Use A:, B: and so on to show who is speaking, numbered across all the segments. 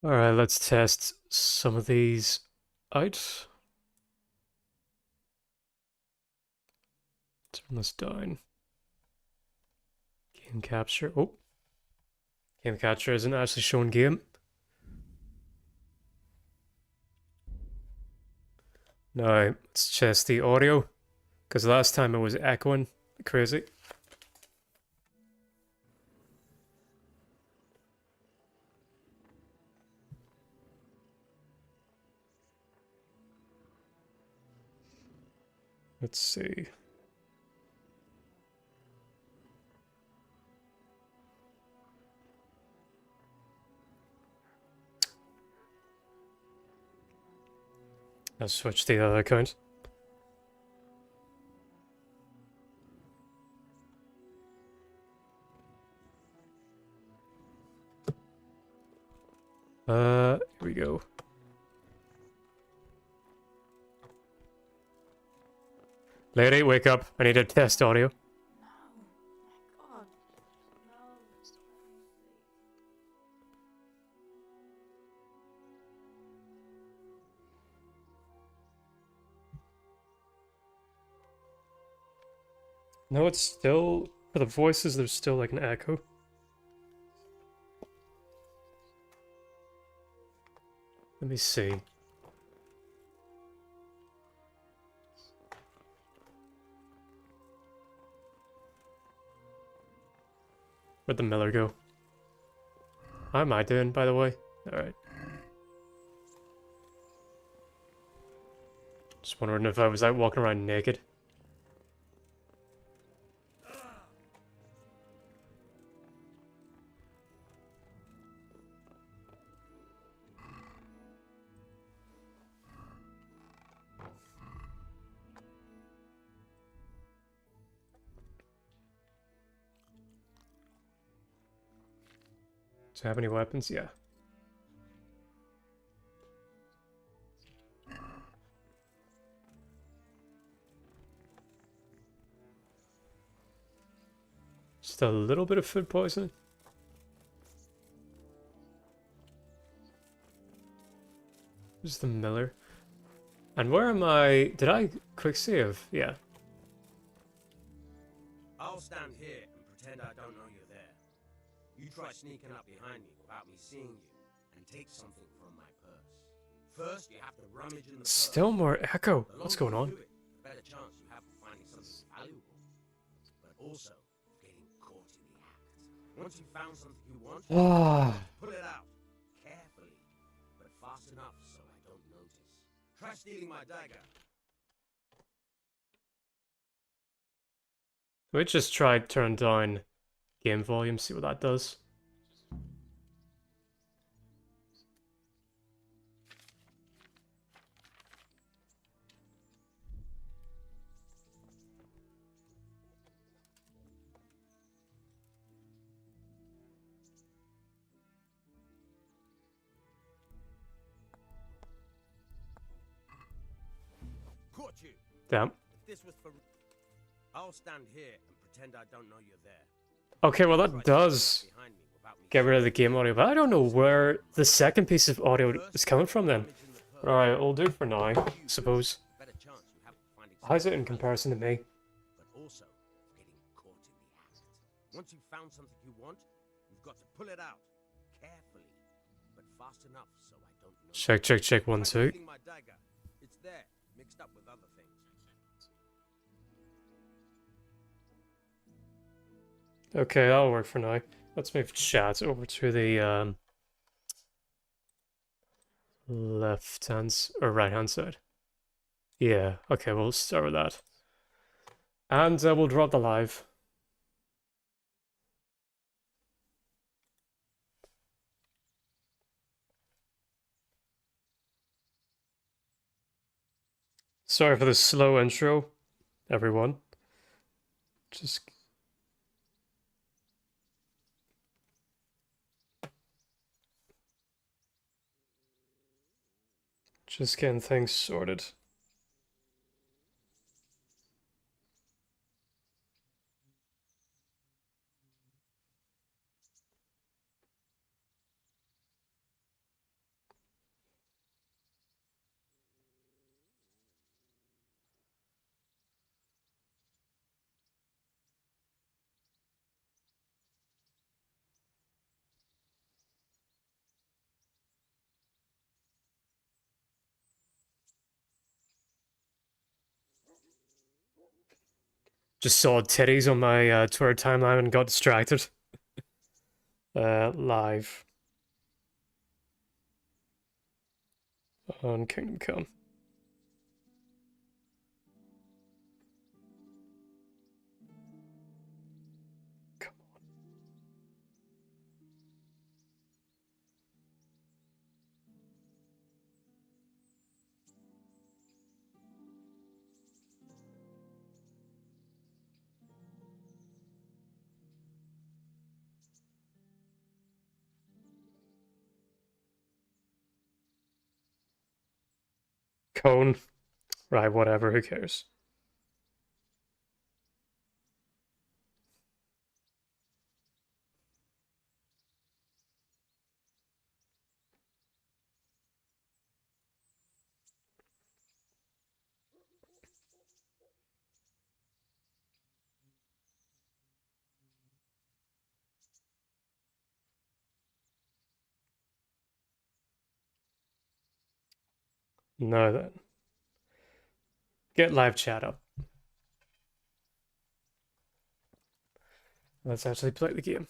A: Alright, let's test some of these out. Turn this down. Game capture. Oh, game capture isn't actually showing game. Now, let's test the audio. Because last time it was echoing crazy. Let's see. Let's switch to the other account. Here we go. Lady, wake up. I need to test audio. No, it's still, for the voices, there's still like an echo. Let me see. Where'd the Miller go? How am I doing, by the way? Alright. Just wondering if I was out walking around naked. Do I have any weapons? Yeah. Just a little bit of food poisoning. Where's the Miller? And where am I? Did I quick save? Yeah.
B: I'll stand here and pretend I don't know you're there. You try sneaking up behind me without me seeing you and take something from my purse. First, you have to rummage in the purse.
A: Still more echo. What's going on?
B: The better chance you have of finding something valuable, but also getting caught in the act. Once you've found something you want, pull it out carefully, but fast enough so I don't notice. Try stealing my dagger.
A: We just try turn down game volume, see what that does.
B: Caught you.
A: Damn.
B: This was for. I'll stand here and pretend I don't know you're there.
A: Okay, well that does get rid of the game audio, but I don't know where the second piece of audio is coming from then. Alright, we'll do for now, I suppose. How's it in comparison to me?
B: But also getting caught in the act. Once you've found something you want, you've got to pull it out carefully, but fast enough so I don't know.
A: Check, 1, 2.
B: My dagger. It's there, mixed up with other things.
A: Okay, that'll work for now. Let's move chat over to the left hand or right hand side. Yeah, okay, we'll start with that. And we'll drop the live. Sorry for the slow intro, everyone. Just getting things sorted. Just saw titties on my Twitter timeline and got distracted. Live on Kingdom Come. Come on. Cone. Right, whatever, who cares? No, then. Get live chat up. Let's actually play the game.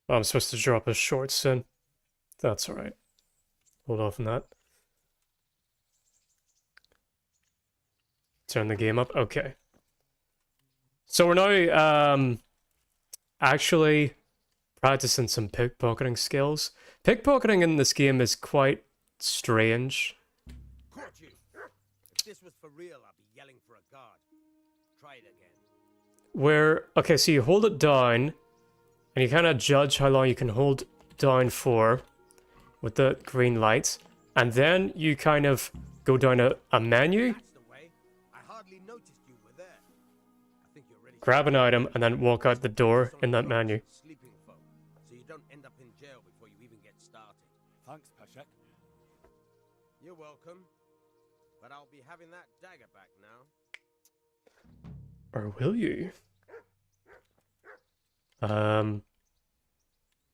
A: Oh, I'm supposed to drop a short soon. That's alright. Hold off on that. Turn the game up. Okay. So we're now actually practicing some pickpocketing skills. Pickpocketing in this game is quite strange.
B: Caught you. If this was for real, I'd be yelling for a guard. Try it again.
A: Okay, so you hold it down, and you kind of judge how long you can hold down for with the green lights, and then you kind of go down a menu,
B: That's the way. I hardly noticed you were there. I think you're ready.
A: grab an item, and then walk out the door in that menu.
B: Sleeping folk, so you don't end up in jail before you even get started.
C: Thanks, Pashek.
B: You're welcome. But I'll be having that dagger back now.
A: Or will you?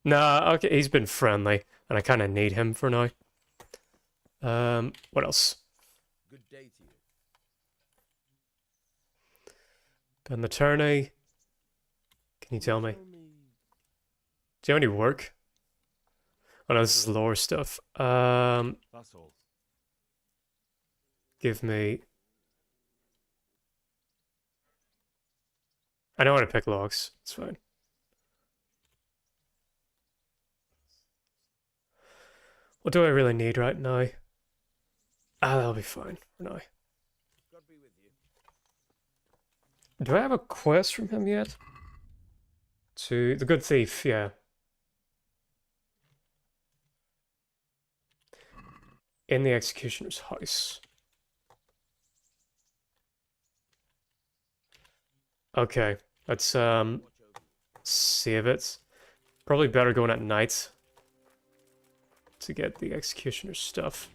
A: Nah, okay, he's been friendly, and I kind of need him for now. What else?
B: Good day to you.
A: Been the tourney. Can you tell me? Do you have any work? Oh no, this is lore stuff.
C: That's all.
A: Give me... I know how to pick locks. It's fine. What do I really need right now? Ah, that'll be fine for now.
B: God be with you.
A: Do I have a quest from him yet? To the Good Thief, yeah. In the Executioner's house. Okay, let's save it. Probably better going at night to get the Executioner's stuff.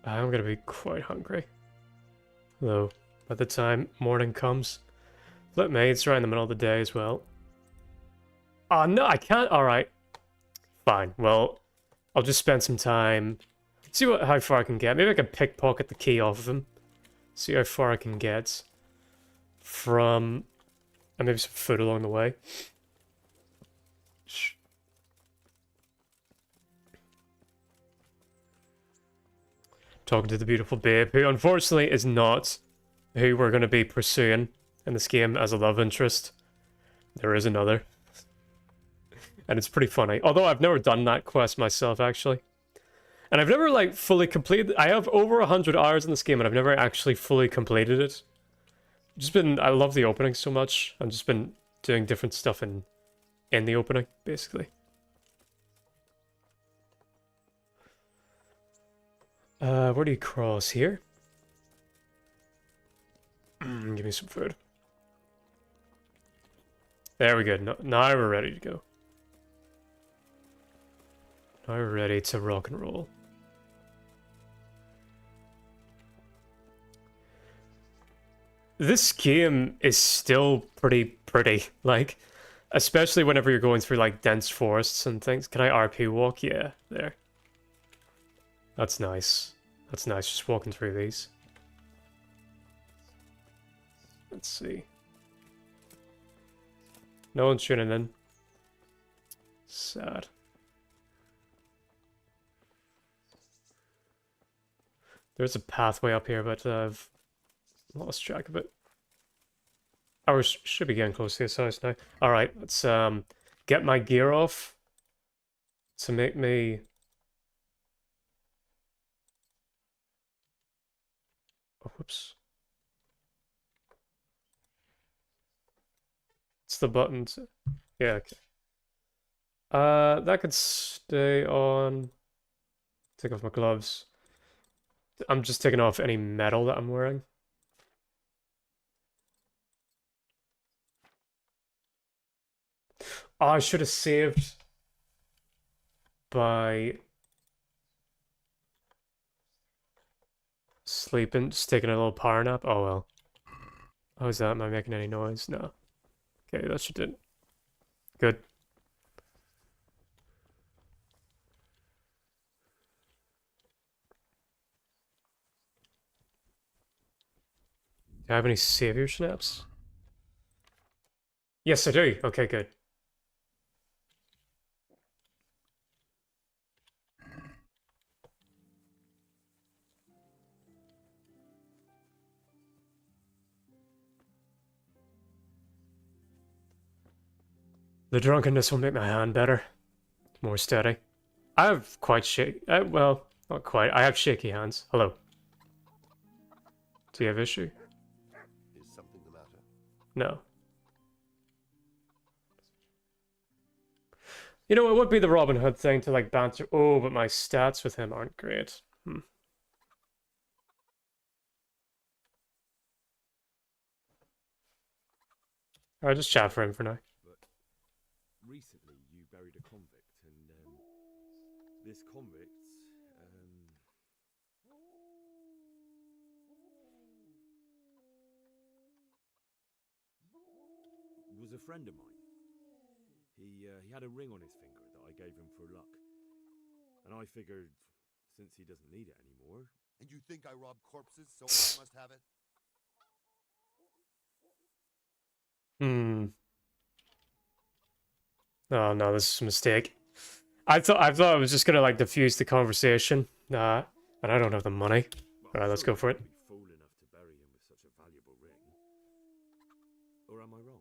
A: I'm gonna be quite hungry. Though, by the time morning comes, let me, it's right in the middle of the day as well. Oh no, I can't. Alright. Fine. Well, I'll just spend some time. See how far I can get. Maybe I can pickpocket the key off of him. See how far I can get from... and maybe some food along the way. Talking to the beautiful babe, who unfortunately is not who we're going to be pursuing in this game as a love interest. There is another. And it's pretty funny. Although I've never done that quest myself, actually. And I've never, like, fully completed... I have over 100 hours in this game, and I've never actually fully completed it. I love the opening so much. I've just been doing different stuff in the opening, basically. Where do you cross? Here? Give me some food. There we go. Now we're ready to go. Now we're ready to rock and roll. this game is still pretty. Like, especially whenever you're going through like dense forests and things. Can I RP walk? Yeah, there. That's nice. That's nice, just walking through these. Let's see. No one's tuning in. Sad. There's a pathway up here, but I've lost track of it. Oh, we should be getting close to this house now. Alright, let's get my gear off to make me... Oh, whoops. It's the buttons. Yeah, okay. That could stay on. Take off my gloves. I'm just taking off any metal that I'm wearing. Oh, I should have saved by sleeping, just taking a little power nap. Oh well. How's that? Am I making any noise? No. Okay, that should do it. Good. Do I have any savior snaps? Yes, I do. Okay, good. The drunkenness will make my hand better. More steady. I have quite shaky... well, not quite. I have shaky hands. Hello. Do you have issue?
D: Is something the matter?
A: No. You know, it would be the Robin Hood thing to like banter. Oh, but my stats with him aren't great. Alright, just chat for him for now.
C: But recently you buried a convict, and this convict was a friend of mine. He had a ring on his finger that I gave him for luck, and I figured since he doesn't need it anymore.
D: And you think I rob corpses, so I must have it?
A: Oh no, this is a mistake. I thought I was just gonna like diffuse the conversation. But I don't have the money. Alright, let's go for it.
C: Be fool enough to bury him with such a valuable ring. Or am I wrong?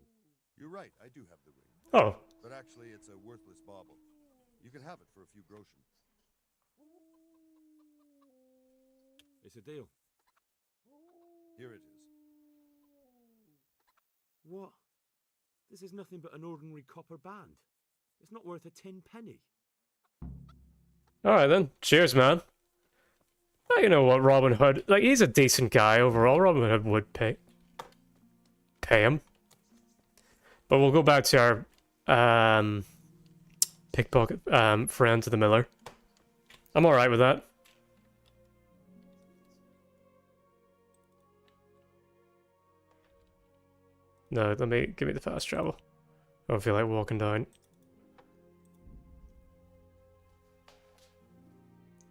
D: You're right, I do have the ring.
A: Oh.
D: But actually, it's a worthless bauble. You can have it for a few groschen.
C: It's a deal.
D: Here it is.
C: What? This is nothing but an ordinary copper band. It's not worth a 10 penny.
A: Alright then. Cheers, man. Oh, you know what, Robin Hood, like, he's a decent guy overall. Robin Hood would pay him. But we'll go back to our pickpocket friend to the miller. I'm alright with that. No, give me the fast travel. I don't feel like walking down.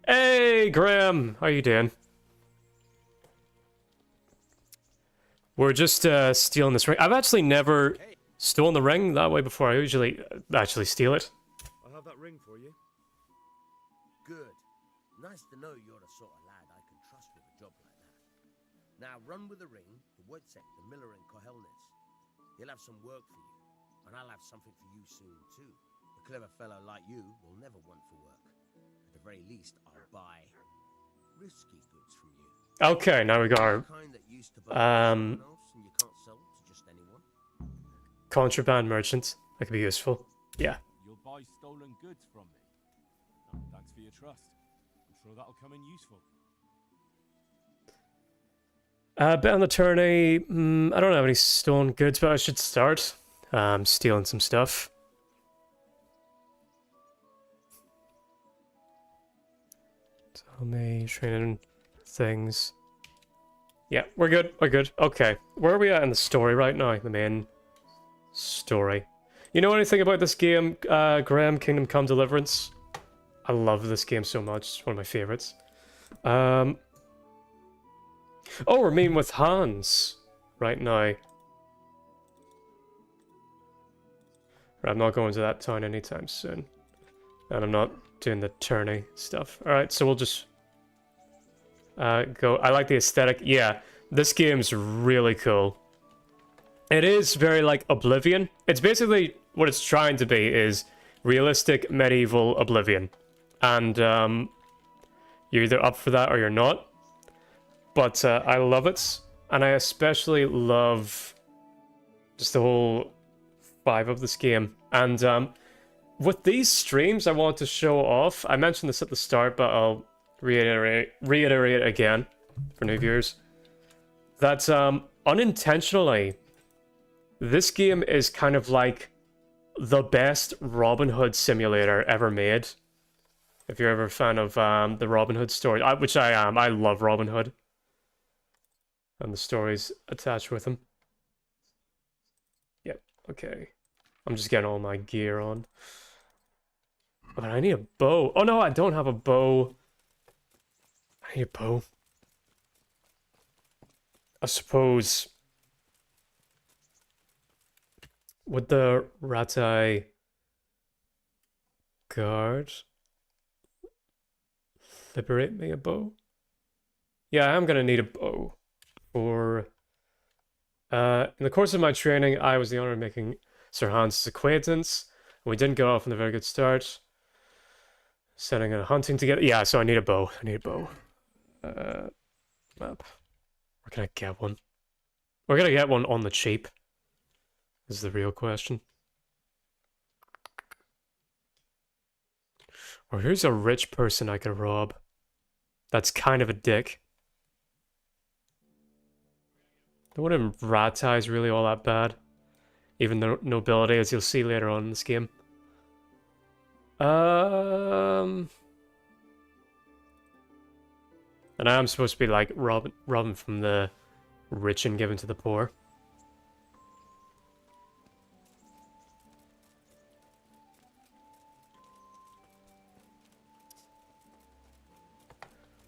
A: Hey, Graham! How you doing? We're just stealing this ring. I've actually never stolen the ring that way before. I usually actually steal it.
C: I'll have that ring for you.
B: Good. Nice to know you're the sort of lad I can trust with a job like that. Now run with the ring to Wojciech, the miller in Kohelnis. He'll have some work for you, and I'll have something for you soon too. A clever fellow like you will never want for work. At the very least, I'll buy risky goods from you.
A: Okay, now we got our
B: Kind that used to belong to someone else and you can't sell to just anyone.
A: contraband merchant. That could be useful. Yeah.
C: You'll buy stolen goods from me. Oh, thanks for your trust. I'm sure that'll come in useful.
A: Bet on the tourney. I don't have any stolen goods, but I should start stealing some stuff. Tell me, training things. Yeah, we're good. We're good. Okay. Where are we at in the story right now? The main story. You know anything about this game, Graham? Kingdom Come Deliverance? I love this game so much. It's one of my favorites. Oh, we're meeting with Hans right now. I'm not going to that town anytime soon. And I'm not doing the tourney stuff. Alright, so we'll just go. I like the aesthetic. Yeah, this game's really cool. It is very like Oblivion. It's basically what it's trying to be is realistic medieval Oblivion. And you're either up for that or you're not. But I love it. And I especially love just the whole vibe of this game. And with these streams, I want to show off. I mentioned this at the start, but I'll reiterate it again for new viewers. That unintentionally, this game is kind of like the best Robin Hood simulator ever made. If you're ever a fan of the Robin Hood story, which I am. I love Robin Hood. And the stories attached with him. Yep, okay. I'm just getting all my gear on. But I need a bow. Oh no, I don't have a bow. I need a bow. I suppose... Would the Ratai guard liberate me a bow? Yeah, I am gonna need a bow. For in the course of my training, I was the honor of making Sir Hans' acquaintance. We didn't get off on a very good start. Setting a hunting together. Yeah, so I need a bow. I need a bow. Map. Where can I get one? We're gonna get one on the cheap. Is the real question. Or who's a rich person I could rob? That's kind of a dick. The one in Ratai is really all that bad. Even the nobility, as you'll see later on in this game. And I am supposed to be like robbing from the rich and giving to the poor.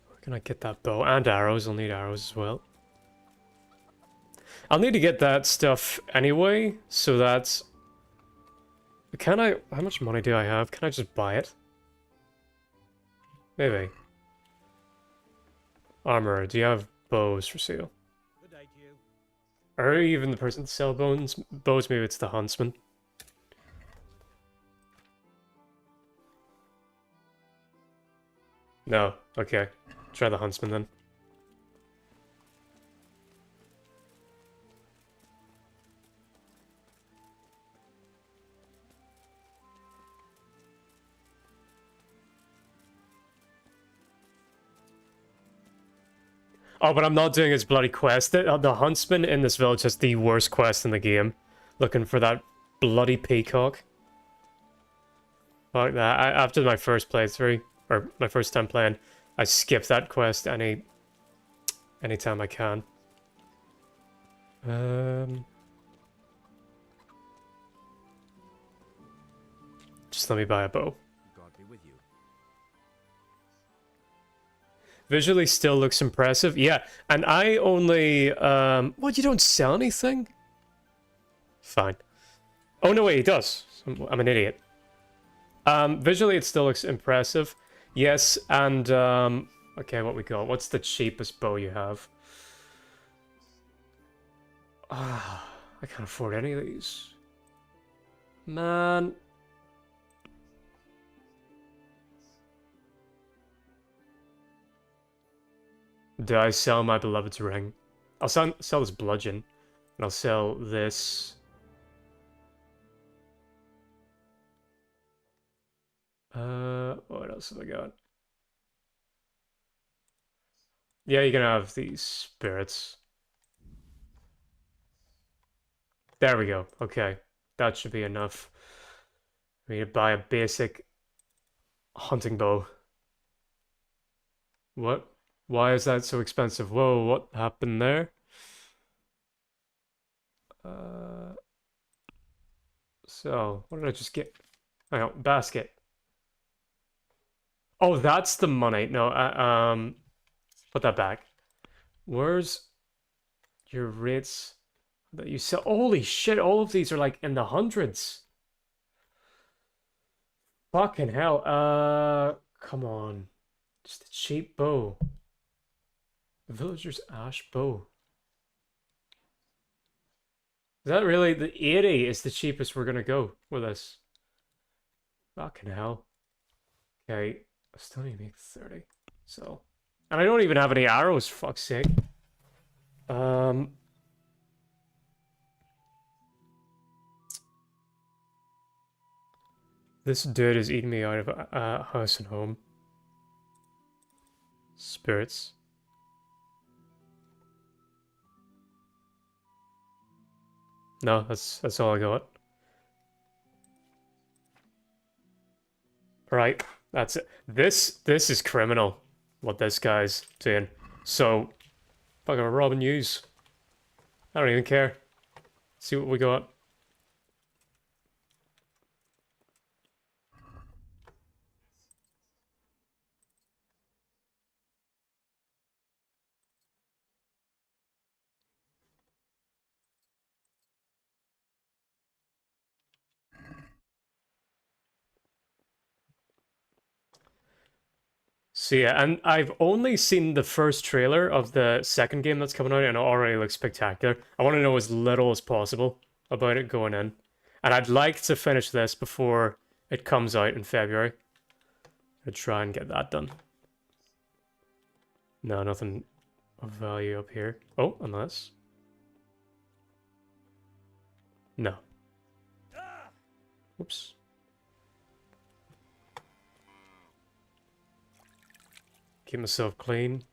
A: Where can I get that bow? And arrows. I'll need arrows as well. I'll need to get that stuff anyway, so that... Can I... How much money do I have? Can I just buy it? Maybe. Armor, do you have bows for sale?
B: Good day to you.
A: Or even the person to sell bows? Maybe it's the huntsman. No, okay. Try the huntsman then. Oh, but I'm not doing his bloody quest. The huntsman in this village has the worst quest in the game. Looking for that bloody peacock. Like that. After my first playthrough, or my first time playing, I skip that quest anytime I can. Just let me buy a bow.
C: God be with you.
A: Visually still looks impressive. Yeah, and I only... What, you don't sell anything? Fine. Oh, no, wait, he does. I'm an idiot. Visually, it still looks impressive. Yes, and... okay, what we got? What's the cheapest bow you have? Ah, I can't afford any of these. Man... Do I sell my beloved's ring? I'll sell this bludgeon. And I'll sell this. What else have I got? Yeah, you can have these spirits. There we go. Okay. That should be enough. I need to buy a basic hunting bow. What? Why is that so expensive? Whoa, what happened there? So, what did I just get? Hang on, basket. Oh, that's the money. No, put that back. Where's your rates that you sell? Holy shit, all of these are like in the hundreds. Fucking hell. Come on. Just a cheap bow. Villager's ash bow. Is that really the 80 is the cheapest we're gonna go with this? Fucking hell. Okay, I still need to make 30. So, and I don't even have any arrows, for fuck's sake. This dude is eating me out of house and home. Spirits. No, that's all I got. Right, that's it. This is criminal. What this guy's doing. So, fucking robbing yous. I don't even care. See what we got. So yeah, and I've only seen the first trailer of the second game that's coming out, and it already looks spectacular. I want to know as little as possible about it going in. And I'd like to finish this before it comes out in February. I'll try and get that done. No, nothing of value up here. Oh, unless... No. Oops. Keep myself clean.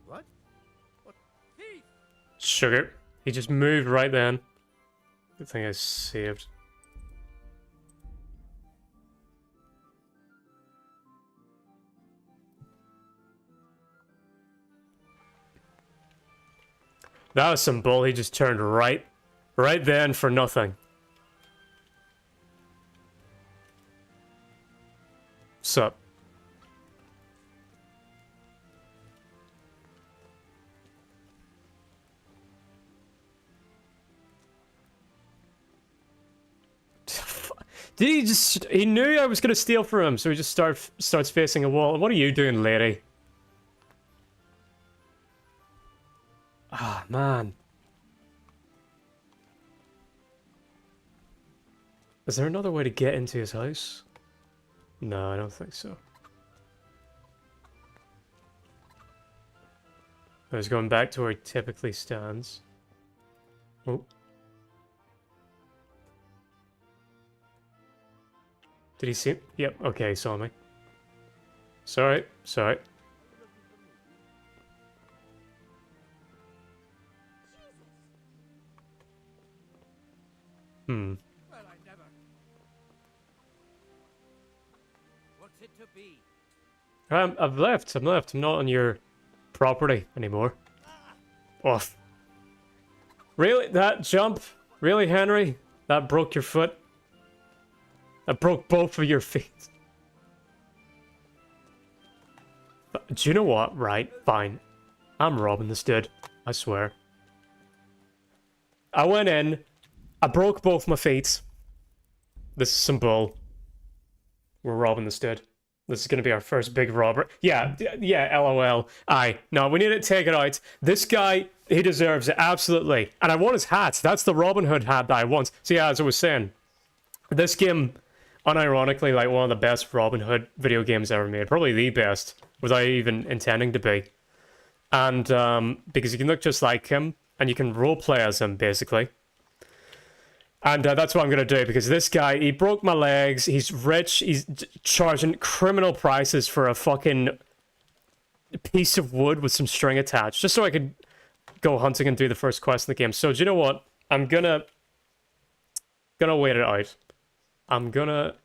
B: What? What? Thief!
A: Sugar. He just moved right then. Good thing I saved. That was some bull. He just turned right then for nothing. Sup? Did he just... He knew I was going to steal from him, so he just starts facing a wall. What are you doing, lady? Ah, man. Is there another way to get into his house? No, I don't think so. I was going back to where he typically stands. Oh. Did he see? Yep, okay, he saw me. Sorry. Hmm.
B: Well, I never. What's it to be?
A: I've left. I'm not on your property anymore. Off. Really? That jump? Really, Henry? That broke your foot? That broke both of your feet. But, do you know what? Right, fine. I'm robbing this dude. I swear. I went in. I broke both my feet. This is some bull. We're robbing this dude. This is going to be our first big robbery. Yeah, LOL. Aye. No, we need to take it out. This guy, he deserves it, absolutely. And I want his hat. That's the Robin Hood hat that I want. So yeah, as I was saying, this game, unironically, like one of the best Robin Hood video games ever made. Probably the best, without even intending to be. And because you can look just like him, and you can roleplay as him, basically. And that's what I'm going to do, because this guy, he broke my legs, he's rich, he's charging criminal prices for a fucking piece of wood with some string attached, just so I could go hunting and do the first quest in the game. So do you know what? I'm gonna wait it out. I'm gonna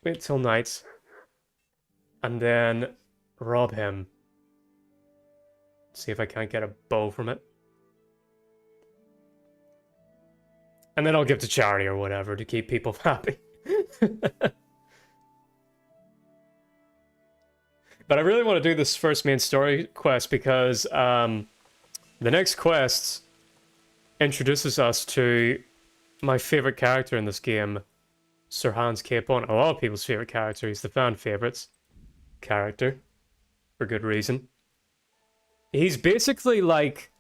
A: wait till night and then rob him. See if I can't get a bow from it. And then I'll give to charity or whatever to keep people happy. But I really want to do this first main story quest because the next quest introduces us to my favorite character in this game, Sir Hans Capon. A lot of people's favorite character. He's the fan favorites character for good reason. He's basically like,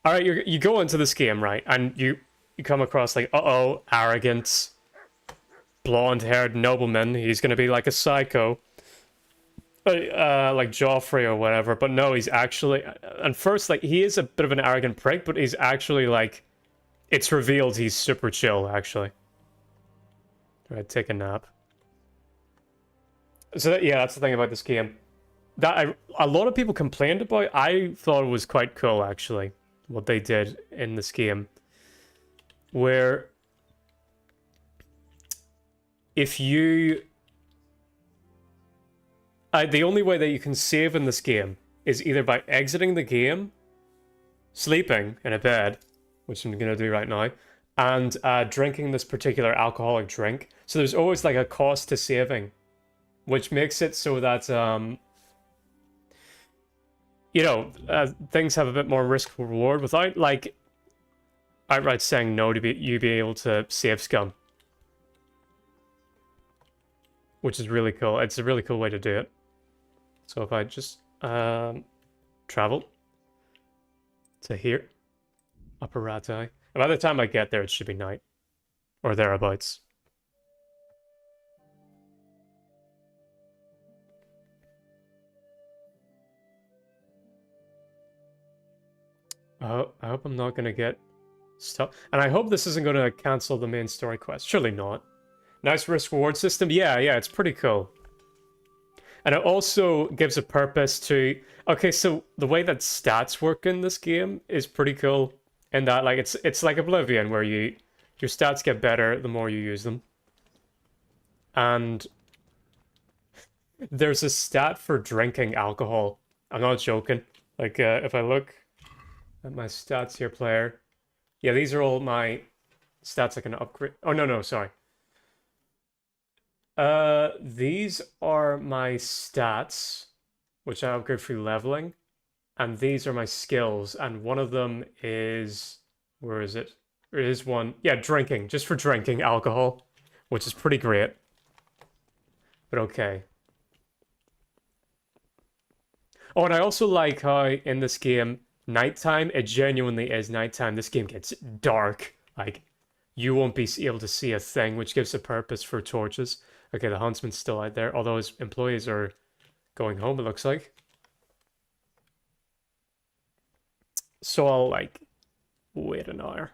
A: all right, you go into this game, right, and you come across like, arrogant, blonde-haired nobleman. He's gonna be like a psycho, like Joffrey or whatever. But no, he's actually, and first, like, he is a bit of an arrogant prick, but he's actually like, it's revealed he's super chill, actually. All right, take a nap. So yeah, that's the thing about this game. That a lot of people complained about. I thought it was quite cool, actually, what they did in this game, where if you the only way that you can save in this game is either by exiting the game, sleeping in a bed, which I'm gonna do right now, and drinking this particular alcoholic drink. So there's always like a cost to saving, which makes it so that things have a bit more risk reward without like outright saying no to be able to save scum, which is really cool. It's a really cool way to do it. So if I just travel to here, Upper Ratai, and by the time I get there, it should be night or thereabouts. I hope I'm not gonna get stuck, and I hope this isn't gonna cancel the main story quest. Surely not. Nice risk reward system. Yeah, it's pretty cool. And it also gives a purpose to... Okay, so the way that stats work in this game is pretty cool. In that, like, it's like Oblivion, where your stats get better the more you use them. And there's a stat for drinking alcohol. I'm not joking. Like, if I look at my stats here, player... Yeah, these are all my stats I can upgrade. Oh, no, sorry. These are my stats, which I upgrade through leveling, and these are my skills, and one of them is, where is it? There is one, yeah, drinking, just for drinking alcohol, which is pretty great. But okay. Oh, and I also like how in this game, nighttime, it genuinely is nighttime. This game gets dark, like, you won't be able to see a thing, which gives a purpose for torches. Okay, the huntsman's still out there, although his employees are going home, it looks like. So I'll, like, wait an hour.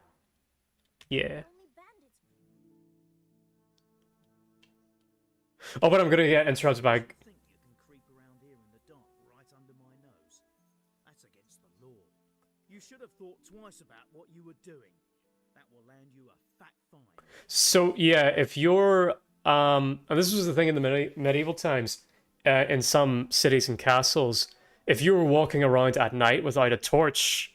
A: Yeah. Oh, but I'm gonna get interrupted by...
E: You think you can creep around here in the dark right under my nose? That's against the law. You should have thought twice about what you were doing. That will land you a fat fine.
A: So, yeah, if you're... and this was the thing in the medieval times, in some cities and castles, if you were walking around at night without a torch,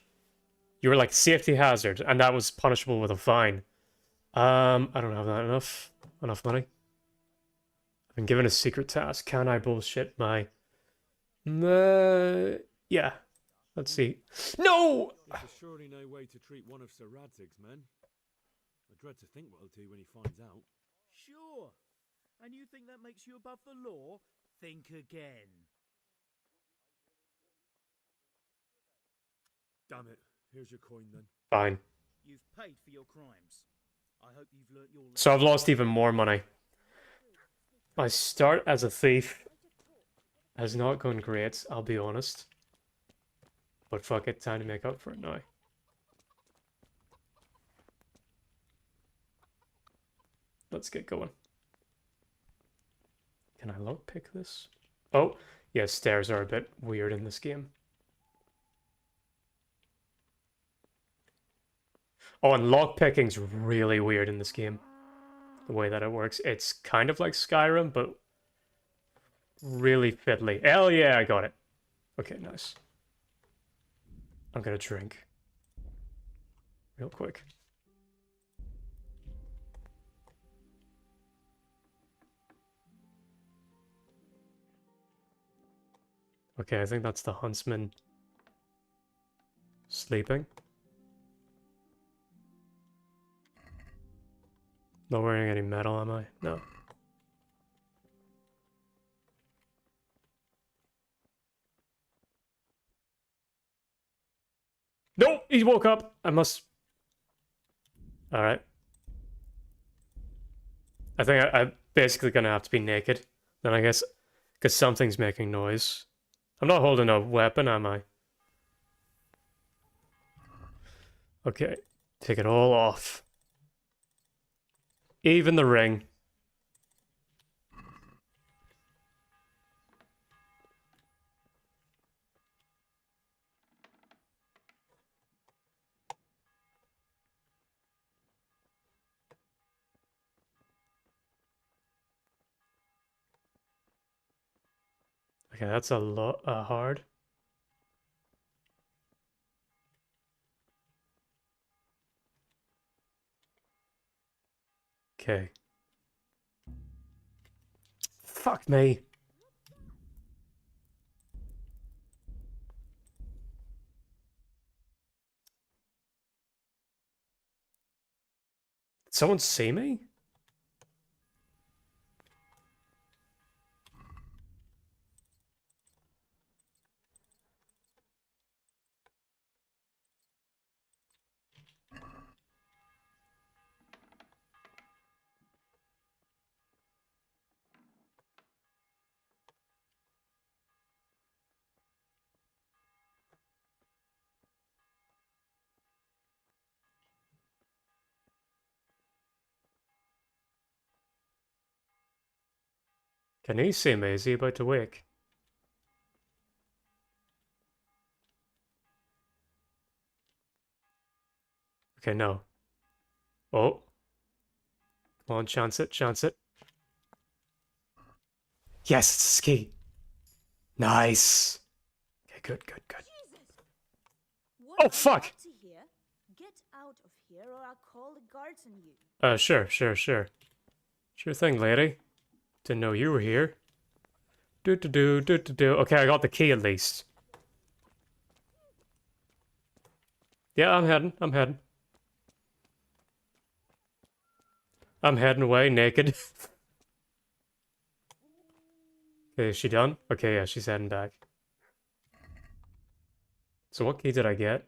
A: you were like a safety hazard, and that was punishable with a fine. I don't have that enough money. I've been given a secret task. Can I bullshit my... yeah. Let's see. No!
C: There's surely no way to treat one of Sir Radzig's men. I dread to think what he'll do when he finds out.
E: Sure. And you think that makes you above the law? Think again.
C: Damn it. Here's your coin then.
A: Fine.
E: You've paid for your crimes. I hope you've learnt your lesson.
A: So I've lost even more money. My start as a thief has not gone great, I'll be honest. But fuck it, time to make up for it now. let's get going. Can I lockpick this? Oh, yeah, stairs are a bit weird in this game. Oh, and lockpicking's really weird in this game. The way that it works. It's kind of like Skyrim, but really fiddly. Hell yeah, I got it. Okay, nice. I'm gonna drink. Real quick. Okay, I think that's the huntsman sleeping. Not wearing any metal, am I? No. No, he woke up. I must. All right. I think I'm basically gonna have to be naked. Then I guess, because something's making noise. I'm not holding a weapon, am I? Okay, take it all off. Even the ring. Okay, that's a lot hard. Okay. Fuck me. Did someone see me? Can he see me? Is he about to wake? Okay, no. Oh. Come on, chance it, chance it. Yes, it's a ski. Nice. Okay, good, good, good.
F: What
A: Oh, fuck!
F: Get out of here or I'll call the guards on you.
A: Sure. Sure thing, lady. Didn't know you were here. Do. Okay, I got the key at least. Yeah, I'm heading. I'm heading away naked. Okay, is she done? Okay, yeah, she's heading back. So what key did I get?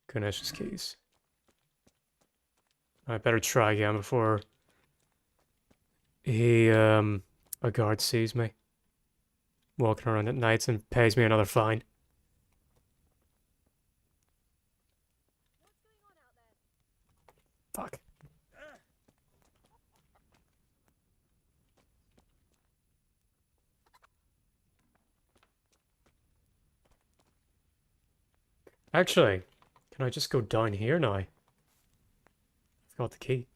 A: Ganesha's keys. I better try again before a guard sees me walking around at nights and pays me another fine. Fuck. Actually, can I just go down here now? I've got the key.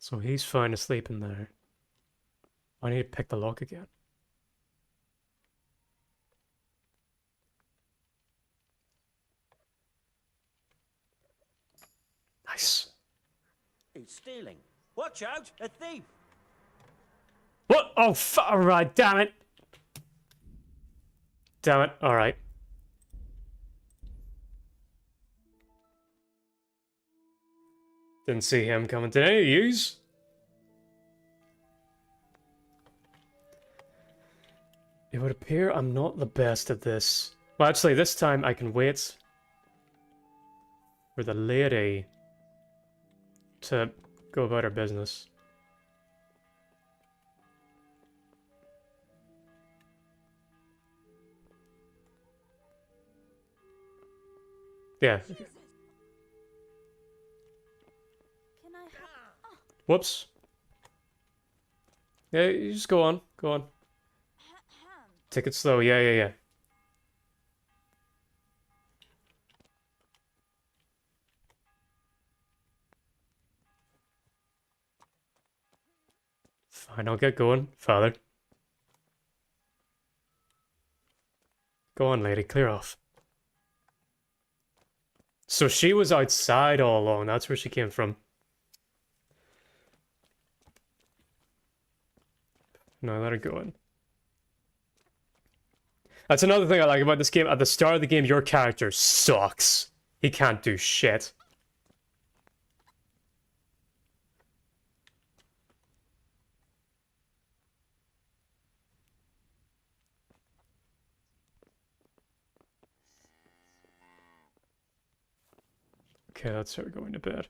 A: So he's fine asleep in there. I need to pick the lock again. Nice.
B: He's stealing. Watch out, a thief!
A: What? Oh, alright, damn it. Damn it, alright. Didn't see him coming. Did any of yous? It would appear I'm not the best at this. Well, actually, this time I can wait for the lady to go about her business. Yeah.
F: Can I
A: Whoops. Yeah, you just go on. Go on. Take it slow. Yeah, yeah, yeah. Fine, I'll get going, father. Go on, lady. Clear off. So she was outside all along. That's where she came from. No, let her go in. That's another thing I like about this game. At the start of the game, your character sucks. He can't do shit. Okay, that's her going to bed.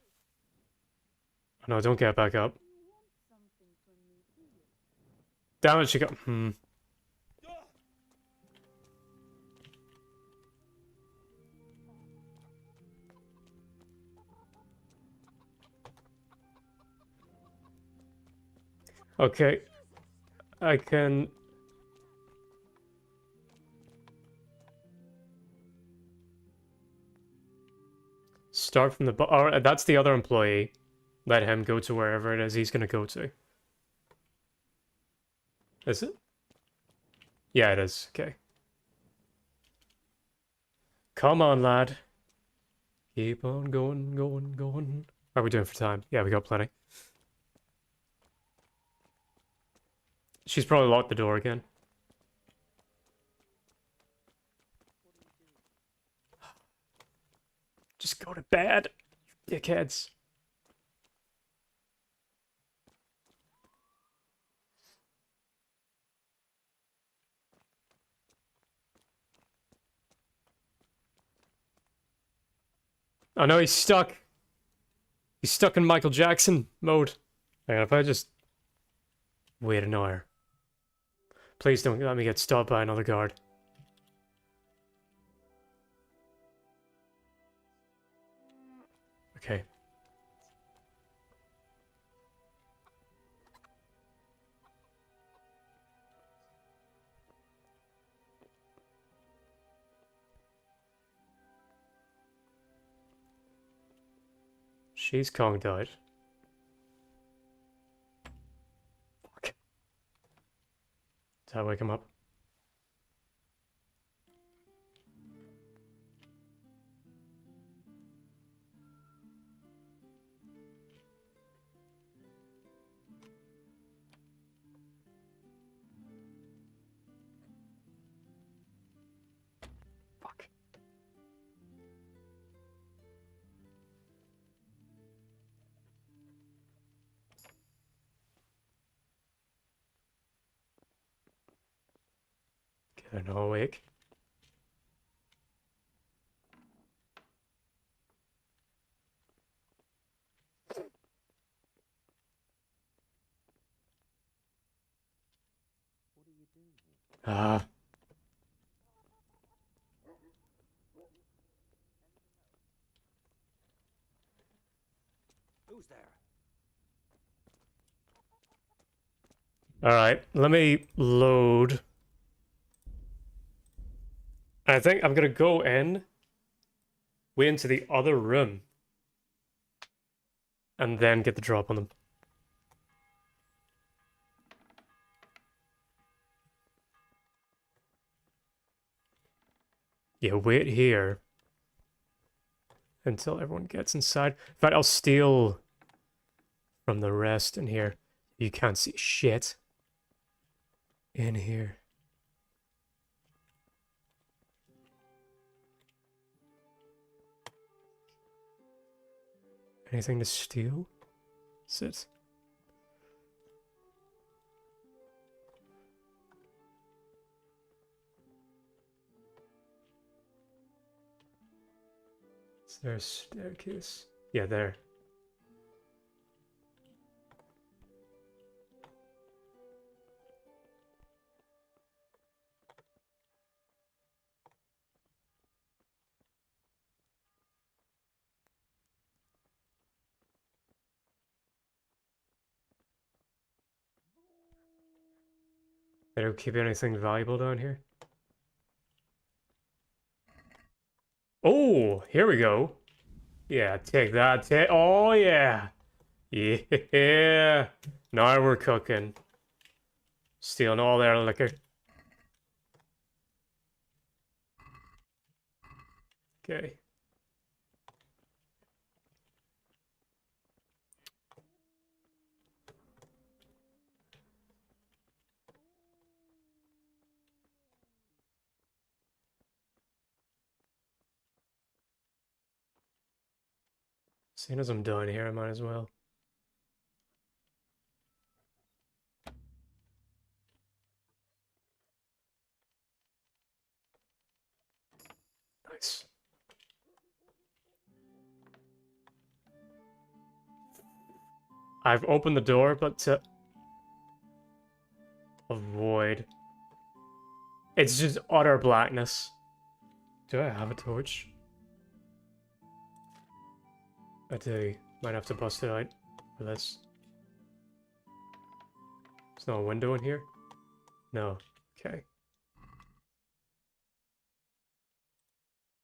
A: No, don't get back up. Damn it, she got... Okay. I can... Start from the... Oh, that's the other employee. Let him go to wherever it is he's gonna go to. Is it? Yeah, it is. Okay. Come on, lad. Keep on going, going, going. How are we doing for time? Yeah, we got plenty. She's probably locked the door again. Just go to bed, you dickheads. Oh no, he's stuck. He's stuck in Michael Jackson mode. Hang on, if I just wait an hour. Please don't let me get stopped by another guard. Okay. She's conked out. Fuck. Does that wake him up? Fuck. Okay, they're not awake. Ah.
B: Who's there?
A: Alright, let me load. I think I'm gonna go in, way into the other room, and then get the drop on them. Yeah, wait here until everyone gets inside. In fact, I'll steal from the rest in here. You can't see shit in here. Anything to steal? Sit. Is there a staircase? Yeah, there. They don't keep anything valuable down here. Oh, here we go. Yeah, take that. Oh, yeah. Yeah. Now we're cooking. Stealing all their liquor. Okay. Seeing as I'm down here, I might as well. Nice. I've opened the door, but to avoid. It's just utter blackness. Do I have a torch? I do. Might have to bust it out for this. There's no window in here? No. Okay.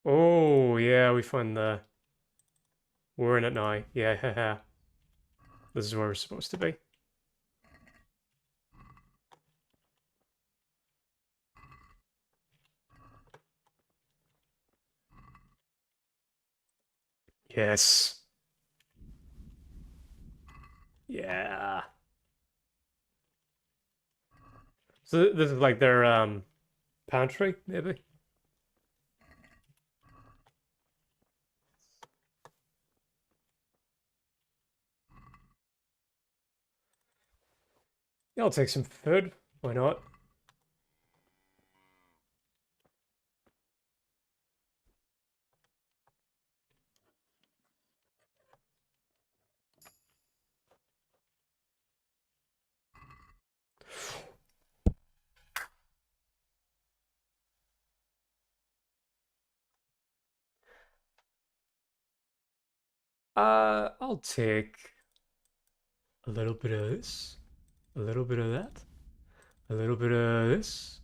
A: Oh, yeah, we found the... We're in it now. Yeah, haha. This is where we're supposed to be. Yes. Yeah. So this is like their pantry, maybe? Yeah, I'll take some food. Why not? I'll take a little bit of this, a little bit of that, a little bit of this.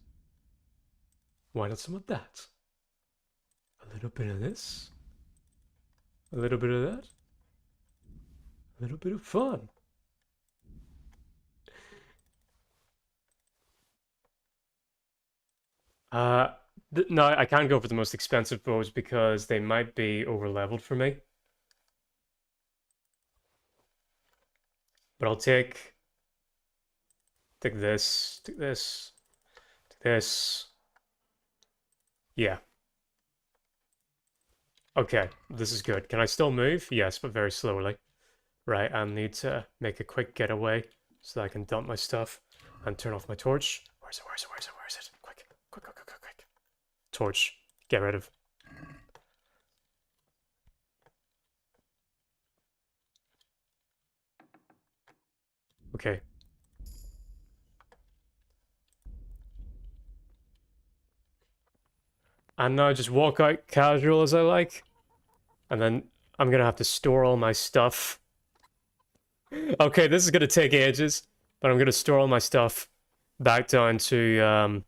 A: Why not some of that? A little bit of this, a little bit of that, a little bit of fun. No, I can't go for the most expensive bows because they might be over leveled for me. But I'll take this, take this, take this. Yeah. Okay, this is good. Can I still move? Yes, but very slowly. Right, I need to make a quick getaway so that I can dump my stuff and turn off my torch. Where is it? Where is it? Where is it? Where is it? Quick, quick, quick, quick, quick, quick. Torch. Get rid of. Okay. And now just walk out casual as I like. And then I'm gonna have to store all my stuff. Okay, this is gonna take ages, but I'm gonna store all my stuff back down to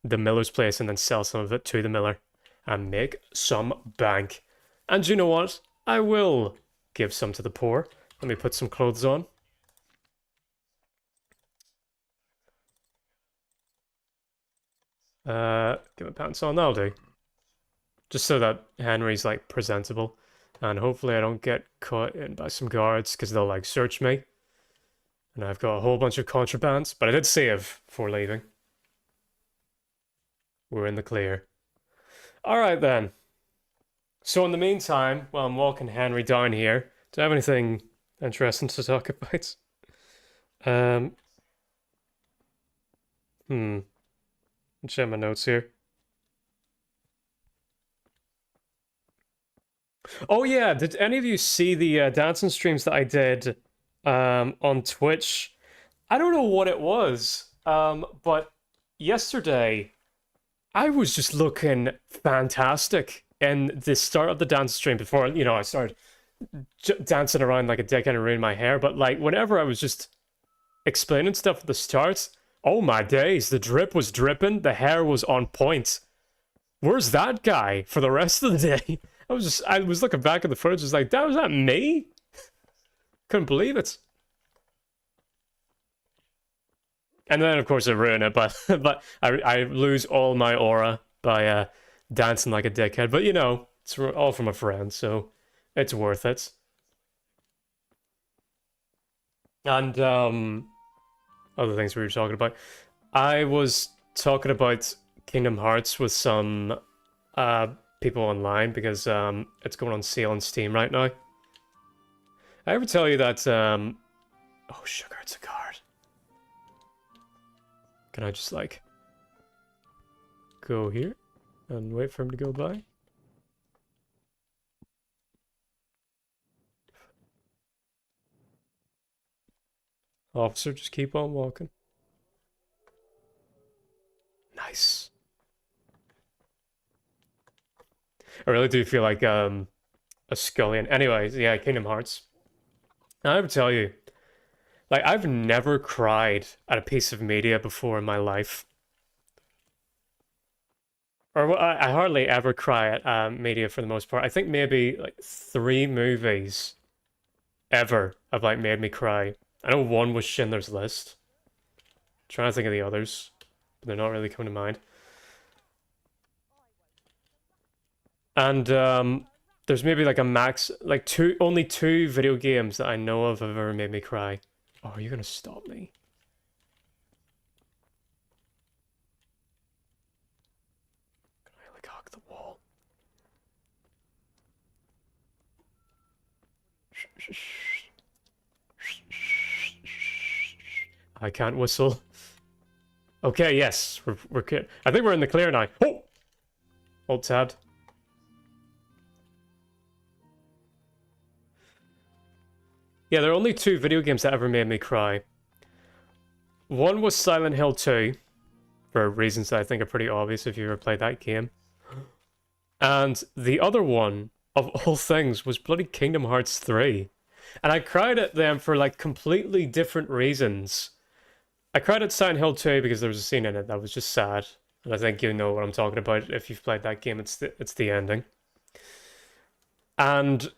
A: the miller's place and then sell some of it to the miller and make some bank. And you know what? I will give some to the poor. Let me put some clothes on. Get my pants on, that'll do. Just so that Henry's like presentable. And hopefully I don't get caught in by some guards because they'll like search me. And I've got a whole bunch of contrabands, but I did save before leaving. We're in the clear. Alright then. So in the meantime, while I'm walking Henry down here Do I have anything interesting to talk about? Check my notes here. Oh yeah, did any of you see the dancing streams that I did on Twitch? I don't know what it was, but yesterday I was just looking fantastic in the start of the dance stream before, you know, I started dancing around like a dickhead and ruining my hair. But like, whenever I was just explaining stuff at the start, oh my days, the drip was dripping, the hair was on point. Where's that guy for the rest of the day? I was looking back at the footage, was like, was that me? Couldn't believe it. And then, of course, I ruin it, but I lose all my aura by dancing like a dickhead. But, you know, it's all from a friend, so it's worth it. And other things we were talking about. I was talking about Kingdom Hearts with some people online because it's going on sale on Steam right now. I ever tell you that... oh, sugar, it's a card. Can I just, like, go here and wait for him to go by? Officer, just keep on walking. Nice. I really do feel like a scullion. Anyways, yeah, Kingdom Hearts. I ever tell you, like, I've never cried at a piece of media before in my life. Or I hardly ever cry at media for the most part. I think maybe like 3 movies ever have like made me cry. I know one was Schindler's List. I'm trying to think of the others, but they're not really coming to mind. And there's maybe like a max, like only 2 video games that I know of have ever made me cry. Oh, are you gonna stop me? Can I like hug the wall? I can't whistle. Okay, yes, we're good. I think we're in the clear now. Oh! Alt tabbed. Yeah, there are only 2 video games that ever made me cry. One was Silent Hill 2, for reasons that I think are pretty obvious if you ever played that game. And the other one, of all things, was bloody Kingdom Hearts 3. And I cried at them for like completely different reasons. I cried at Silent Hill 2 because there was a scene in it that was just sad. And I think you know what I'm talking about. If you've played that game, it's the ending. And...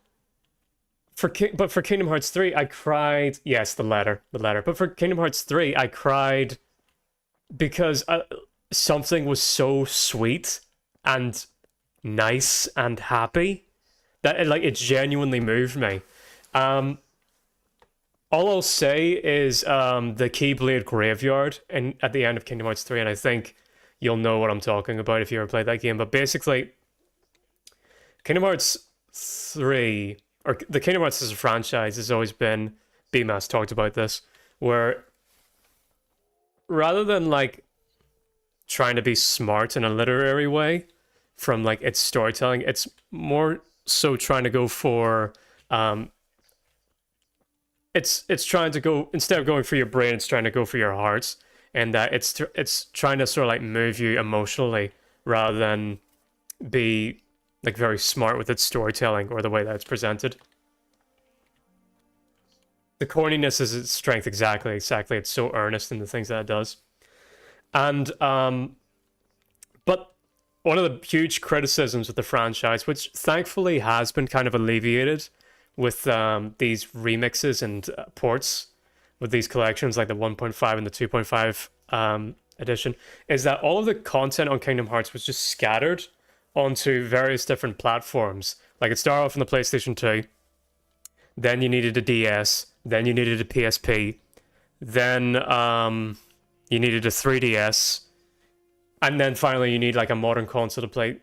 A: for Kingdom Hearts 3, I cried... Yes, the letter. But for Kingdom Hearts 3, I cried because something was so sweet and nice and happy that it genuinely moved me. All I'll say is the Keyblade Graveyard at the end of Kingdom Hearts 3, and I think you'll know what I'm talking about if you ever played that game. But basically, Kingdom Hearts 3... or the Kingdom Hearts as a franchise has always been, BMAS talked about this, where rather than like trying to be smart in a literary way from like its storytelling, it's more so trying to go for it's trying to go, instead of going for your brain, it's trying to go for your heart, and that it's trying to sort of like move you emotionally rather than be like very smart with its storytelling or the way that it's presented. The corniness is its strength, exactly. It's so earnest in the things that it does. And but one of the huge criticisms of the franchise, which thankfully has been kind of alleviated with these remixes and ports with these collections like the 1.5 and the 2.5 edition, is that all of the content on Kingdom Hearts was just scattered onto various different platforms. Like it started off on the PlayStation 2, then you needed a DS, then you needed a PSP, then you needed a 3DS, and then finally you need like a modern console to play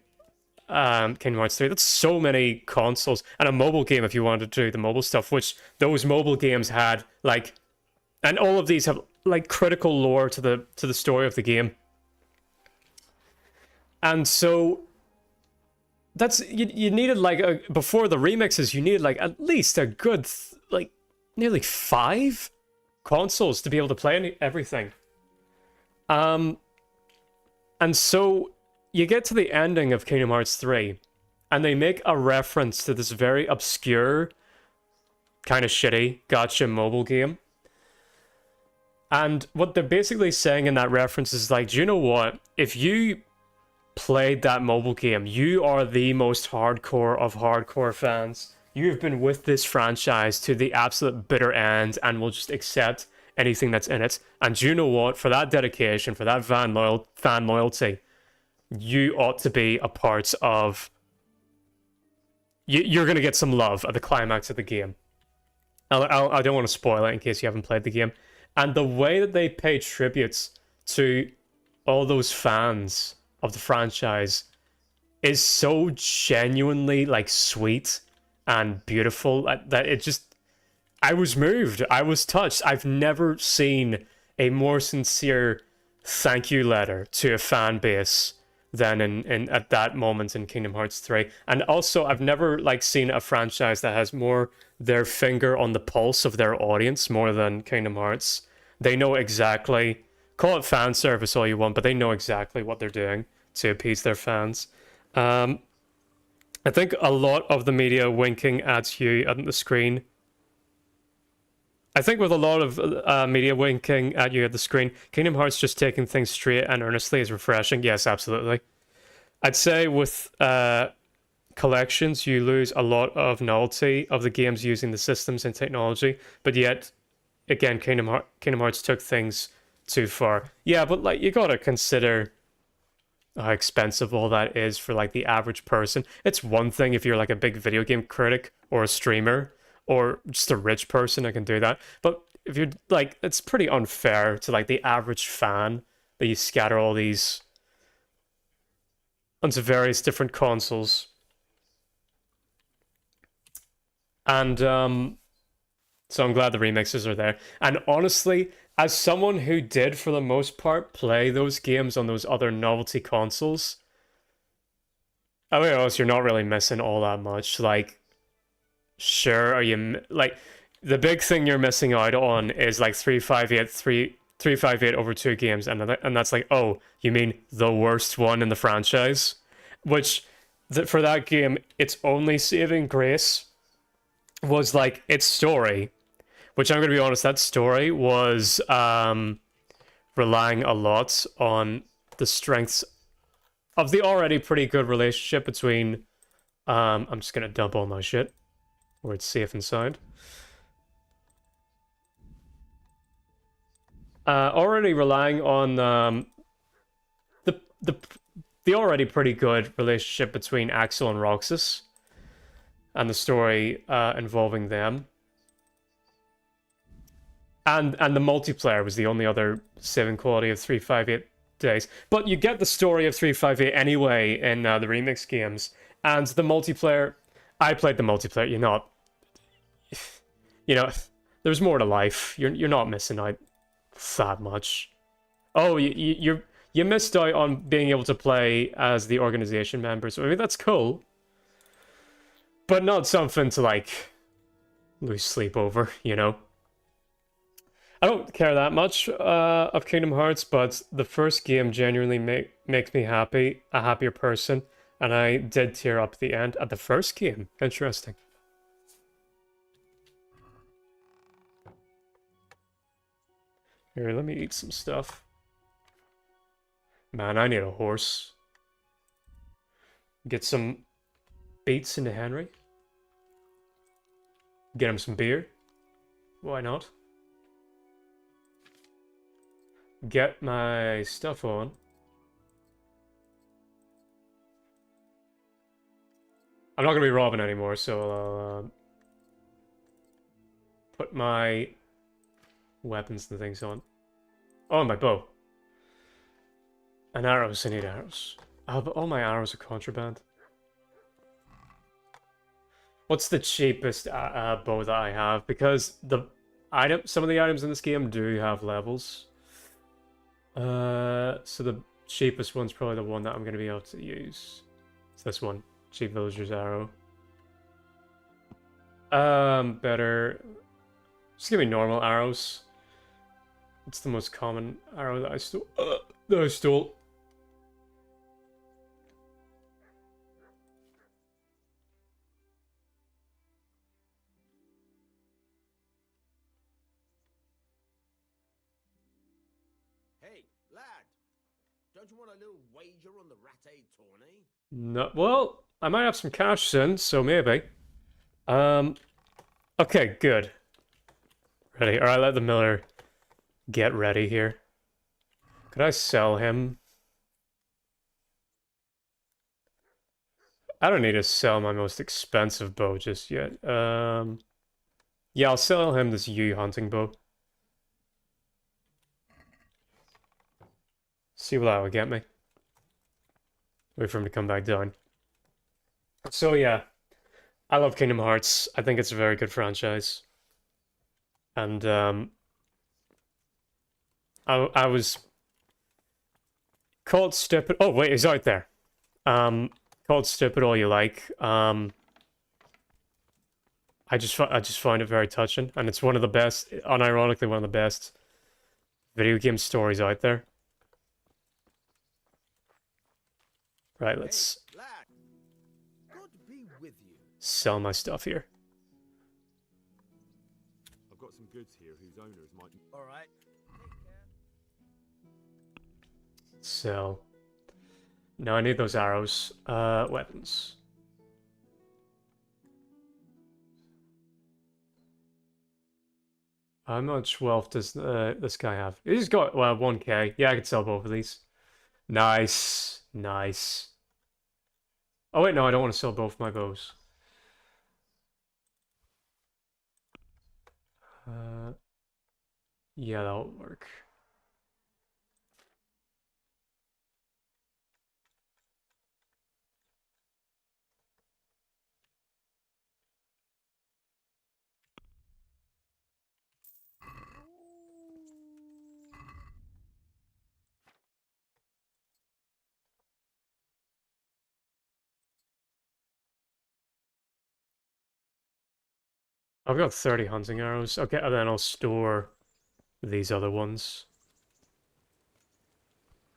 A: Kingdom Hearts 3. That's so many consoles and a mobile game if you wanted to do the mobile stuff, which those mobile games had like, and all of these have like critical lore to the story of the game. And so that's you needed like before the remixes, you needed like at least a good like nearly 5 consoles to be able to play everything. And so you get to the ending of Kingdom Hearts 3, and they make a reference to this very obscure, kind of shitty gacha mobile game. And what they're basically saying in that reference is like, do you know what? If you played that mobile game, you are the most hardcore of hardcore fans. You've been with this franchise to the absolute bitter end and will just accept anything that's in it. And do you know what? For that dedication, for that fan loyalty, you ought to be a part of... You're going to get some love at the climax of the game. I don't want to spoil it in case you haven't played the game. And the way that they pay tributes to all those fans of the franchise is so genuinely like sweet and beautiful that it just... I was moved. I was touched. I've never seen a more sincere thank you letter to a fan base than in at that moment in Kingdom Hearts 3. And also, I've never like seen a franchise that has more their finger on the pulse of their audience more than Kingdom Hearts. They know exactly, call it fan service all you want, but they know exactly what they're doing to appease their fans. I think a lot of the media winking at you at the screen. I think with a lot of media winking at you at the screen, Kingdom Hearts just taking things straight and earnestly is refreshing. Yes, absolutely. I'd say with collections, you lose a lot of novelty of the games using the systems and technology, but yet, again, Kingdom Hearts took things too far. Yeah, but like you gotta consider how expensive all that is for like the average person. It's one thing if you're like a big video game critic or a streamer, or just a rich person that can do that. But if you're like, it's pretty unfair to like the average fan that you scatter all these onto various different consoles. And so I'm glad the remixes are there. And honestly, as someone who did for the most part play those games on those other novelty consoles, I mean, honest, you're not really missing all that much. Like, sure, are you like the big thing you're missing out on is like 358 over 2 games, and that's like, oh, you mean the worst one in the franchise? Which for that game, its only saving grace was like its story, which I'm gonna be honest, that story was relying a lot on the strengths of the already pretty good relationship between I'm just gonna dump all my shit where it's safe and sound. Already relying on the already pretty good relationship between Axel and Roxas, and the story involving them. And the multiplayer was the only other saving quality of 358 days. But you get the story of 358 anyway in the remix games, and the multiplayer. I played the multiplayer. You know, there's more to life. You're not missing out that much. Oh, you missed out on being able to play as the organization members. I mean, that's cool, but not something to like lose sleep over. You know, I don't care that much of Kingdom Hearts, but the first game genuinely makes me happy, a happier person, and I did tear up at the end at the first game. Interesting. Here, let me eat some stuff. Man, I need a horse. Get some beets into Henry. Get him some beer. Why not? Get my stuff on. I'm not going to be robbing anymore, so I'll put my weapons and things on. Oh, my bow. And arrows, I need arrows. Oh, but all my arrows are contraband. What's the cheapest bow that I have? Because some of the items in this game do have levels. So the cheapest one's probably the one that I'm going to be able to use. It's this one, cheap villager's arrow. Better. Just give me normal arrows. It's the most common arrow that I stole. That I stole.
B: Hey, lad, don't you want a little wager on the Rat-Aid tourney?
A: No, well, I might have some cash soon, so maybe. Okay, good. Ready. Alright, let the miller get ready here. Could I sell him? I don't need to sell my most expensive bow just yet. Yeah, I'll sell him this yew hunting bow. See what that would get me. Wait for him to come back down. So yeah, I love Kingdom Hearts. I think it's a very good franchise. And I was called stupid. Oh wait, he's out there. Called stupid all you like. I just find it very touching, and it's one of the best, unironically one of the best video game stories out there. Right, let's
B: Hey, lad, God be with you.
A: sell my stuff here.
C: I've got some goods here whose owners might.
B: All right. Take care.
A: Sell. No, I need those arrows. Weapons. How much wealth does this guy have? He's got, well, 1k. Yeah, I could sell both of these. Nice. Nice. Oh, wait, no, I don't want to sell both my bows. Yeah, that'll work. I've got 30 hunting arrows. Okay, and then I'll store these other ones.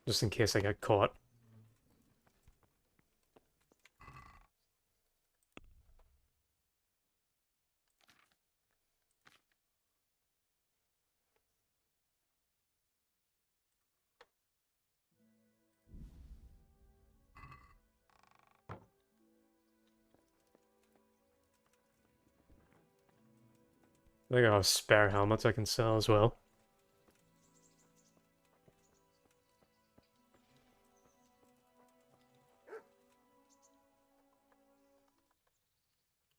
A: Just in case I get caught. I think I have spare helmets I can sell as well.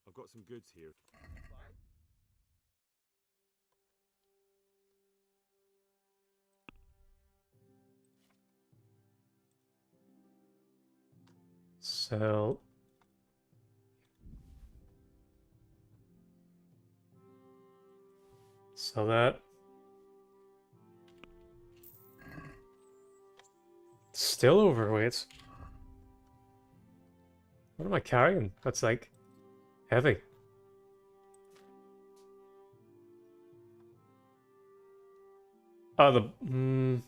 C: I've got some goods here.
A: Sell. Sell that. Still overweight. What am I carrying? That's like heavy. Oh, the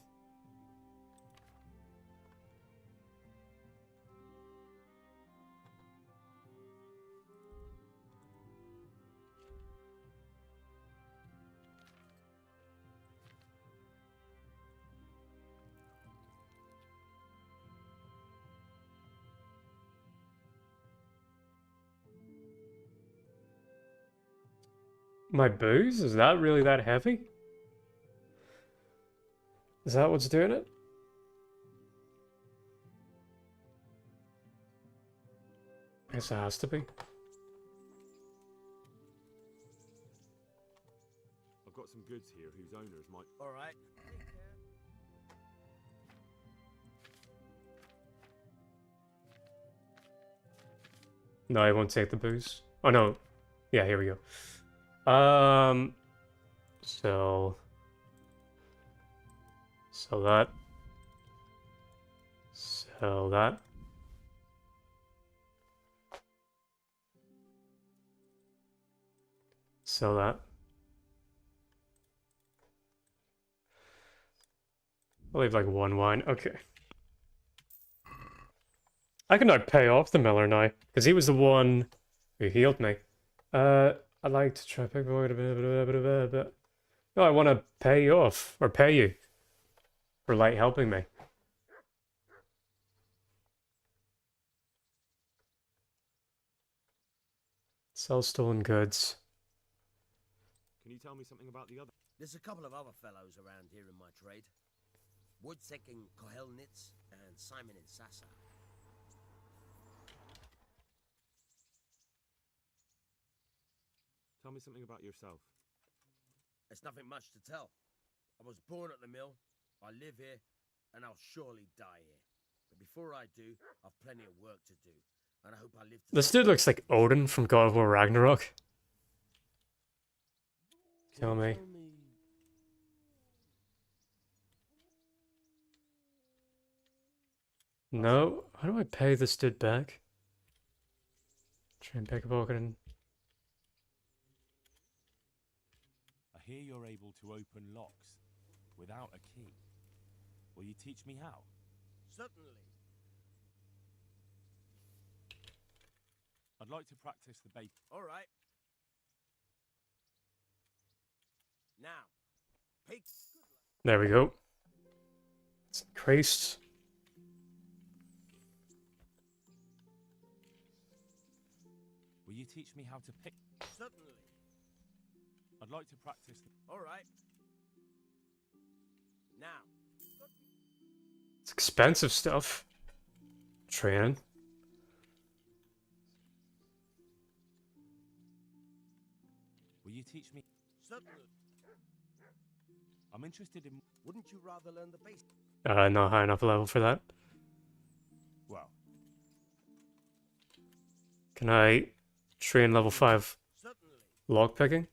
A: my booze? Is that really that heavy? Is that what's doing it? I guess it has to be.
C: I've got some goods here whose owners might.
B: All right. Take care.
A: No, I won't take the booze. Oh no. Yeah, here we go. So that. So that. So that. I'll leave like one wine. Okay. I can now pay off the miller now, because he was the one who healed me. I'd like to try pick a bit. No, I want to pay you off, or pay you for like helping me. Sell stolen goods.
C: Can you tell me something about the other?
B: There's a couple of other fellows around here in my trade. Woodsek in Kohelnitz and Simon in Sassa.
C: Tell me something about yourself.
B: There's nothing much to tell. I was born at the mill, I live here, and I'll surely die here. But before I do, I've plenty of work to do, and I hope I live to...
A: This dude looks like Odin from God of War Ragnarok. Tell me. No, how do I pay this dude back? Try and pick a pocket and...
C: I hear you're able to open locks without a key. Will you teach me how?
B: Certainly.
C: I'd like to practice the bait.
B: All right. Now, pay...
A: There we go. It's increased.
C: Will you teach me how to pick?
B: Certainly.
C: I'd like to practice.
B: All right. Now.
A: It's expensive stuff. Training.
C: Will you teach me?
B: Certainly.
C: I'm interested in.
B: Wouldn't you rather learn the basics?
A: Not high enough level for that.
C: Well,
A: Can I train level 5
B: Certainly.
A: lockpicking?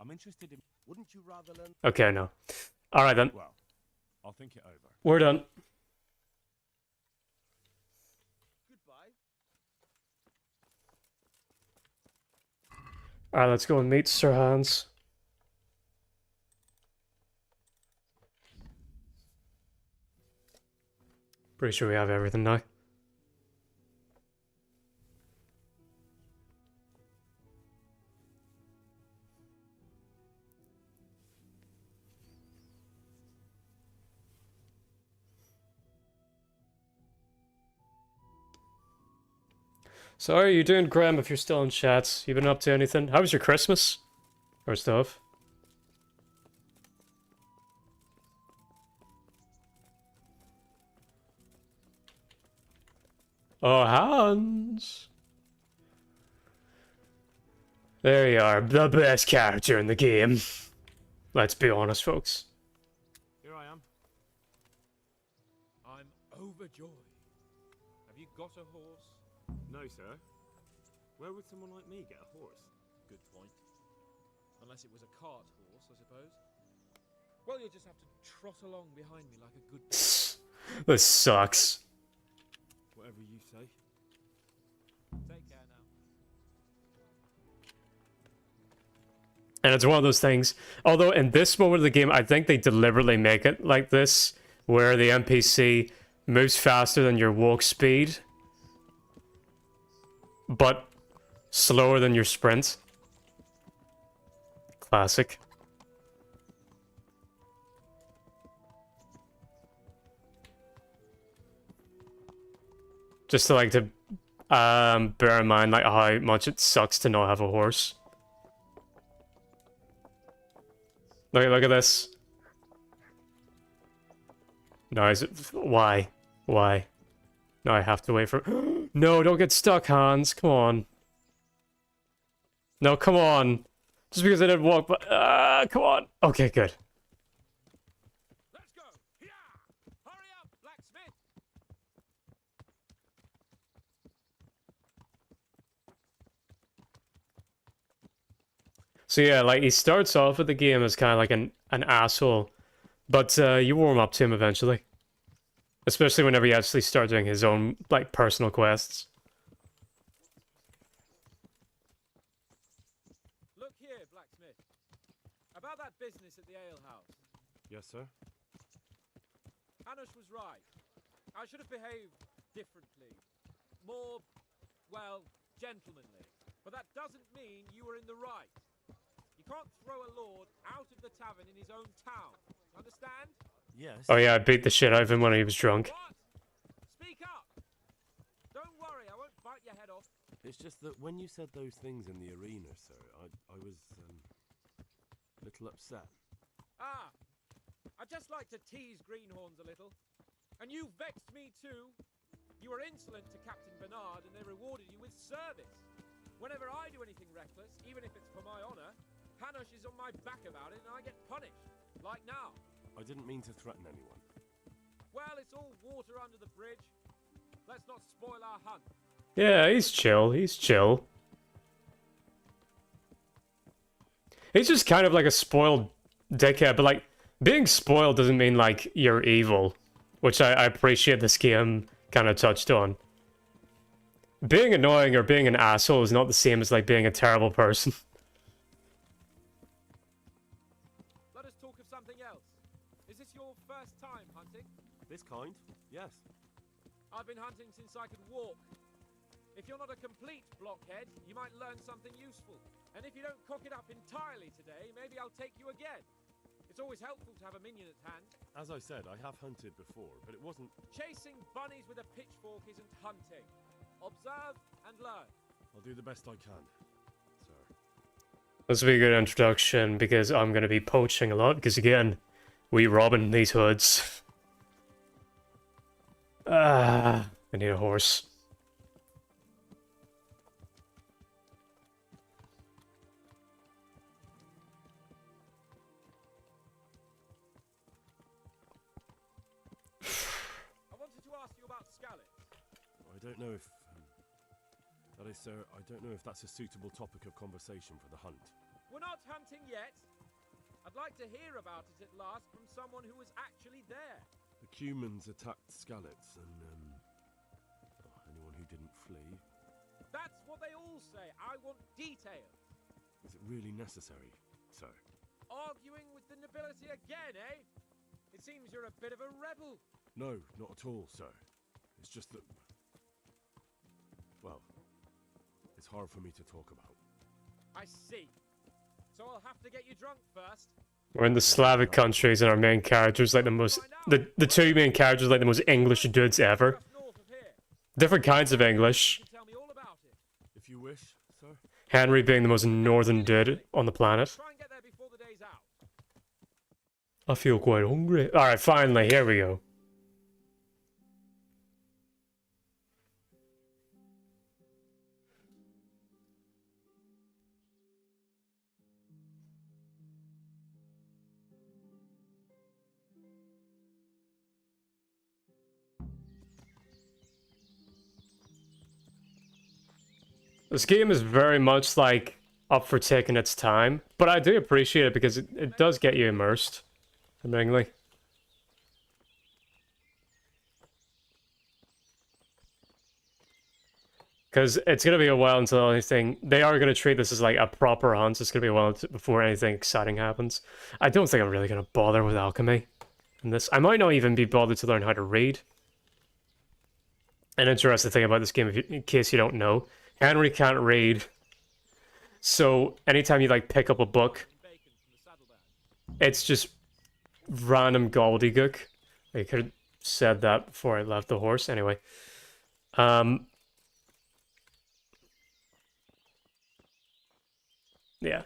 C: I'm interested in.
B: Wouldn't you rather learn...
A: Okay, no. Alright then.
C: Well, I'll think it over.
A: We're done.
B: Goodbye.
A: Alright, let's go and meet Sir Hans. Pretty sure we have everything now. So how are you doing, Graham, if you're still in chat? You been up to anything? How was your Christmas? Or stuff? Oh, Hans! There you are, the best character in the game. Let's be honest, folks.
C: Here I am.
G: I'm overjoyed. Have you got a horse?
C: No, sir. Where would someone like me get a horse?
G: Good point. Unless it was a cart horse, I suppose. Well, you'll just have to trot along behind me like a good...
A: This sucks.
C: Whatever you say.
G: Take care now.
A: And it's one of those things, although in this moment of the game, I think they deliberately make it like this, where the NPC moves faster than your walk speed, but slower than your sprint. Classic. Just to like to bear in mind like how much it sucks to not have a horse. Look at this. No, is it... Why? Why? No, I have to wait for... No, don't get stuck, Hans. Come on. No, come on. Just because I didn't walk, but... come on. Okay, good.
G: Let's go! Yeah! Hurry up, blacksmith!
A: So yeah, like he starts off with the game as kind of like an asshole, but you warm up to him eventually. Especially whenever you actually start doing his own like personal quests.
G: Look here, blacksmith. About that business at the alehouse.
C: Yes, sir?
G: Hanush was right. I should have behaved differently. More, well, gentlemanly. But that doesn't mean you were in the right. You can't throw a lord out of the tavern in his own town. Understand?
C: Yes.
A: Oh yeah, I beat the shit out of him when he was drunk.
G: What? Speak up! Don't worry, I won't bite your head off.
C: It's just that when you said those things in the arena, sir, I was, a little upset.
G: Ah! I just like to tease greenhorns a little. And you vexed me too. You were insolent to Captain Bernard and they rewarded you with service. Whenever I do anything reckless, even if it's for my honor, Hanush is on my back about it and I get punished. Like now.
C: I didn't mean to threaten anyone.
G: Well, it's all water under the bridge. Let's not spoil our hunt.
A: Yeah, he's chill. He's chill. He's just kind of like a spoiled dickhead, but like being spoiled doesn't mean like you're evil, which I appreciate this game kind of touched on. Being annoying or being an asshole is not the same as like being a terrible person.
G: Let us talk of something else. Is this your first time hunting?
C: This kind? Yes.
G: I've been hunting since I could walk. If you're not a complete blockhead, you might learn something useful. And if you don't cock it up entirely today, maybe I'll take you again. It's always helpful to have a minion at hand.
C: As I said, I have hunted before, but it wasn't...
G: Chasing bunnies with a pitchfork isn't hunting. Observe and learn.
C: I'll do the best I can, sir.
A: This will be a good introduction because I'm going to be poaching a lot because again, we robbing these hoods. I need a horse.
G: I wanted to ask you about scallops.
C: I don't know if... that is, sir, I don't know if that's a suitable topic of conversation for the hunt.
G: We're not hunting yet. I'd like to hear about it at last from someone who was actually there.
C: The Cumans attacked Scallots and, anyone who didn't flee.
G: That's what they all say. I want details.
C: Is it really necessary, sir?
G: Arguing with the nobility again, eh? It seems you're a bit of a rebel.
C: No, not at all, sir. It's just that... well, it's hard for me to talk about.
G: I see. So I'll have to get you drunk first.
A: We're in the Slavic countries and our main characters like the most... The two main characters like the most English dudes ever.
G: Just north of here.
A: Different kinds of English.
G: You can tell me all about it.
C: If you wish, sir.
A: Henry being the most northern dude on the planet.
G: Try and get there before the day's out.
A: I feel quite hungry. Alright, finally, here we go. This game is very much like up for taking its time, but I do appreciate it because it does get you immersed, admittingly. Because it's going to be a while until anything... They are going to treat this as like a proper hunt. It's going to be a while before anything exciting happens. I don't think I'm really going to bother with alchemy in this. I might not even be bothered to learn how to read. An interesting thing about this game, in case you don't know, Henry can't read. So anytime you like pick up a book,
G: Bacon from the saddlebag.
A: it's just random gobbledygook. I could have said that before I left the horse. Anyway. Yeah.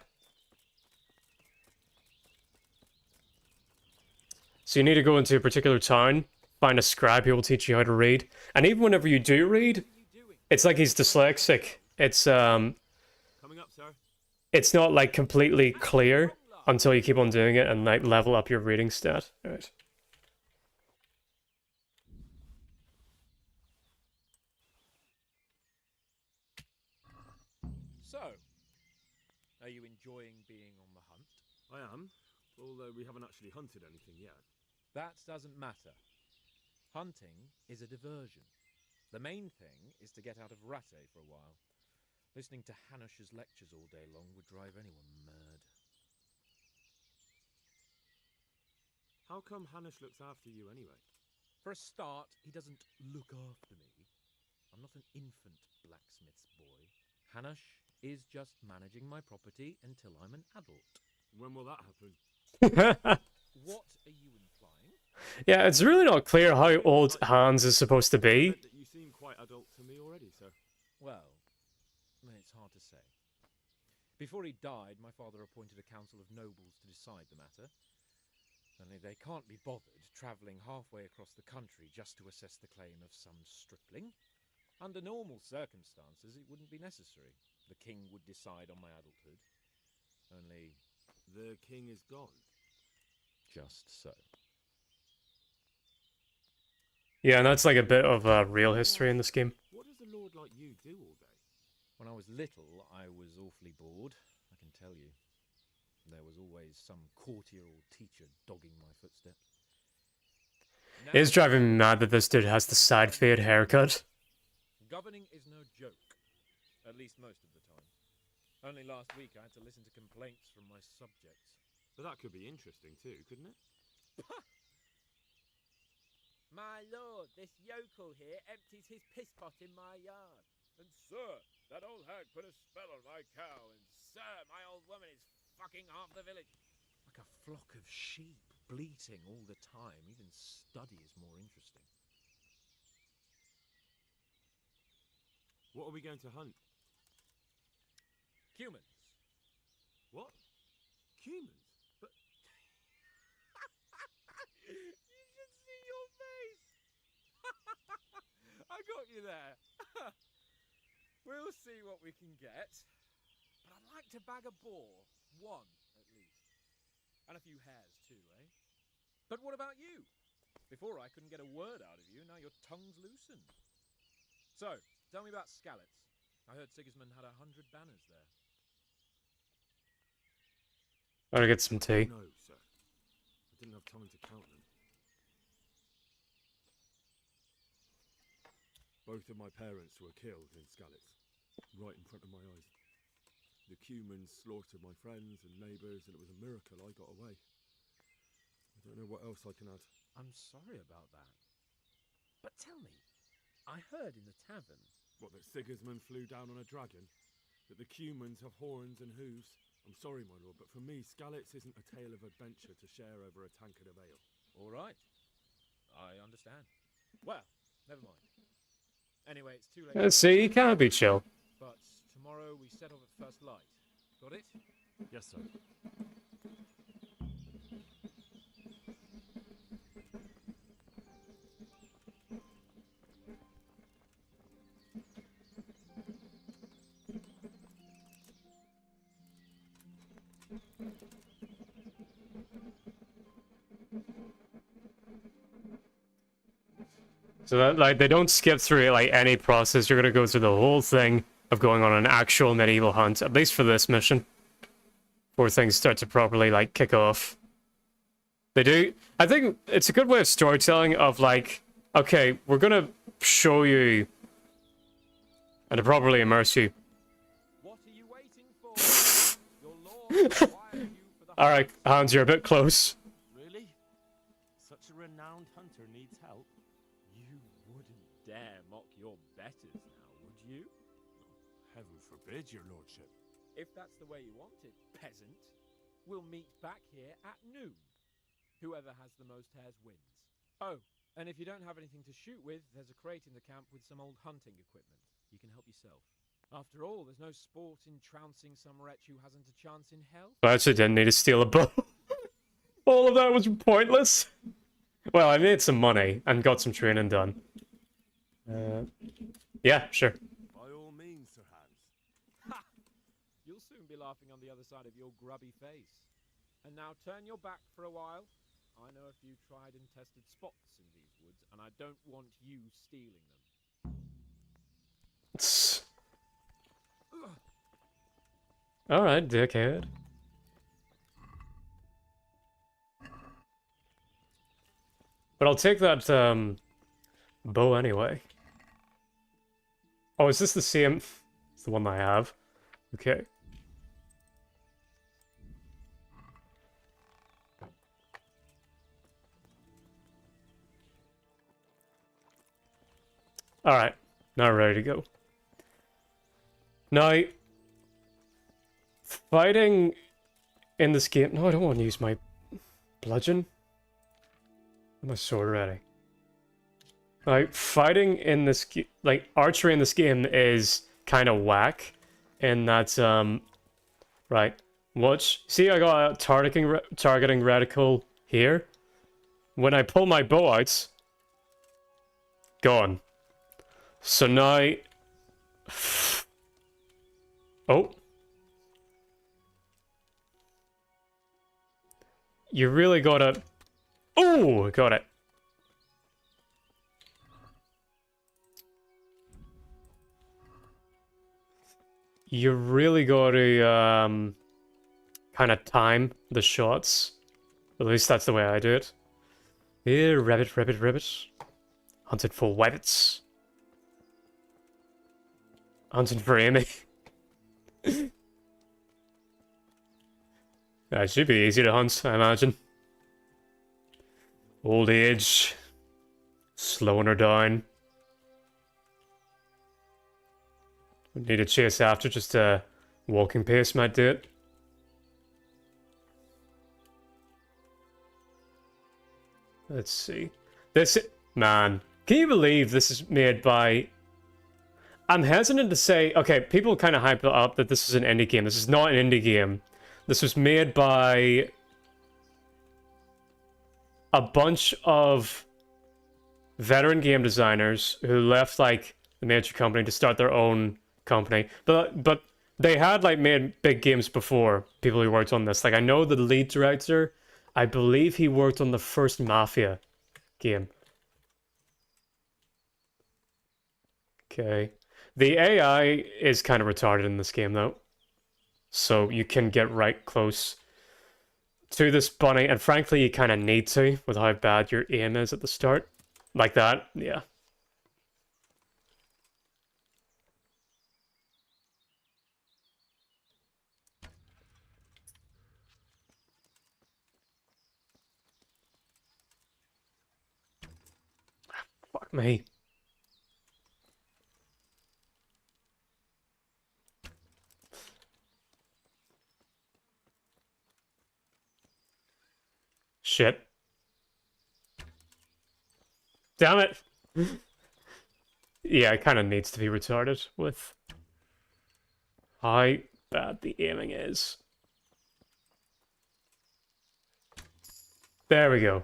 A: So you need to go into a particular town, find a scribe who will teach you how to read. And even whenever you do read, it's like he's dyslexic. It's
C: Coming up, sir.
A: it's not like completely clear until you keep on doing it and like level up your reading stat. Alright.
G: So, are you enjoying being
C: I am, although we haven't actually hunted anything yet.
G: That doesn't matter. Hunting is a diversion. The main thing is to get out of Rattay for a while. Listening to Hanush's lectures all day long would drive anyone mad.
C: How come Hanush looks after you anyway?
G: For a start, he doesn't look after me. I'm not an infant blacksmith's boy. Hanush is just managing my property until I'm an adult.
C: When will that happen?
G: What are you implying?
A: Yeah, it's really not clear how old Hans is supposed to be.
C: Said that you seem quite adult to me already, sir.
G: Well, it's hard to say. Before he died, my father appointed a council of nobles to decide the matter. Only they can't be bothered travelling halfway across the country just to assess the claim of some stripling. Under normal circumstances, it wouldn't be necessary. The king would decide on my adulthood. Only...
C: The king is gone.
G: just so.
A: Yeah, and that's like a bit of real history in this game.
C: What does a lord like you do all day?
G: When I was little, I was awfully bored, I can tell you. There was always some courtier or teacher dogging my footsteps.
A: It is driving me mad that this dude has the side fade haircut.
G: Governing is no joke, at least most of the time. Only last week I had to listen to complaints from my subjects.
C: But that could be interesting too, couldn't it?
G: My lord, this yokel here empties his piss pot in my yard. And sir, that old hag put a spell on my cow. And sir, my old woman is fucking half the village. Like a flock of sheep, bleating all the time. Even study is more interesting.
C: What are we going to hunt?
G: Humans.
C: What? Humans? But
G: You should see your face. I got you there. We'll see what we can get. But I'd like to bag a boar. One, at least. And a few hares too, eh? But what about you? Before I couldn't get a word out of you, now your tongue's loosened. So, tell me about Skalitz. I heard Sigismund had 100 banners there.
A: Gotta get some tea.
C: no, sir. I didn't have time to count them. Both of my parents were killed in Skalitz, right in front of my eyes. The Cumans slaughtered my friends and neighbours, and it was a miracle I got away. I don't know what else I can add.
G: I'm sorry about that. But tell me, I heard in the tavern...
C: What, that Sigismund flew down on a dragon? That the Cumans have horns and hooves? I'm sorry, my lord, but for me, Skalitz isn't a tale of adventure to share over a tankard of ale.
G: All right. I understand. Well, never mind. Anyway, it's too late.
A: See, you can't be chill.
G: But tomorrow we set off at first light. Got it?
C: Yes, sir.
A: So that, like, they don't skip through like any process. You're gonna go through the whole thing of going on an actual medieval hunt, at least for this mission, before things start to properly like kick off. They do. I think it's a good way of storytelling. Of like, okay, we're gonna show you and to properly immerse you.
G: What are you waiting for? Your lord requires you for the
A: All right, Hans, you're a bit close.
C: Really? Such a renowned hunter needs help?
G: You wouldn't dare mock your betters now, would you?
C: Heaven forbid, your lordship.
G: If that's the way you want it, peasant, we'll meet back here at noon. Whoever has the most hares wins. Oh, and if you don't have anything to shoot with, there's a crate in the camp with some old hunting equipment. You can help yourself. After all, there's no sport in trouncing some wretch who hasn't a chance in hell.
A: I actually didn't need to steal a bow. All of that was pointless. Well, I made some money and got some training done. Yeah, sure.
C: By all means, Sir Hans.
G: Ha! You'll soon be laughing on the other side of your grubby face. And now turn your back for a while. I know a few tried and tested spots in these woods, and I don't want you stealing them.
A: All right, dickhead. But I'll take that bow anyway. Oh, is this the same? It's the one I have. Okay. Alright. Now we're ready to go. Now, fighting in this game... No, I don't want to use my bludgeon. My sword ready. Like, fighting in this... Like, archery in this game is kind of whack. And that's, Right. Watch. See, I got a targeting reticle here. When I pull my bow out... Gone. So now... Oh. You really gotta... Oh, got it. You really gotta, kind of time the shots. At least that's the way I do it. Here, rabbit, rabbit, rabbit. Hunted for rabbits. Hunting for Amy. That should be easy to hunt, I imagine. Old age. Slowing her down. We need to chase after, just a walking pace might do it. Let's see. This... Man, can you believe this is made by... I'm hesitant to say... Okay, people kind of hype it up that this is an indie game. This is not an indie game. This was made by... a bunch of veteran game designers who left, like, the major company to start their own company. But they had, like, made big games before, people who worked on this. Like, I know the lead director, I believe he worked on the first Mafia game. Okay. The AI is kind of retarded in this game, though. So you can get right close to this bunny, and frankly, you kind of need to, with how bad your aim is at the start. Like that, yeah. Fuck me. Shit. Damn it! Yeah, it kind of needs to be retarded with how bad the aiming is. There we go.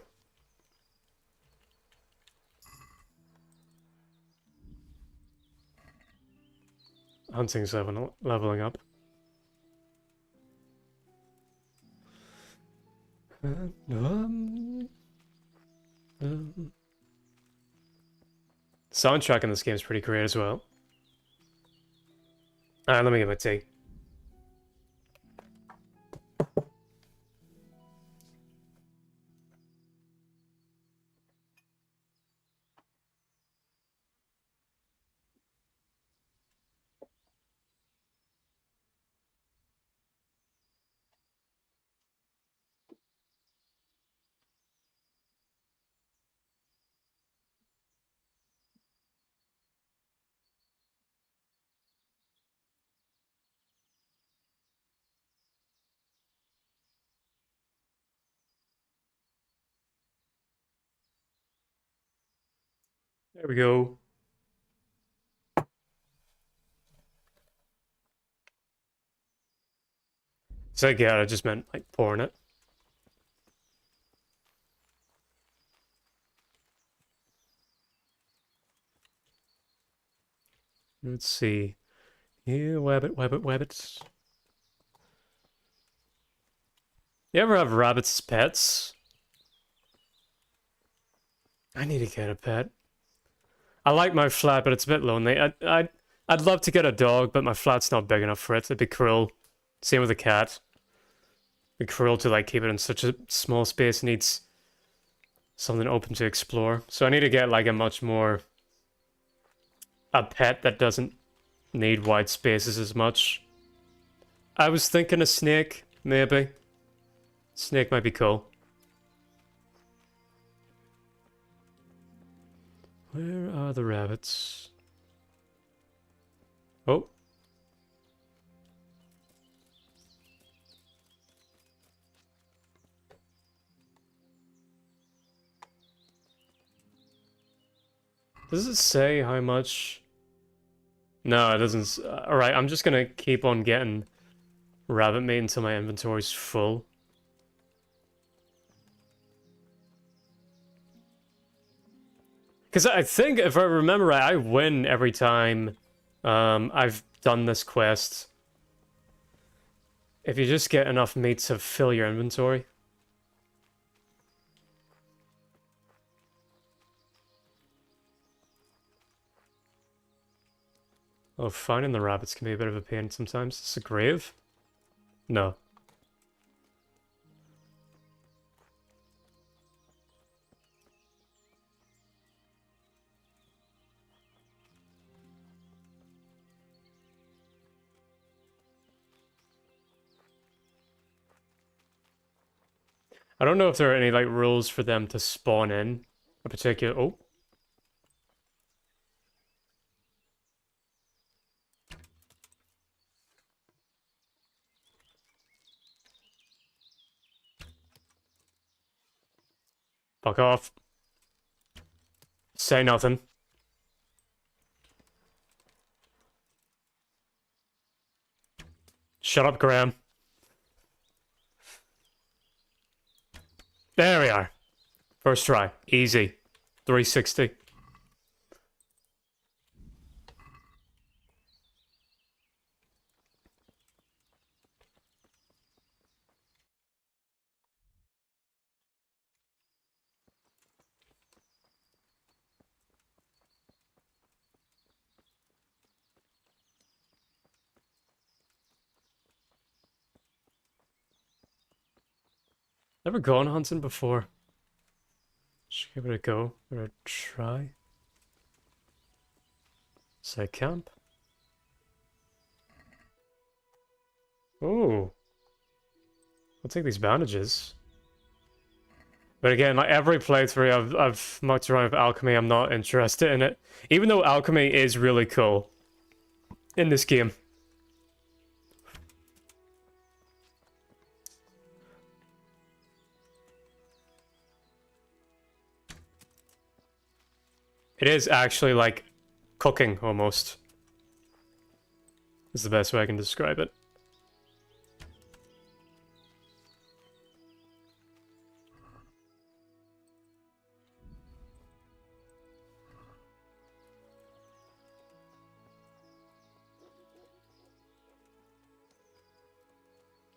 A: Hunting's leveling up. Soundtrack in this game is pretty great as well. Alright, let me get my tea. There we go. So yeah, I just meant like pouring it. Let's see. Yeah, wabbit, wabbit, wabbits. You ever have rabbits as pets? I need to get a pet. I like my flat, but it's a bit lonely. I'd love to get a dog, but my flat's not big enough for it. It'd be cruel. Same with a cat. It'd be cruel to like keep it in such a small space. It needs something open to explore. So I need to get like a pet that doesn't need wide spaces as much. I was thinking a snake, maybe. Snake might be cool. Where are the rabbits? Oh. Does it say how much? No, it doesn't. Alright, I'm just gonna keep on getting rabbit meat until my inventory's full. Because I think, if I remember right, I win every time I've done this quest. If you just get enough meat to fill your inventory. Oh, finding the rabbits can be a bit of a pain sometimes. Is it a grave? No. I don't know if there are any like rules for them to spawn in a particular. Oh. Fuck off. Say nothing. Shut up, Graham. There we are. First try. Easy. 360. Never gone hunting before. Should give it a go. Or a try. Side camp. Oh. I'll take these bandages. But again, like every playthrough I've mucked around with alchemy, I'm not interested in it. Even though alchemy is really cool in this game. It is actually like cooking, almost. Is the best way I can describe it.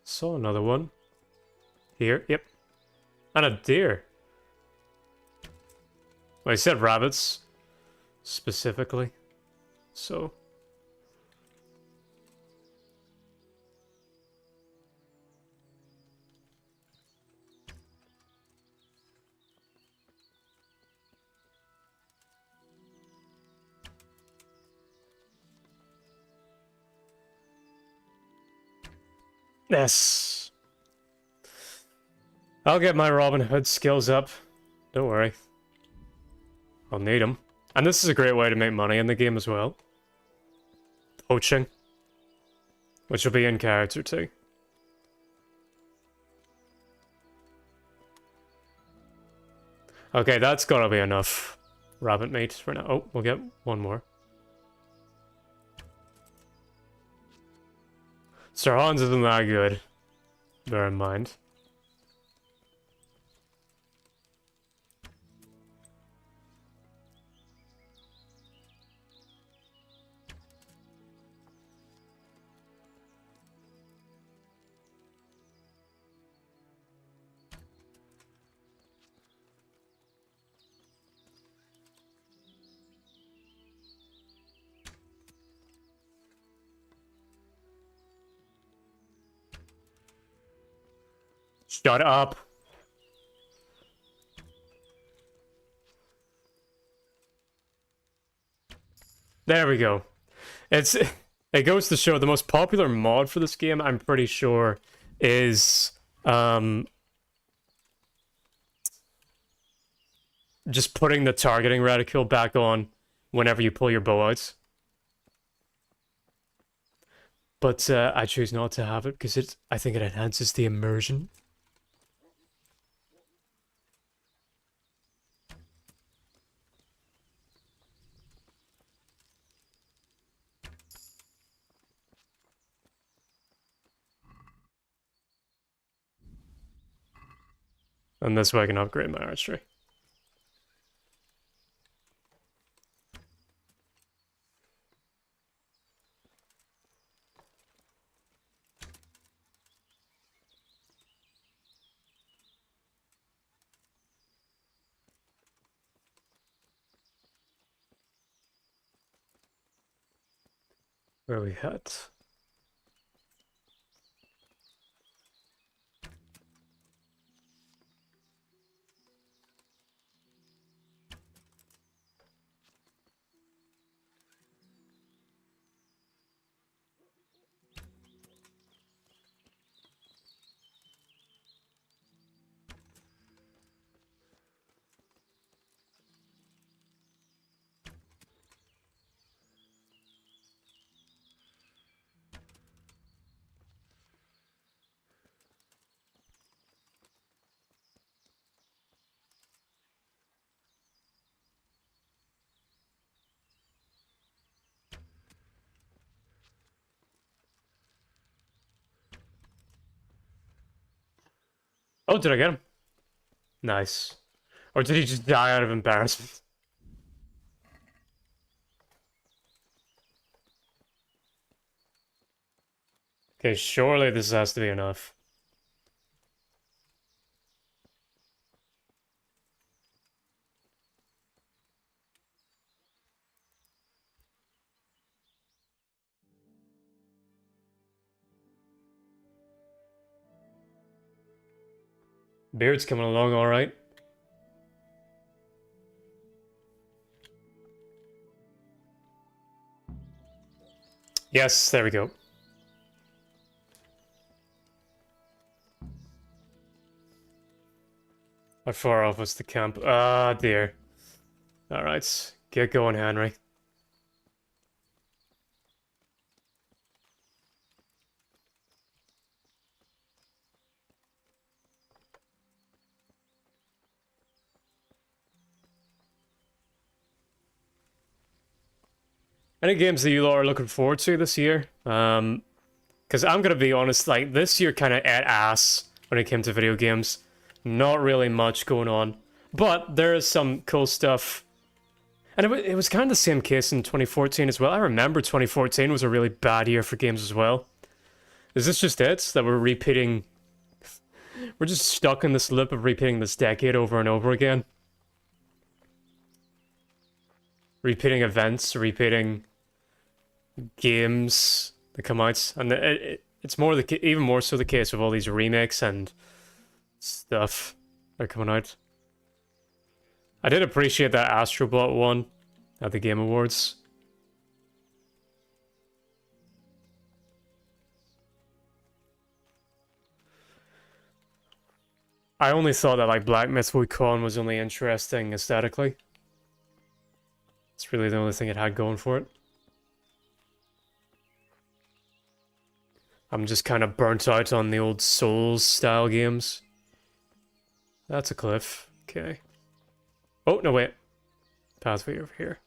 A: Saw another one. Here, yep. And a deer. Well, I said rabbits. Specifically. So. Yes. I'll get my Robin Hood skills up. Don't worry. I'll need them. And this is a great way to make money in the game as well. Poaching. Which will be in character too. Okay, that's gotta be enough rabbit meat for now. Oh, we'll get one more. Sir Hans isn't that good. Bear in mind. Shut up. There we go. It goes to show the most popular mod for this game, I'm pretty sure, is just putting the targeting reticle back on whenever you pull your bow out. But I choose not to have it because I think it enhances the immersion. And this way I can upgrade my archery. Where are we at? Oh, did I get him? Nice. Or did he just die out of embarrassment? Okay, surely this has to be enough. Beard's coming along all right. Yes, there we go. How far off was the camp? Ah, dear. Alright, get going, Henry. Any games that you are looking forward to this year? Because I'm gonna be honest, like, this year kind of ate ass when it came to video games. Not really much going on. But there is some cool stuff. And it was kind of the same case in 2014 as well. I remember 2014 was a really bad year for games as well. Is this just it? That we're repeating... We're just stuck in this loop of repeating this decade over and over again? Repeating events, repeating games that come out. And it's more even more so the case with all these remakes and stuff that are coming out. I did appreciate that Astrobot one at the Game Awards. I only thought that like Black Myth Wukong was only interesting aesthetically. It's really the only thing it had going for it. I'm just kind of burnt out on the old Souls style games. That's a cliff. Okay. Oh, no, wait. Pathway over here.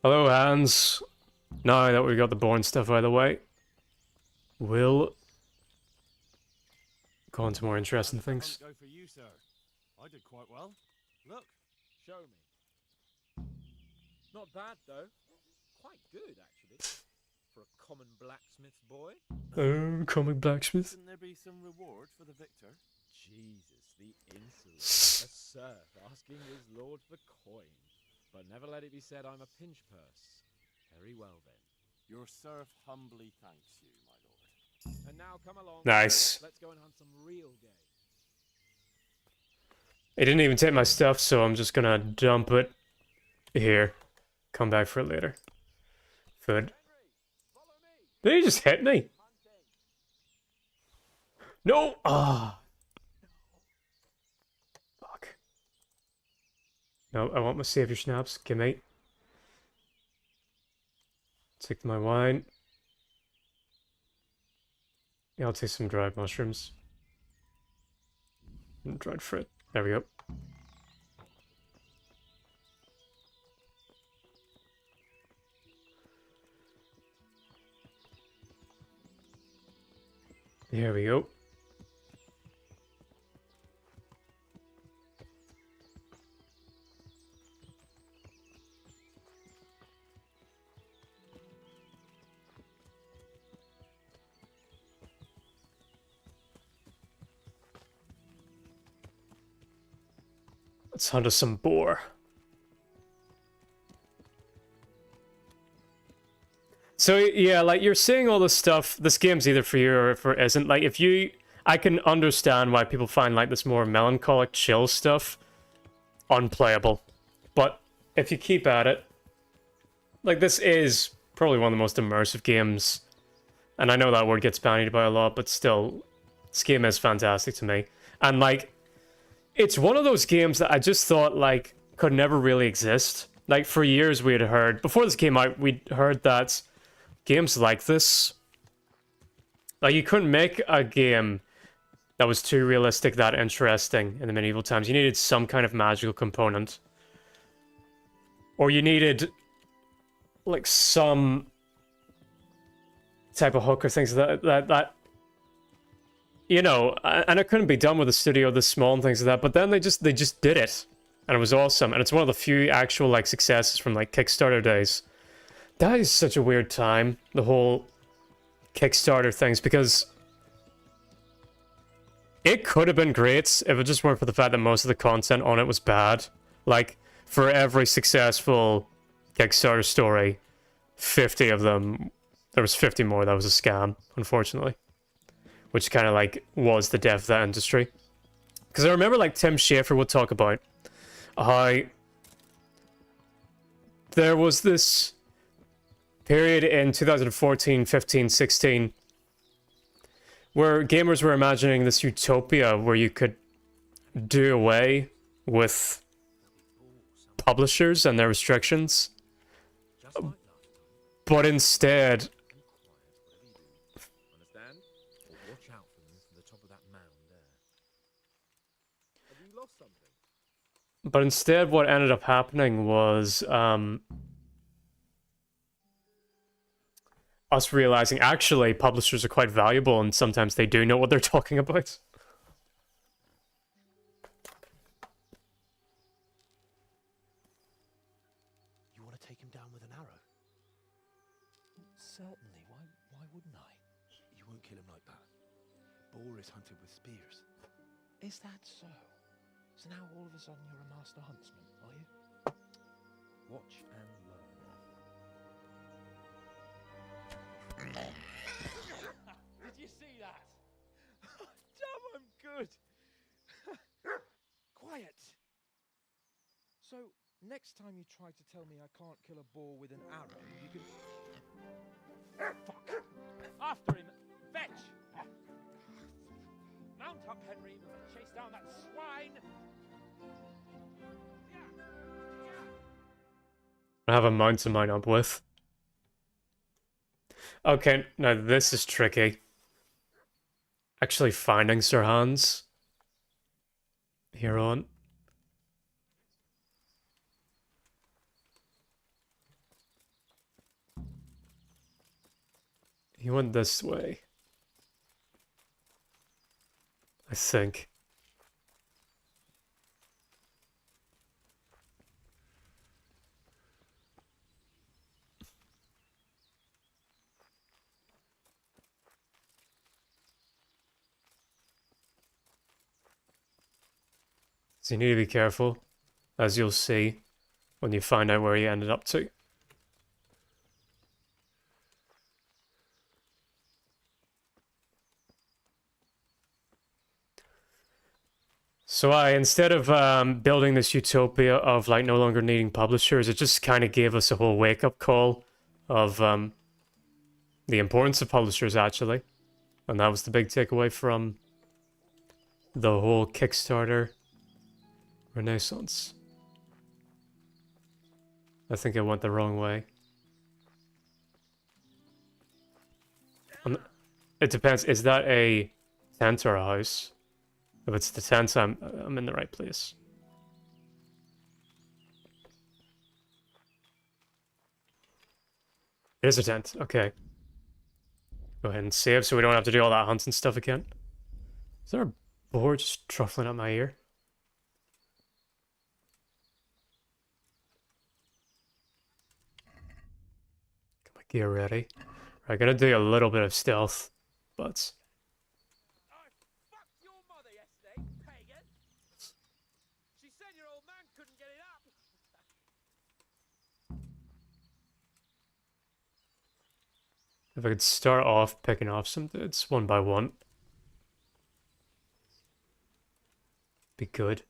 A: Hello, Hans. Now that we got the boring stuff out of the way, we'll go on to more interesting things.
C: Go for you, sir. I did quite well. Look.
G: Show me. Not bad, though. Quite good, actually. For a common blacksmith's boy.
A: Oh, comic blacksmith.
C: Shouldn't there be some reward for the victor?
G: Jesus, the insolence. A serf asking his lord for coin. But never let it be said I'm a pinch purse. Very well, then.
C: Your serf humbly thanks you, my lord.
G: And now come along.
A: Nice.
G: Let's go and hunt some real game.
A: It didn't even take my stuff, so I'm just gonna dump it here. Come back for it later. Food. Did he just hit me? No! Ah. Fuck. No, I want my savior schnapps. Gimme. Take my wine. Yeah, I'll take some dried mushrooms. And dried fruit. There we go. There we go. Let's hunt us some boar. So yeah, like you're saying all this stuff, this game's either for you or if it isn't. Like if you, I can understand why people find like this more melancholic, chill stuff unplayable. But if you keep at it, like this is probably one of the most immersive games. And I know that word gets bandied about a lot, but still, this game is fantastic to me. And like, it's one of those games that I just thought like could never really exist. Like for years we had heard, before this came out, we'd heard that games like this, like you couldn't make a game that was too realistic, that interesting in the medieval times. You needed some kind of magical component. Or you needed like some type of hook or things that you know, and it couldn't be done with a studio this small and things like that, but then they just did it. And it was awesome. And it's one of the few actual like successes from like Kickstarter days. That is such a weird time, the whole Kickstarter things, because it could have been great if it just weren't for the fact that most of the content on it was bad. Like, for every successful Kickstarter story, 50 of them, there was 50 more that was a scam, unfortunately. Which kind of like was the death of that industry. Because I remember like Tim Schafer would talk about how there was this period in 2014, 15, 16 where gamers were imagining this utopia where you could do away with publishers and their restrictions, but instead
G: Understand? Or watch out for them from the top of that mound there. Have you lost something?
A: what ended up happening was us realizing actually publishers are quite valuable and sometimes they do know what they're talking about.
B: You want to take him down with an arrow? Certainly. Why wouldn't I? You won't kill him like that. Boar is hunted with spears. Is that so? So now all of a sudden you're a master huntsman, are you? Watch and learn. Did you see that? Damn, I'm good. Quiet. So, next time you try to tell me I can't kill a boar with an arrow, you can... Fuck. After him. Fetch. Mount up, Henry. We're gonna chase down that swine.
A: I have a mount to mount up with. Okay, now this is tricky. Actually finding Sir Hans. Here on. He went this way. I think. So you need to be careful, as you'll see when you find out where he ended up to. So instead of building this utopia of like no longer needing publishers, it just kind of gave us a whole wake-up call of the importance of publishers, actually. And that was the big takeaway from the whole Kickstarter renaissance. I think it went the wrong way. It depends. Is that a tent or a house? If it's the tent, I'm in the right place. It is a tent. Okay. Go ahead and save so we don't have to do all that hunting stuff again. Is there a boar just truffling up my ear? Get my gear ready. Right, gonna do a little bit of stealth, but
G: I fucked your mother yesterday, pagan. She said your old man couldn't get it up.
A: if I could start off picking off some dudes one by one, be good.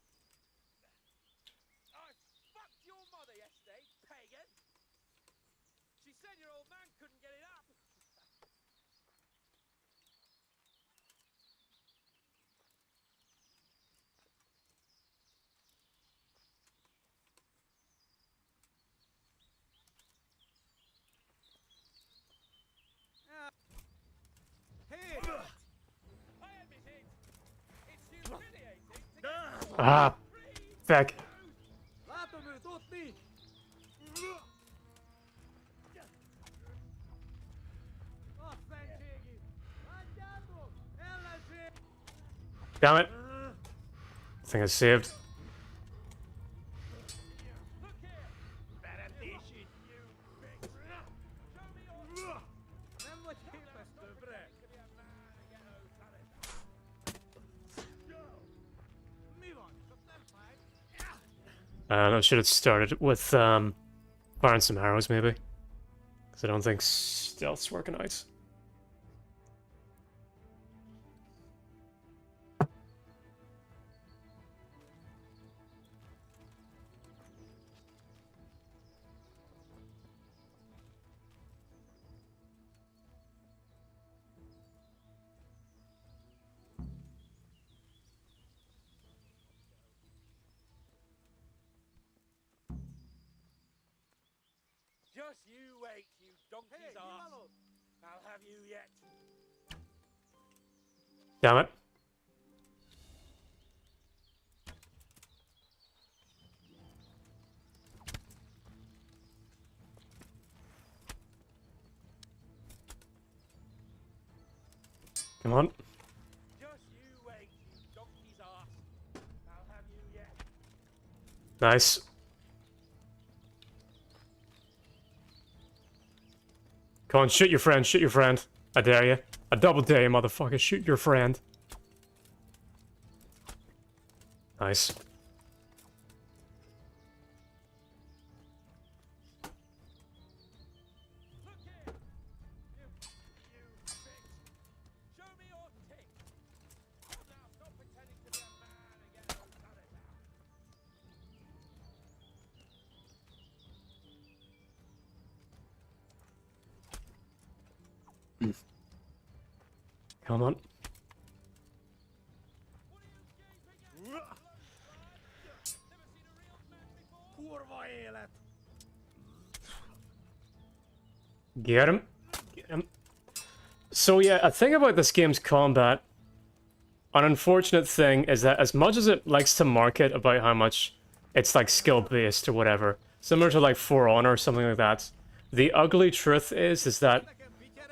G: I fucked your mother yesterday, pagan. She said your old man couldn't get it up.
E: Hey!
G: I admit it. It's humiliating to get
A: Ah, feck.
E: Laat me tutti! Offensivi! Andiamo! LG!
A: Damn it. I think I saved.
G: Look here. Better dish it, you big. Show me your.
E: Nemoj hipasta, bre! Mivan, stop them fight!
A: I should have started with firing some arrows, maybe. Because I don't think stealth's working out.
G: Just you wait, you donkey's
E: Hey,
G: ass.
E: Milano!
G: I'll have you yet.
A: Damn it. Come on.
G: Just you wait, you donkey's ass. I'll have you yet.
A: Nice. Come on, shoot your friend, shoot your friend. I dare you. I double dare you, motherfucker. Shoot your friend. Nice.
G: Look here. You bitch. Show me your tick. Now stop pretending to be a man and get no colours out.
A: Come on.
E: Kurva élet!
A: Get him. Get him. So yeah, a thing about this game's combat, an unfortunate thing is that as much as it likes to market about how much it's like skill-based or whatever, similar to like For Honor or something like that, the ugly truth is that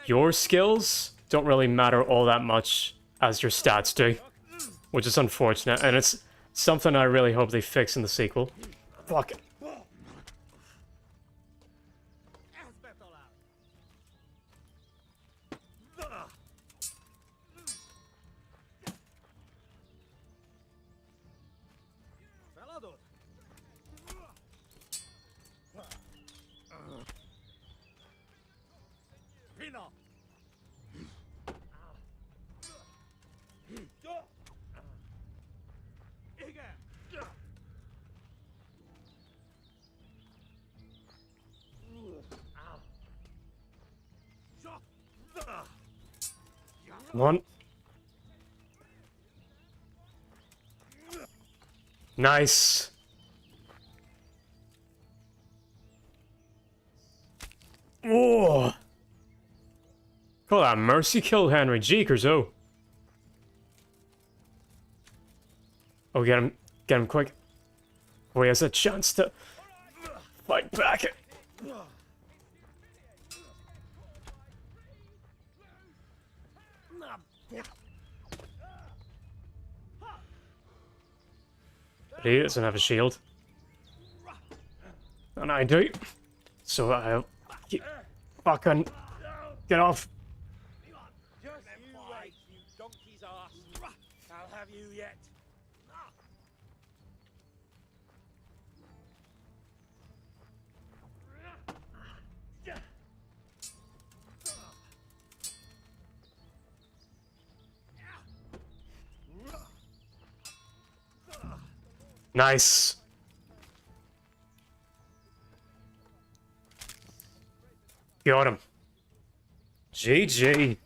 A: your skills don't really matter all that much as your stats do, which is unfortunate, and it's something I really hope they fix in the sequel. Fuck.
E: Feladod! Pina! Igen!
A: Come on. Nice. Oh. Call that mercy kill, Henry. Jeekers, oh. Oh, get him. Get him quick. Before he has a chance to fight back. But he doesn't have a shield. And I do. So I'll keep fucking get off.
G: Just you wait, you donkey's ass. I'll have you yet.
A: Nice. Got him. GG.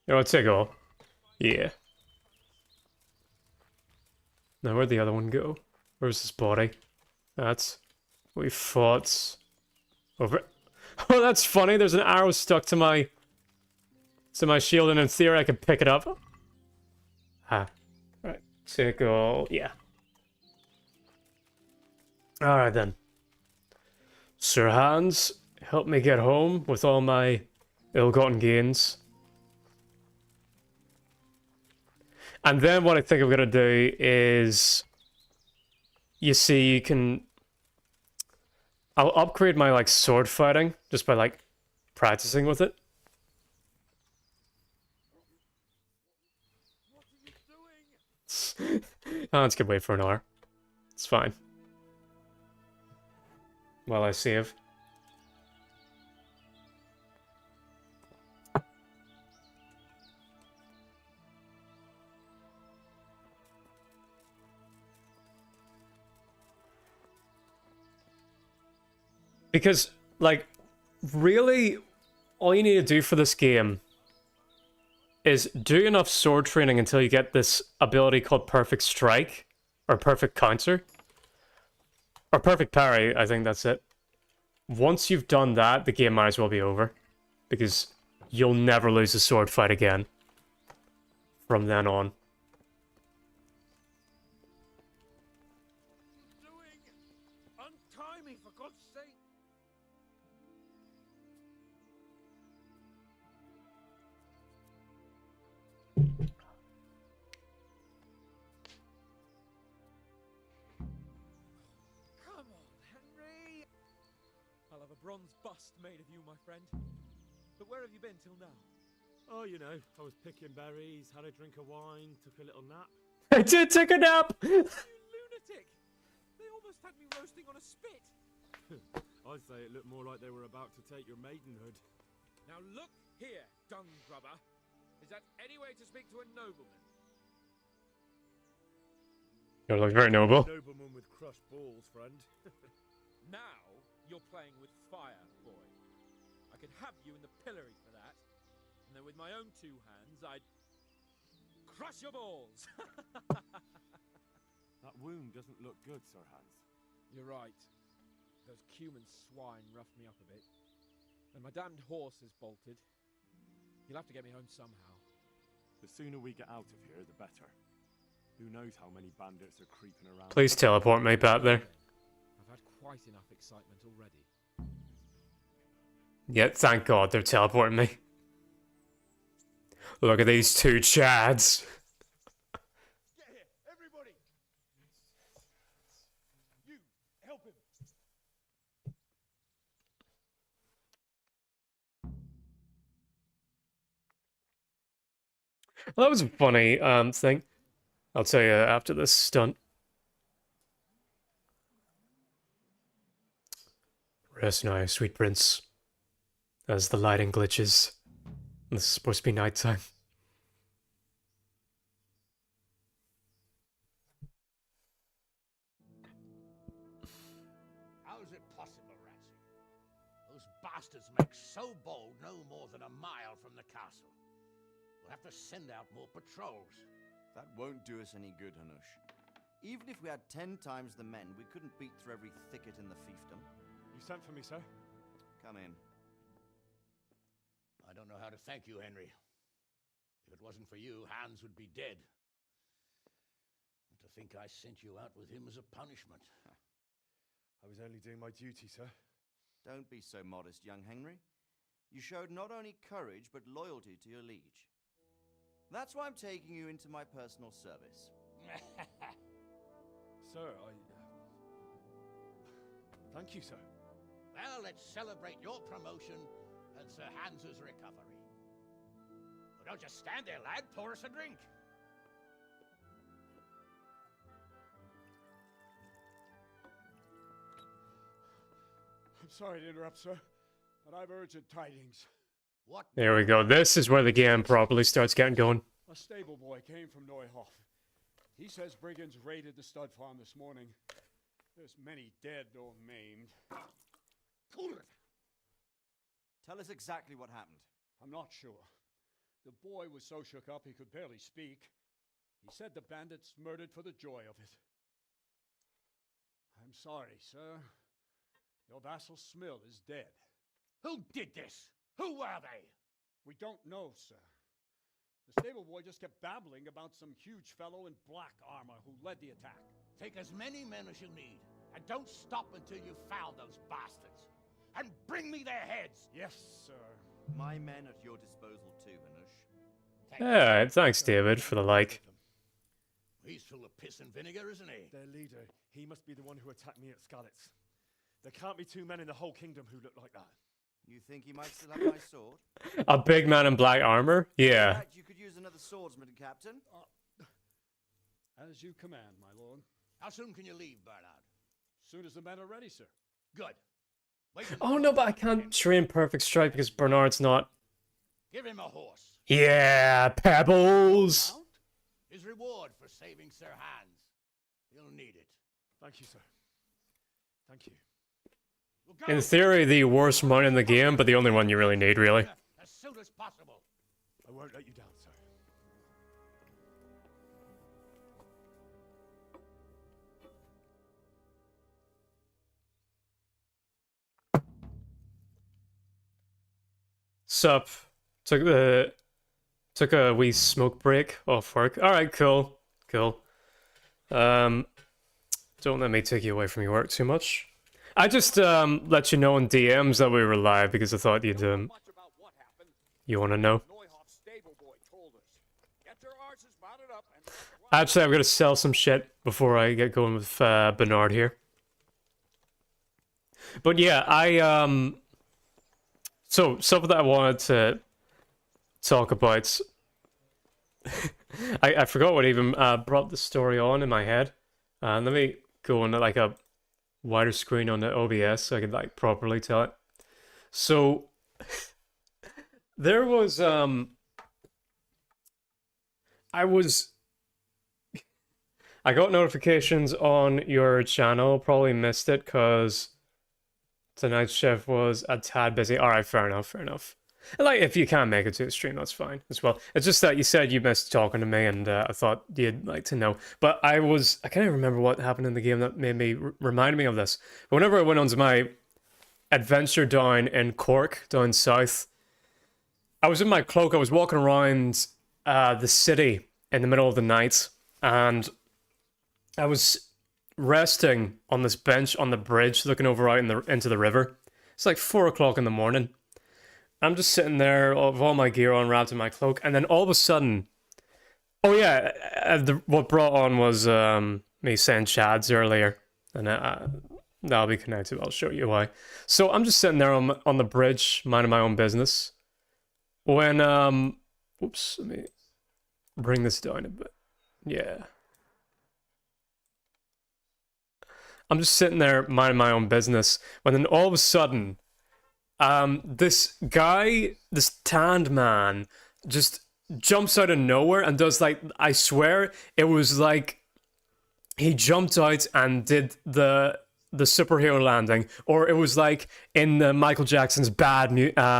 A: Oh, take all. Yeah. Now where'd the other one go? Where's his body? That's... We fought... Over... Oh, that's funny. There's an arrow stuck to my shield, and in theory I can pick it up. Ah. Right. Take all. Yeah. Alright then. Sir Hans, help me get home with all my ill-gotten gains. And then what I think I'm gonna do is... You see, you can... I'll upgrade my, like, sword fighting, just by, like, practicing with it. Hans can wait for an hour. It's fine. While I save. Because, like, really, all you need to do for this game is do enough sword training until you get this ability called Perfect Strike, or Perfect Counter, or Perfect Parry, I think that's it. Once you've done that, the game might as well be over, because you'll never lose a sword fight again from then on.
G: Untie me, for God's sake! Come on, Henry! I'll have a bronze bust made of you, my friend. But where have you been till now?
C: Oh, you know, I was picking berries, had a drink of wine, took a little nap.
A: I did take a nap!
G: You lunatic! They almost had me roasting on a spit!
C: I'd say it looked more like they were about to take your maidenhood.
G: Now look here, dung grubber. Is that any way to speak to a nobleman?
A: You look very noble.
C: Nobleman with crushed balls, friend.
G: Now you're playing with fire, boy. I could have you in the pillory for that. And then with my own two hands, I'd crush your balls.
C: That wound doesn't look good, Sir Hans.
G: You're right. Those cumin swine roughed me up a bit. And my damned horse is bolted. You'll have to get me home somehow.
C: The sooner we get out of here, the better. Who knows how many bandits are creeping around.
A: Please teleport me back there.
G: I've had quite enough excitement already.
A: Yeah, thank God they're teleporting me. Look at these two chads.
B: Get here, everybody! You, help him!
A: Well, that was a funny thing. I'll tell you after this stunt. Rest now, sweet prince. As the lighting glitches. This is supposed to be nighttime.
B: I'll is it possible, Ratsy? Those bastards make so bold no more than a mile from the castle. We'll have to send out more patrols.
H: That won't do us any good, Hanush. Even if we had 10 times the men, we couldn't beat through every thicket in the fiefdom.
C: You sent for me, sir?
H: Come in.
B: I don't know how to thank you, Henry. If it wasn't for you, Hans would be dead. And to think I sent you out with him as a punishment.
C: I was only doing my duty, sir.
H: Don't be so modest, young Henry. You showed not only courage, but loyalty to your liege. That's why I'm taking you into my personal service.
C: Sir, thank you, sir.
B: Well, let's celebrate your promotion and Sir Hans's recovery. Well, don't just stand there, lad. Pour us a drink.
C: I'm sorry to interrupt, sir, but I've urgent tidings.
B: What?
A: There we go. This is where the game properly starts getting going.
C: A stable boy came from Neuhof. He says brigands raided the stud farm this morning. There's many dead or maimed.
B: Cool it.
H: Tell us exactly what happened.
C: I'm not sure. The boy was so shook up he could barely speak. He said the bandits murdered for the joy of it. I'm sorry, sir. Your vassal Smill is dead.
B: Who did this? Who were they?
C: We don't know, sir. The stable boy just kept babbling about some huge fellow in black armor who led the attack.
B: Take as many men as you need, and don't stop until you've found those bastards. And bring me their heads!
C: Yes, sir.
H: My men at your disposal too, Hanush.
A: Yeah, thanks, David, for the like.
B: He's full of piss and vinegar, isn't he?
C: Their leader, he must be the one who attacked me at Skalitz. There can't be two men in the whole kingdom who look like that.
H: You think he might still have my sword?
A: A big man in black armor? Yeah.
H: In fact, you could use another swordsman, Captain.
C: As you command, my lord.
B: How soon can you leave, Bernard?
C: Soon as the men are ready, sir.
B: Good. Wait
A: Oh no, but I can't train perfect strike because Bernard's not.
B: Give him a horse.
A: Yeah, pebbles.
B: Mount? His reward for saving Sir Hans. You'll need it.
C: Thank you, sir. Thank you.
B: We'll go.
A: In theory, the worst mount in the game, but the only one you really need, really.
B: As soon as possible.
C: I won't let you down, sir.
A: Sup? Took a wee smoke break off work. All right, cool. Don't let me take you away from your work too much. I just let you know in DMs that we were live because I thought you'd
G: Much about what happened.
A: you want to know.
G: Neuhoff stable boy told us. Get your arses mounted up and
A: Actually, I'm gonna sell some shit before I get going with Bernard here. But yeah, so something that I wanted to talk about. I forgot what even brought the story on in my head. Let me go into like a wider screen on the OBS so I can like properly tell it. So there was I got notifications on your channel, probably missed it because tonight's shift was a tad busy. Alright, fair enough. Like, if you can't make it to the stream, that's fine as well. It's just that you said you missed talking to me, and I thought you'd like to know. But I can't even remember what happened in the game that made me remind me of this. But whenever I went onto my adventure down in Cork, down south, I was in my cloak, I was walking around the city in the middle of the night, and I was resting on this bench on the bridge, looking over out into the river. It's like 4 o'clock in the morning. I'm just sitting there with all my gear on, wrapped in my cloak, and then all of a sudden, oh yeah, what brought on was me saying Chads earlier, and that'll be connected. I'll show you why. So I'm just sitting there on the bridge, minding my own business, when oops, let me bring this down a bit. Yeah. I'm just sitting there minding my own business when then all of a sudden, this guy, this tanned man, just jumps out of nowhere and does like, I swear, it was like he jumped out and did the the superhero landing, or it was like in the Michael Jackson's Bad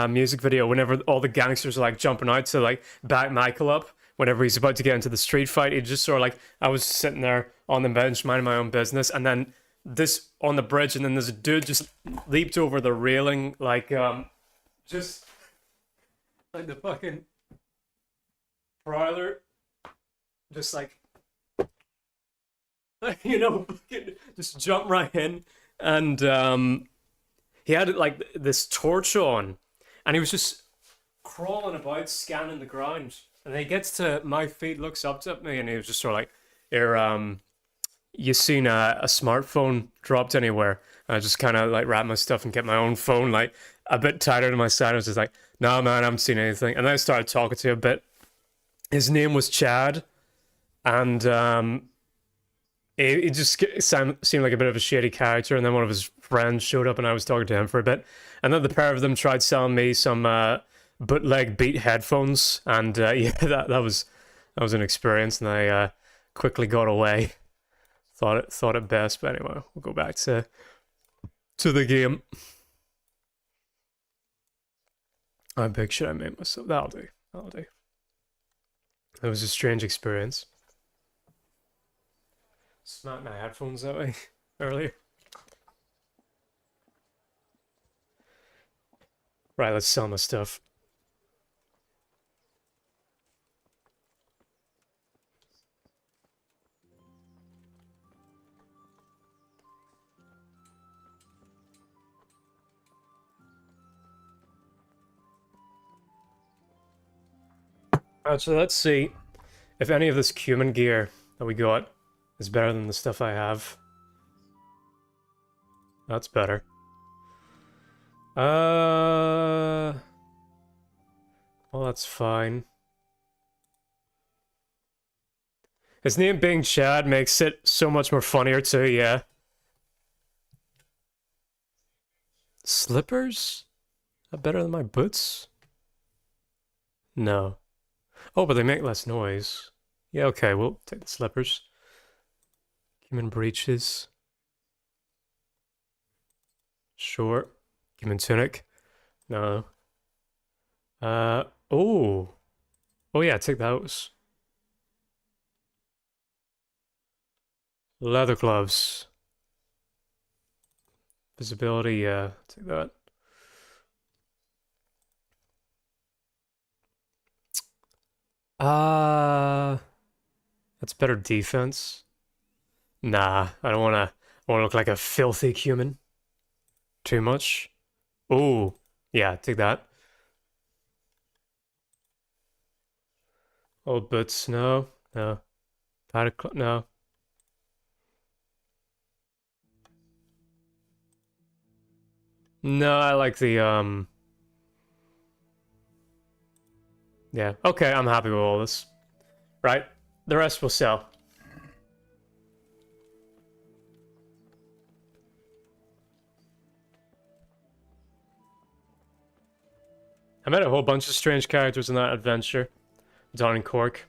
A: music video, whenever all the gangsters are like jumping out to like back Michael up whenever he's about to get into the street fight. It just sort of like, I was sitting there on the bench minding my own business, and then this on the bridge, and then there's a dude just leaped over the railing, like just like the fucking Prowler, just like, you know, just jump right in. And he had like this torch on, and he was just crawling about, scanning the ground. And then he gets to my feet, looks up at me, and he was just sort of like, "Here, you seen a smartphone dropped anywhere?" And I just kind of like wrap my stuff and get my own phone like a bit tighter to my side. I was just like, "No, man, I haven't seen anything." And then I started talking to him a bit. His name was Chad, and it just seemed like a bit of a shady character. And then one of his friends showed up, and I was talking to him for a bit. And then the pair of them tried selling me some bootleg Beat headphones, and yeah, that was an experience, and I quickly got away. Thought it best, but anyway, we'll go back to the game. How big should I make myself? That'll do. It was a strange experience. Smacked my headphones that way earlier. Right, let's sell my stuff. Alright, so let's see if any of this cumin gear that we got is better than the stuff I have. That's better. Well, that's fine. His name being Chad makes it so much more funnier too, yeah. Slippers? Are better than my boots? No. Oh, but they make less noise. Yeah, okay, we'll take the slippers. Human breeches. Sure. Human tunic. No. Oh. Oh yeah, take those. Leather gloves. Visibility, yeah, take that. That's better defense. Nah, I don't wanna look like a filthy human. Too much. Ooh, yeah, take that. Old boots, no. No. No. No, I like the yeah, okay, I'm happy with all this. Right, the rest will sell. I met a whole bunch of strange characters in that adventure down in Cork.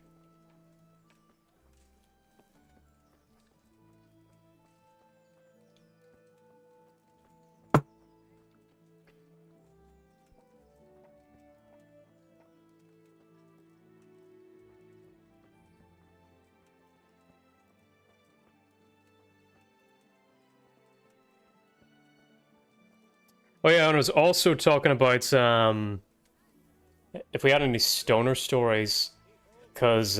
A: Oh yeah, and I was also talking about if we had any stoner stories, because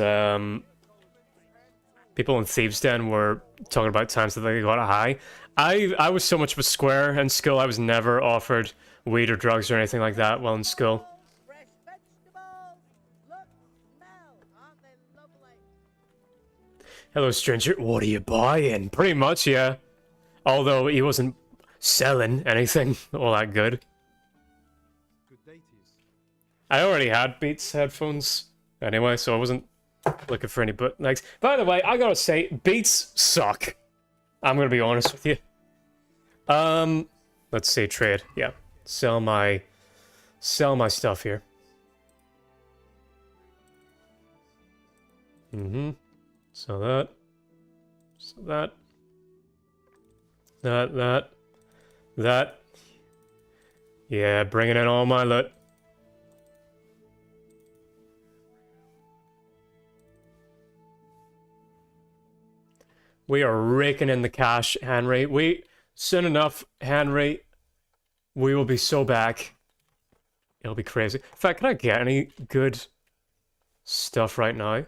A: people in Thieves' Den were talking about times that they got high. I was so much of a square in school. I was never offered weed or drugs or anything like that while in school.
E: Fresh vegetables! Look, smell, aren't they lovely?
A: Hello, stranger. What are you buying? Pretty much, yeah. Although he wasn't selling anything all that good.
C: Good day to you.
A: I already had Beats headphones anyway, so I wasn't looking for any bootlegs. By the way, I gotta say, Beats suck. I'm gonna be honest with you. Let's see, trade. Yeah, sell my stuff here. Sell that. Sell that. That. Yeah, bringing in all my loot. We are raking in the cash, Henry. Soon enough, Henry, we will be so back. It'll be crazy. In fact, can I get any good stuff right now?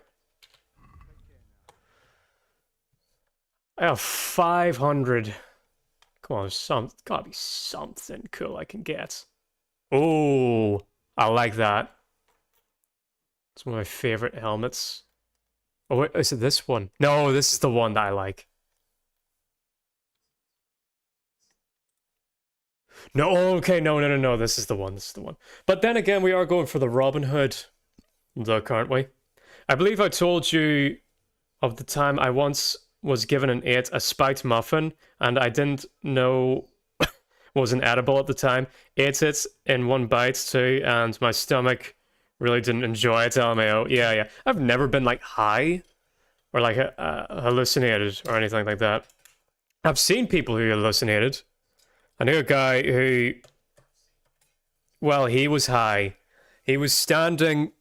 A: I have 500. Come on, gotta be something cool I can get. Oh, I like that. It's one of my favorite helmets. Oh, wait, is it this one? No, this is the one that I like. No, okay, no. This is the one. But then again, we are going for the Robin Hood look, aren't we? I believe I told you of the time I once was given an 8, a spiked muffin, and I didn't know wasn't edible at the time. Ate it in one bite too, and my stomach really didn't enjoy it. LMAO. Yeah. I've never been like high or like hallucinated or anything like that. I've seen people who hallucinated. I knew a guy who, well, he was high. He was standing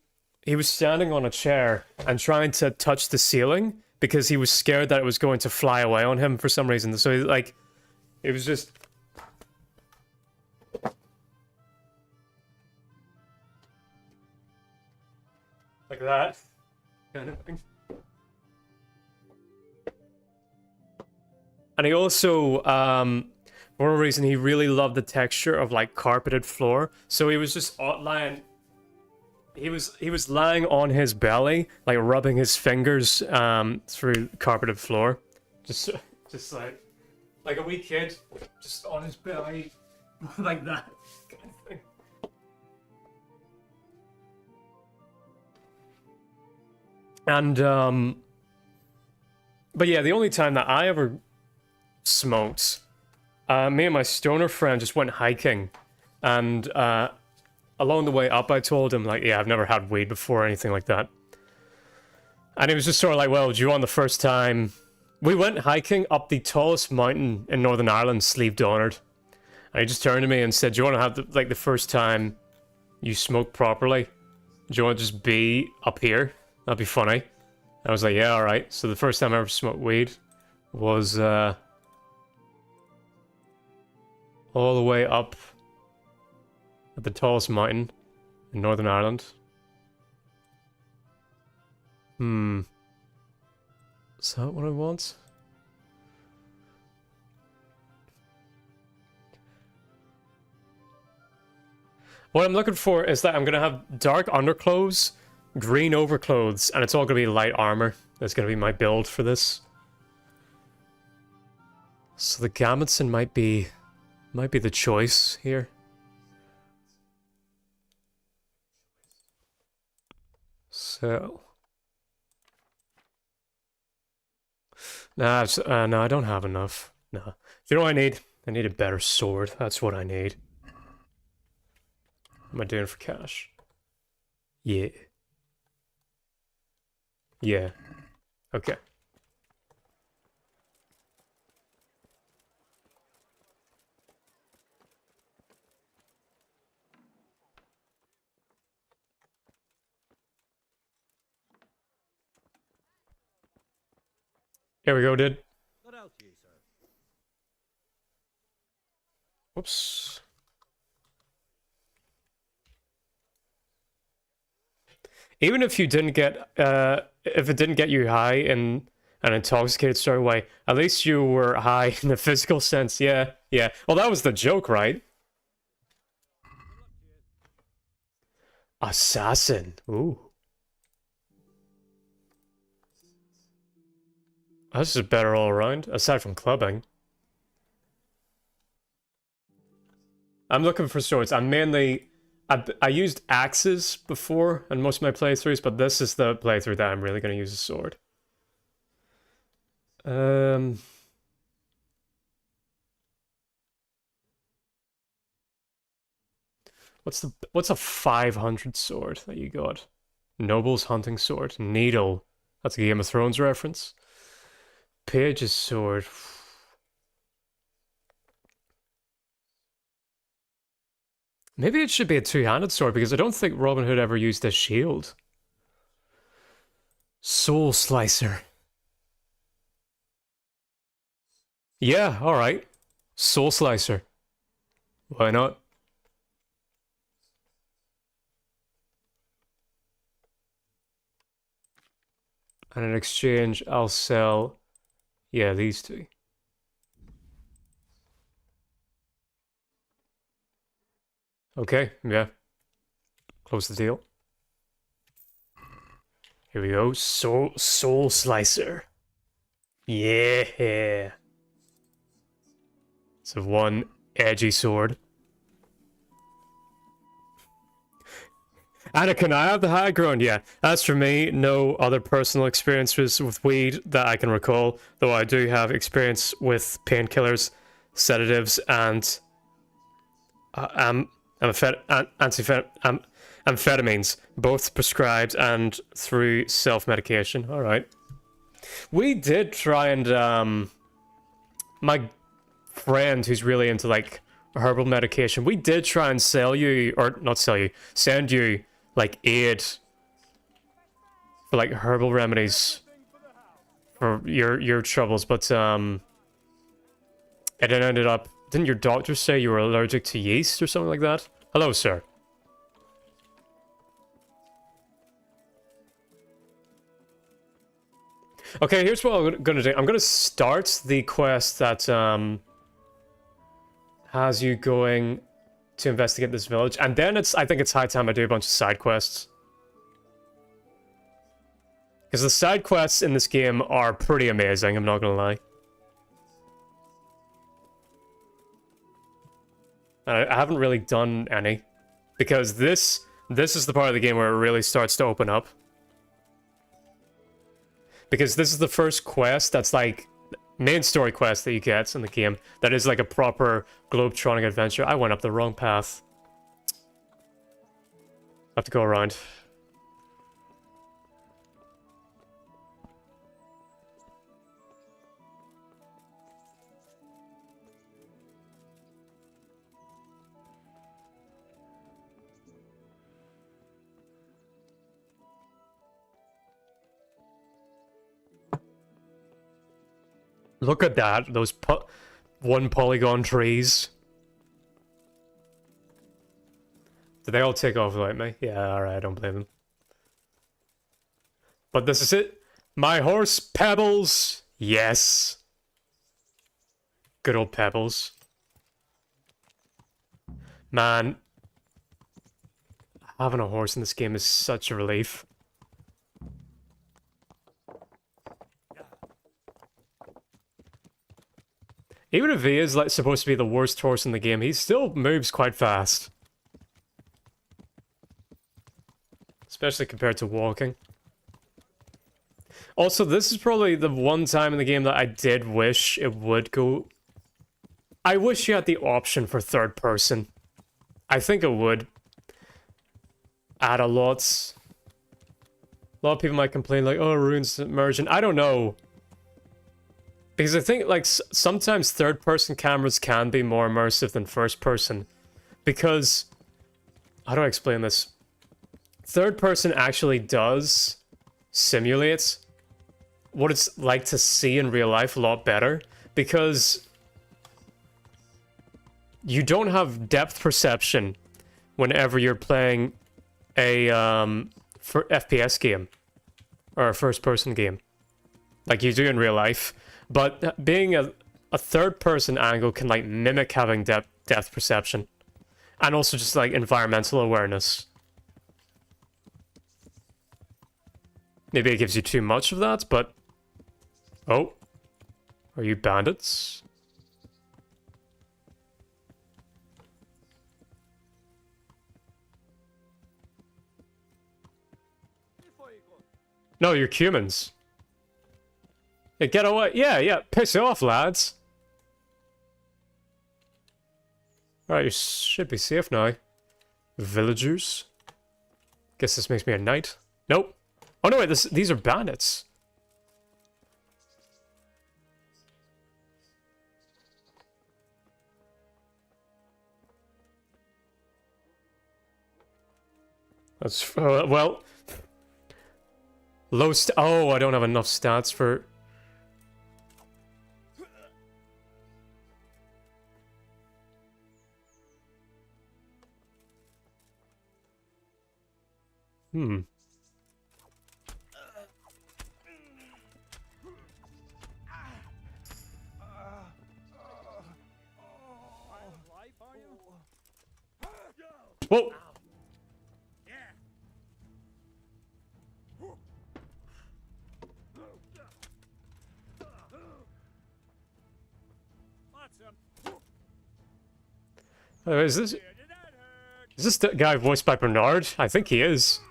A: on a chair and trying to touch the ceiling because he was scared that it was going to fly away on him for some reason. So like, it was just. Like that kind of thing. And he also, for a reason, he really loved the texture of like carpeted floor. So he was just lying. He was lying on his belly, like rubbing his fingers through carpeted floor, just like a wee kid, just on his belly, like that kind of thing. And but yeah, the only time that I ever smoked, me and my stoner friend just went hiking, and along the way up I told him like, yeah, I've never had weed before or anything like that. And he was just sort of like, well, do you want the first time? We went hiking up the tallest mountain in Northern Ireland, Slieve Donard. And he just turned to me and said, do you want to have the first time you smoke properly? Do you want to just be up here? That'd be funny. I was like, yeah, alright. So the first time I ever smoked weed was all the way up at the tallest mountain in Northern Ireland. Is that what I want? What I'm looking for is that I'm going to have dark underclothes, green overclothes, and it's all going to be light armor. That's going to be my build for this. So the Gamutson might be the choice here. So no, I don't have enough. No. You know what I need? I need a better sword. That's what I need. What am I doing for cash? Yeah. Yeah. Okay. Here we go, dude.
B: What else you, sir?
A: Whoops. Even if you didn't get, if it didn't get you high in an intoxicated sort of way, at least you were high in the physical sense. Yeah. Well, that was the joke, right? Assassin. Ooh. This is better all around, aside from clubbing. I'm looking for swords. I used axes before in most of my playthroughs, but this is the playthrough that I'm really going to use a sword. What's a 500 sword that you got? Noble's hunting sword. Needle. That's a Game of Thrones reference. Page's sword. Maybe it should be a two-handed sword because I don't think Robin Hood ever used a shield. Soul Slicer. Yeah, alright. Soul Slicer. Why not? And in exchange, I'll sell... yeah, these two. Okay, yeah. Close the deal. Here we go. Soul Slicer. Yeah. So one edgy sword. Anna, can I have the high ground? Yeah. As for me, no other personal experiences with weed that I can recall, though I do have experience with painkillers, sedatives, and amphetamines, both prescribed and through self-medication. All right. We did try and my friend who's really into like herbal medication, we did try and sell you, or not sell you, send you like aid for like herbal remedies for your troubles, but it ended up, didn't your doctor say you were allergic to yeast or something like that? Hello, sir. Okay, here's what I'm gonna do. I'm gonna start the quest that has you going to investigate this village, and then I think it's high time I do a bunch of side quests. Because the side quests in this game are pretty amazing, I'm not gonna lie. I haven't really done any, because this is the part of the game where it really starts to open up. Because this is the first quest that's like main story quest that you get in the game that is like a proper globetrotting adventure. I went up the wrong path. I have to go around. Look at that, those one polygon trees. Did they all take off without me? Yeah, alright, I don't blame them. But this is it. My horse, Pebbles! Yes. Good old Pebbles. Man, having a horse in this game is such a relief. Even if he is like supposed to be the worst horse in the game, he still moves quite fast. Especially compared to walking. Also, this is probably the one time in the game that I did wish it would go... I wish you had the option for third person. I think it would add a lot. A lot of people might complain like, oh, it ruins immersion. I don't know. Because I think, like, sometimes third-person cameras can be more immersive than first-person. Because... how do I explain this? Third-person actually does simulate what it's like to see in real life a lot better. Because... you don't have depth perception whenever you're playing a FPS game. Or a first-person game. Like you do in real life. But being a third-person angle can, like, mimic having depth perception. And also just, like, environmental awareness. Maybe it gives you too much of that, but... oh. Are you bandits? No, you're humans. Yeah, get away. Yeah, piss off, lads. Alright, you should be safe now. Villagers. Guess this makes me a knight. Nope. Oh no, wait, these are bandits. That's well. Oh, I don't have enough stats for. Hmm. Whoa. Is this the guy voiced by Bernard? I think he is.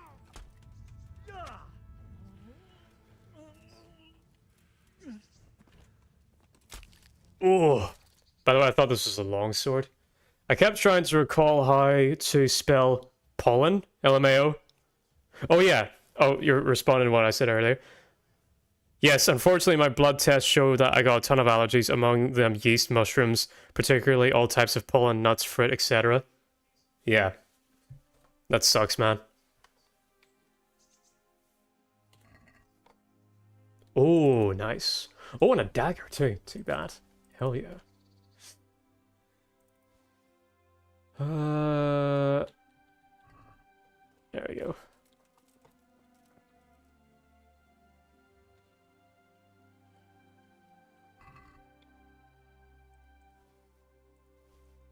A: Oh. By the way, I thought this was a longsword. I kept trying to recall how to spell pollen. LMAO. Oh yeah. Oh, you're responding to what I said earlier. Yes, unfortunately, my blood tests show that I got a ton of allergies, among them yeast, mushrooms, particularly all types of pollen, nuts, fruit, etc. Yeah. That sucks, man. Oh, nice. Oh, and a dagger, too. Too bad. Hell yeah. There we go.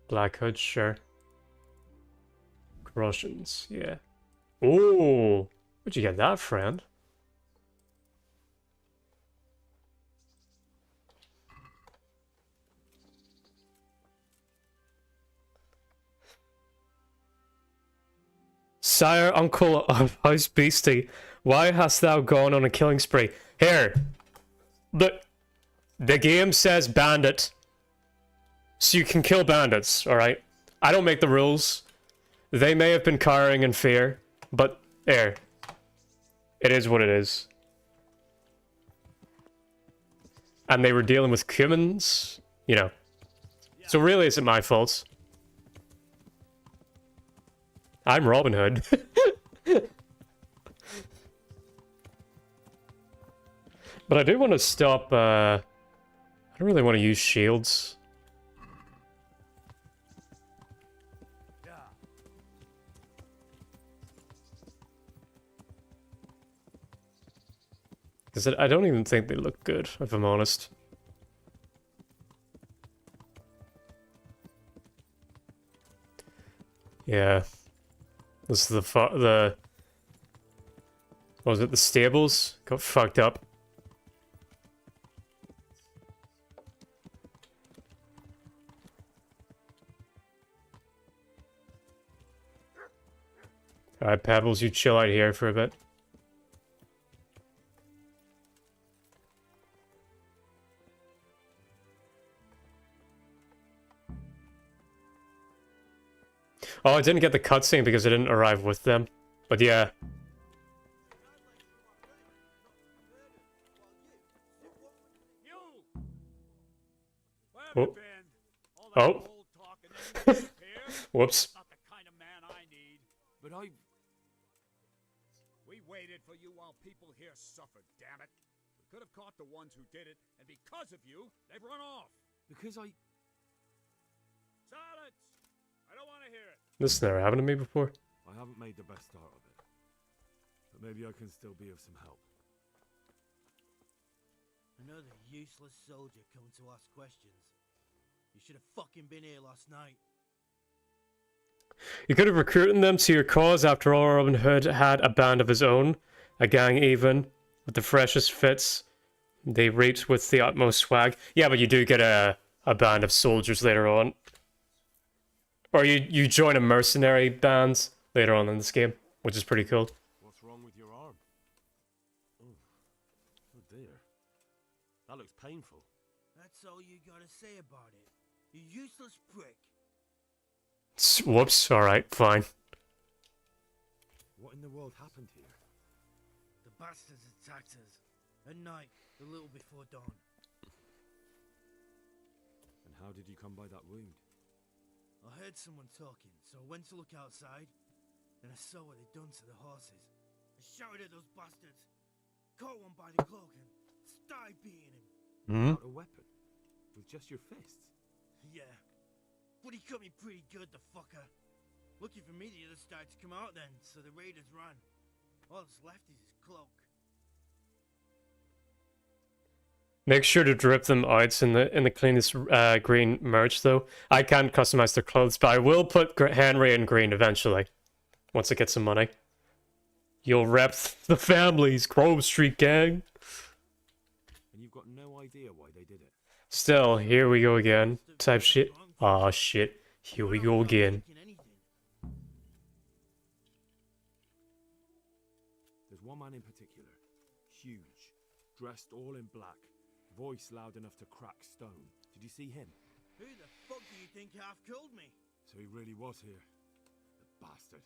A: Black Hood, sure. Russians, yeah. Oh, where'd you get that, friend? Sire, uncle of House Beasty, why hast thou gone on a killing spree? Here, the game says bandit, so you can kill bandits, alright? I don't make the rules. They may have been cowering in fear, but there. It is what it is. And they were dealing with humans, you know. So really, it's my fault. I'm Robin Hood. But I do want to stop, I don't really want to use shields. Because I don't even think they look good, if I'm honest. Yeah. This is the what was it, the stables? Got fucked up. Alright, Pebbles, you chill out here for a bit. Oh, I didn't get the cutscene because I didn't arrive with them. But yeah. Oh. Oh. Whoops.
G: Not the kind of man I need. But we waited for you while people here suffered, damn it. We could have caught the ones who did it, and because of you, they've run off.
C: Because I...
G: Silence! I don't want to hear it.
A: This never happened to me before.
C: I haven't made the best start of it. But maybe I can still be of some help.
E: Another useless soldier coming to ask questions. You should have fucking been here last night.
A: You could have recruited them to your cause. After all, Robin Hood had a band of his own. A gang even. With the freshest fits. They reaped with the utmost swag. Yeah, but you do get a band of soldiers later on. Or you join a mercenary band later on in this game, which is pretty cool.
C: What's wrong with your arm? Oh dear. That looks painful.
E: That's all you gotta say about it. You useless prick.
A: Whoops, alright, fine.
C: What in the world happened here?
E: The bastards attacked us. At night, a little before dawn.
C: And how did you come by that wound?
E: I heard someone talking, so I went to look outside. Then I saw what they'd done to the horses. I shouted at those bastards, caught one by the cloak and started beating him.
A: Hmm?
C: Without a weapon? With just your fists?
E: Yeah, but he cut me pretty good, the fucker. Lucky for me, the others started to come out then, so the raiders ran. All that's left is his cloak.
A: Make sure to drip them out in the cleanest green merch, though. I can't customize their clothes, but I will put Henry in green eventually. Once I get some money. You'll rep the family's Grove Street gang.
C: And you've got no idea why they did it.
A: Still, here we go again. Type shit. Aw, shit. Here we go again.
C: There's one man in particular. Huge. Dressed all in black. Voice loud enough to crack stone. Did you see him?
E: Who the fuck do you think half killed me?
C: So he really was here. The bastard.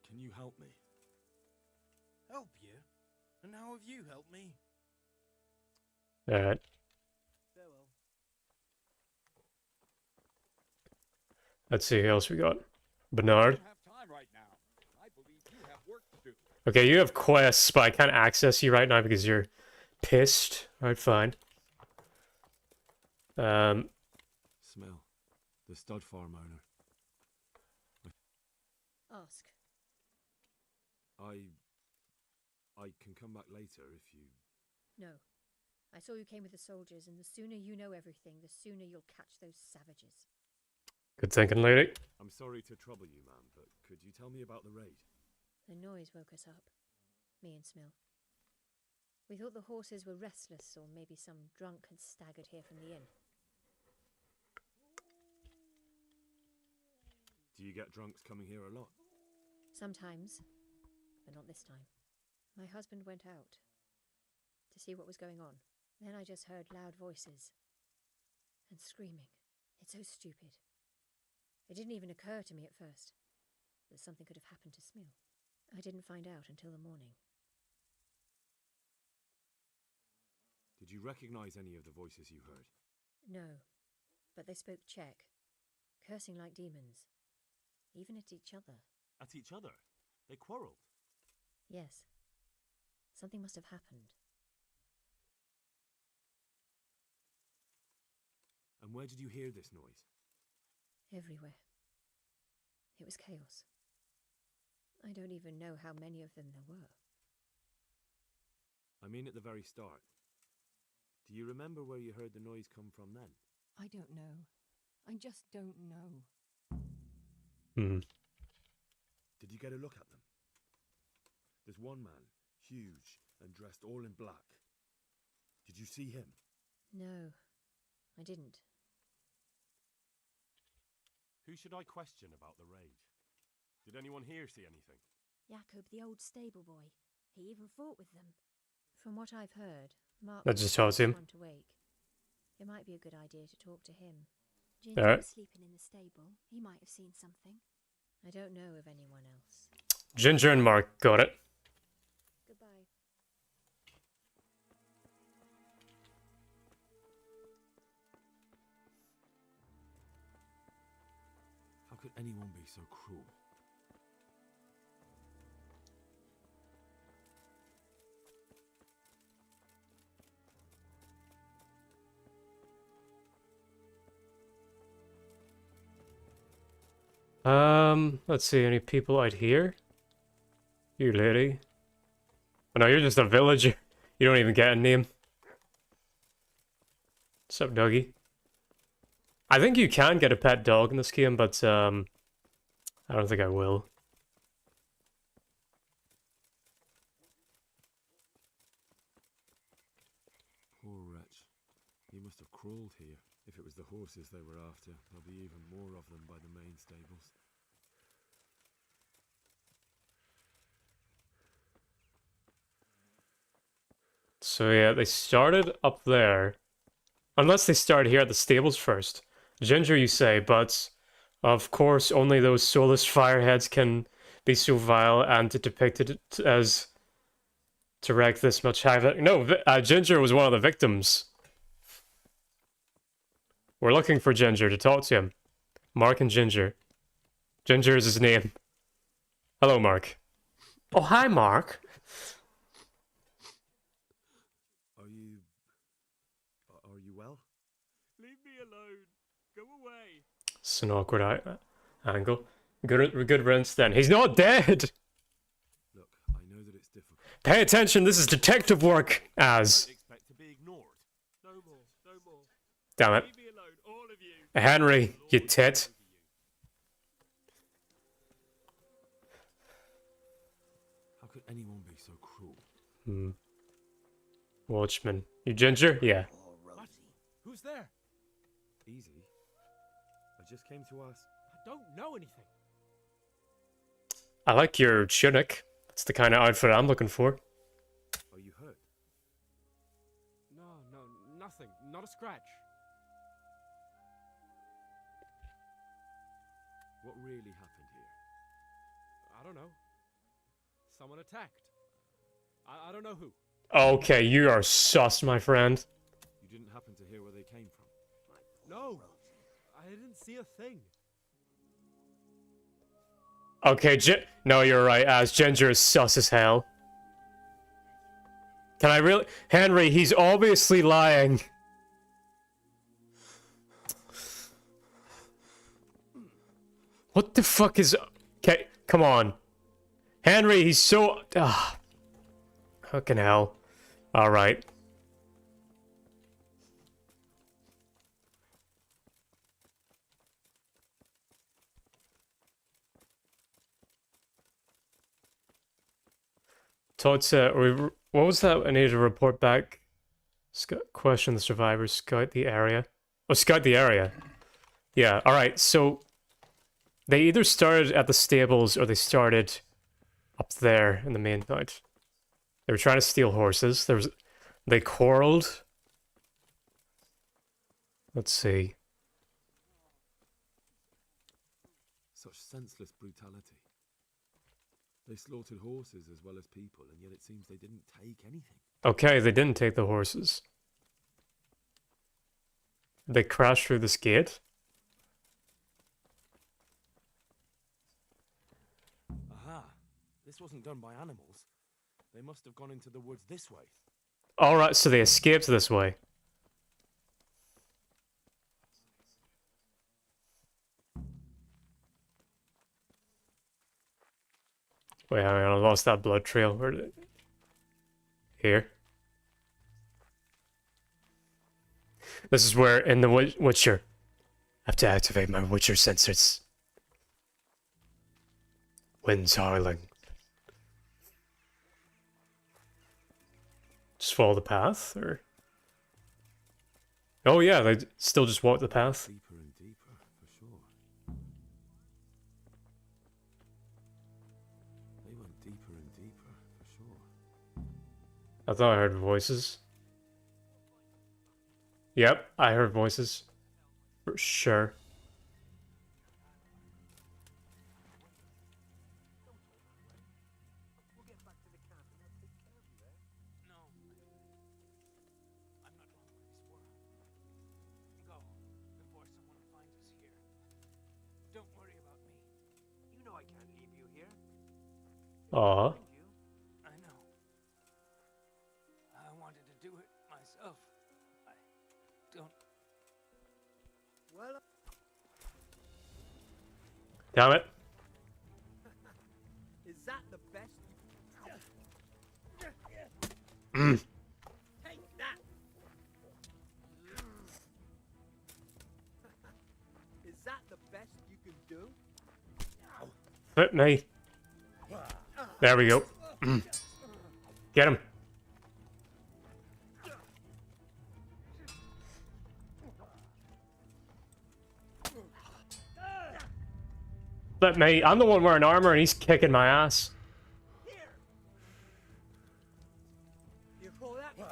C: Can you help me?
E: Help you? And how have you helped me?
A: Alright.
E: Farewell.
A: Let's see who else we got. Bernard.
G: Have time right now. I believe you have work to do.
A: Okay, you have quests, but I can't access you right now because you're pissed. Alright, fine.
C: Smell. The stud farm owner.
I: Ask.
C: I can come back later if you...
I: No. I saw you came with the soldiers, and the sooner you know everything, the sooner you'll catch those savages.
A: Good thinking, lady.
C: I'm sorry to trouble you, ma'am, but could you tell me about the raid?
I: The noise woke us up. Me and Smil. We thought the horses were restless, or maybe some drunk had staggered here from the inn.
C: Do you get drunks coming here a lot?
I: Sometimes, but not this time. My husband went out to see what was going on. Then I just heard loud voices and screaming. It's so stupid. It didn't even occur to me at first that something could have happened to Smil. I didn't find out until the morning.
C: Did you recognize any of the voices you heard?
I: No, but they spoke Czech, cursing like demons, even at each other.
C: At each other? They quarreled?
I: Yes, something must have happened.
C: And where did you hear this noise?
I: Everywhere. It was chaos. I don't even know how many of them there were.
C: I mean at the very start. Do you remember where you heard the noise come from then?
J: I don't know. I just don't know.
A: Hmm.
C: Did you get a look at them? There's one man, huge and dressed all in black. Did you see him?
I: No, I didn't.
C: Who should I question about the raid? Did anyone here see anything?
F: Jakob, the old stable boy. He even fought with them.
I: From what I've heard, Mark
A: That just tells him.
I: to wake. It might be a good idea to talk to him.
F: Ginger
A: Alright.
F: was sleeping in the stable. He might have seen something.
I: I don't know of anyone else.
A: Ginger and Mark got it.
I: Goodbye.
C: How could anyone be so cruel?
A: Let's see, any people out here? You lady. Oh no, you're just a villager. You don't even get a name. What's up, doggy? I think you can get a pet dog in this game, but I don't think I will.
C: Poor wretch. He must have crawled here. If it was the horses they were after, there'll be even more of them by the main stables.
A: So yeah, they started up there. Unless they started here at the stables first. Ginger, you say, but of course only those soulless fireheads can be so vile and depicted as to wreak this much havoc. No, Ginger was one of the victims. We're looking for Ginger to talk to him. Mark and Ginger. Ginger is his name. Hello, Mark. Oh, hi, Mark.
C: Are you well?
G: Leave me alone. Go away.
A: It's an awkward angle. Good riddance then. He's not dead!
C: Look, I know that it's difficult.
A: Pay attention, this is detective work, Az.
C: Don't expect to be ignored.
G: No more. No more.
A: Damn it.
G: Leave me alone, all of you.
A: Henry, you tit.
C: How could anyone be so cruel?
A: Watchman. You Ginger? Yeah.
G: What? Who's there?
C: Easy. I just came to ask.
G: I don't know anything.
A: I like your tunic. That's the kind of outfit I'm looking for.
C: Are you hurt?
G: No, nothing. Not a scratch.
C: What really happened here?
G: I don't know. Someone attacked. I don't know who.
A: Okay, you are sus, my friend.
C: You didn't happen to hear where they came from?
G: No. I didn't see a thing.
A: Okay, no, you're right, Az. Ginger is sus as hell. Can I really? Henry, he's obviously lying. What the fuck is... Okay, come on. Henry, he's so... Fucking hell. Alright. Todd said, what was that? I need to report back. Question the survivors. Scout the area. Oh, scout the area. Yeah, alright, so... They either started at the stables or they started up there in the main fight. They were trying to steal horses. They quarreled. Let's see.
C: Such senseless brutality. They slaughtered horses as well as people, and yet it seems they didn't take anything.
A: Okay, they didn't take the horses. They crashed through this gate.
C: Aha! This wasn't done by animals. They must have gone into the woods this way.
A: Alright, so they escaped this way. Wait, hang on, I lost that blood trail. Where did it... Here. This is where, in the Witcher, I have to activate my Witcher sensors. Winds howling. Just follow the path, or... Oh yeah, they still just walk the path.
C: Deeper and deeper, for sure. They went deeper and deeper, for sure.
A: I thought I heard voices. Yep, I heard voices. For sure. Aw.
G: I know. I wanted to do it myself. I don't. Well.
A: Damn it.
E: Is that the best? Take that. Is that the best you can do?
A: Hit me. There we go. Get him. Let me. I'm the one wearing armor and he's kicking my ass.
E: You call that? No.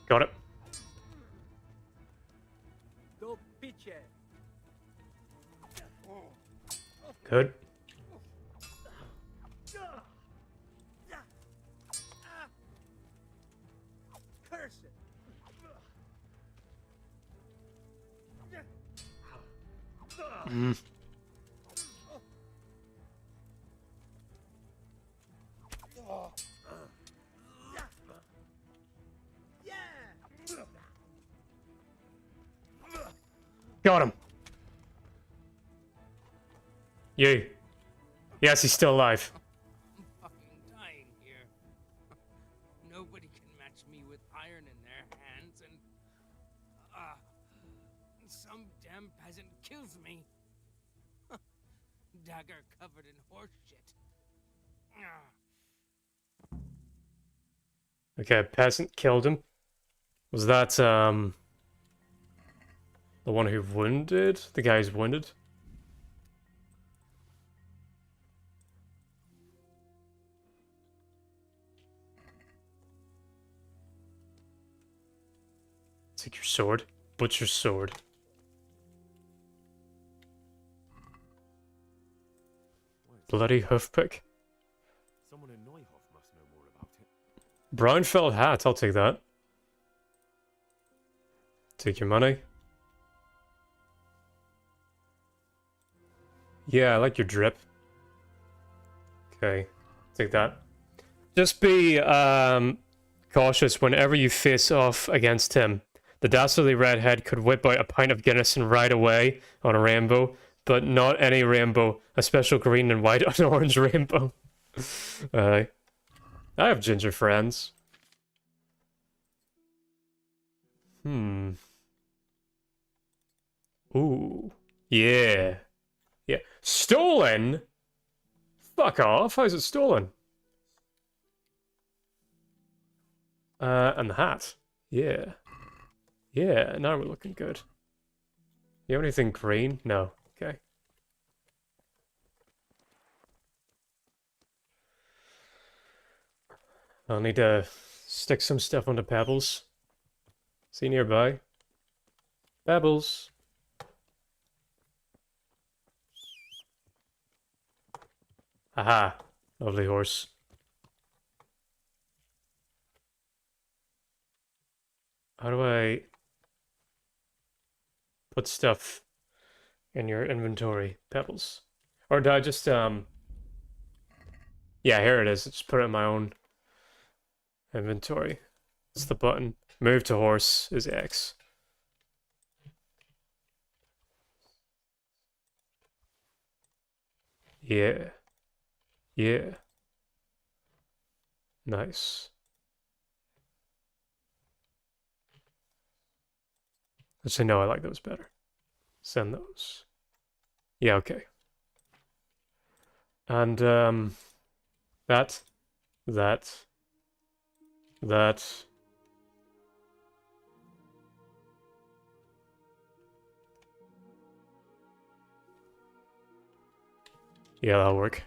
A: Got it.
E: Do piche.
A: Good.
E: Curse it!
A: Mm. Got him. You. Yes, he's still alive.
K: I'm fucking dying here. Nobody can match me with iron in their hands, and some damn peasant kills me. Dagger covered in horse shit.
A: Okay, peasant killed him. Was that the one who wounded? The guy who's wounded? Take your sword. Butcher's sword. Bloody hoofpick.
C: Someone in Neuhof must know more about it.
A: Brown felt hat, I'll take that. Take your money. Yeah, I like your drip. Okay, take that. Just be cautious whenever you face off against him. The dastardly redhead could whip out a pint of Guinness and ride away on a rainbow, but not any rainbow, a special green and white and orange rainbow. I have ginger friends. Ooh. Yeah. Yeah. Stolen? Fuck off. How's it stolen? And the hat. Yeah. Yeah, now we're looking good. You have anything green? No. Okay. I'll need to stick some stuff onto pebbles. See nearby. Pebbles. Aha. Lovely horse. How do I put stuff in your inventory? Pebbles. Or do I just, yeah, here it is. Just put it in my own inventory. It's the button. Move to horse is X. Yeah. Yeah. Nice. Actually, no, I like those better. Send those. Yeah, okay. And, that. Yeah, that'll work.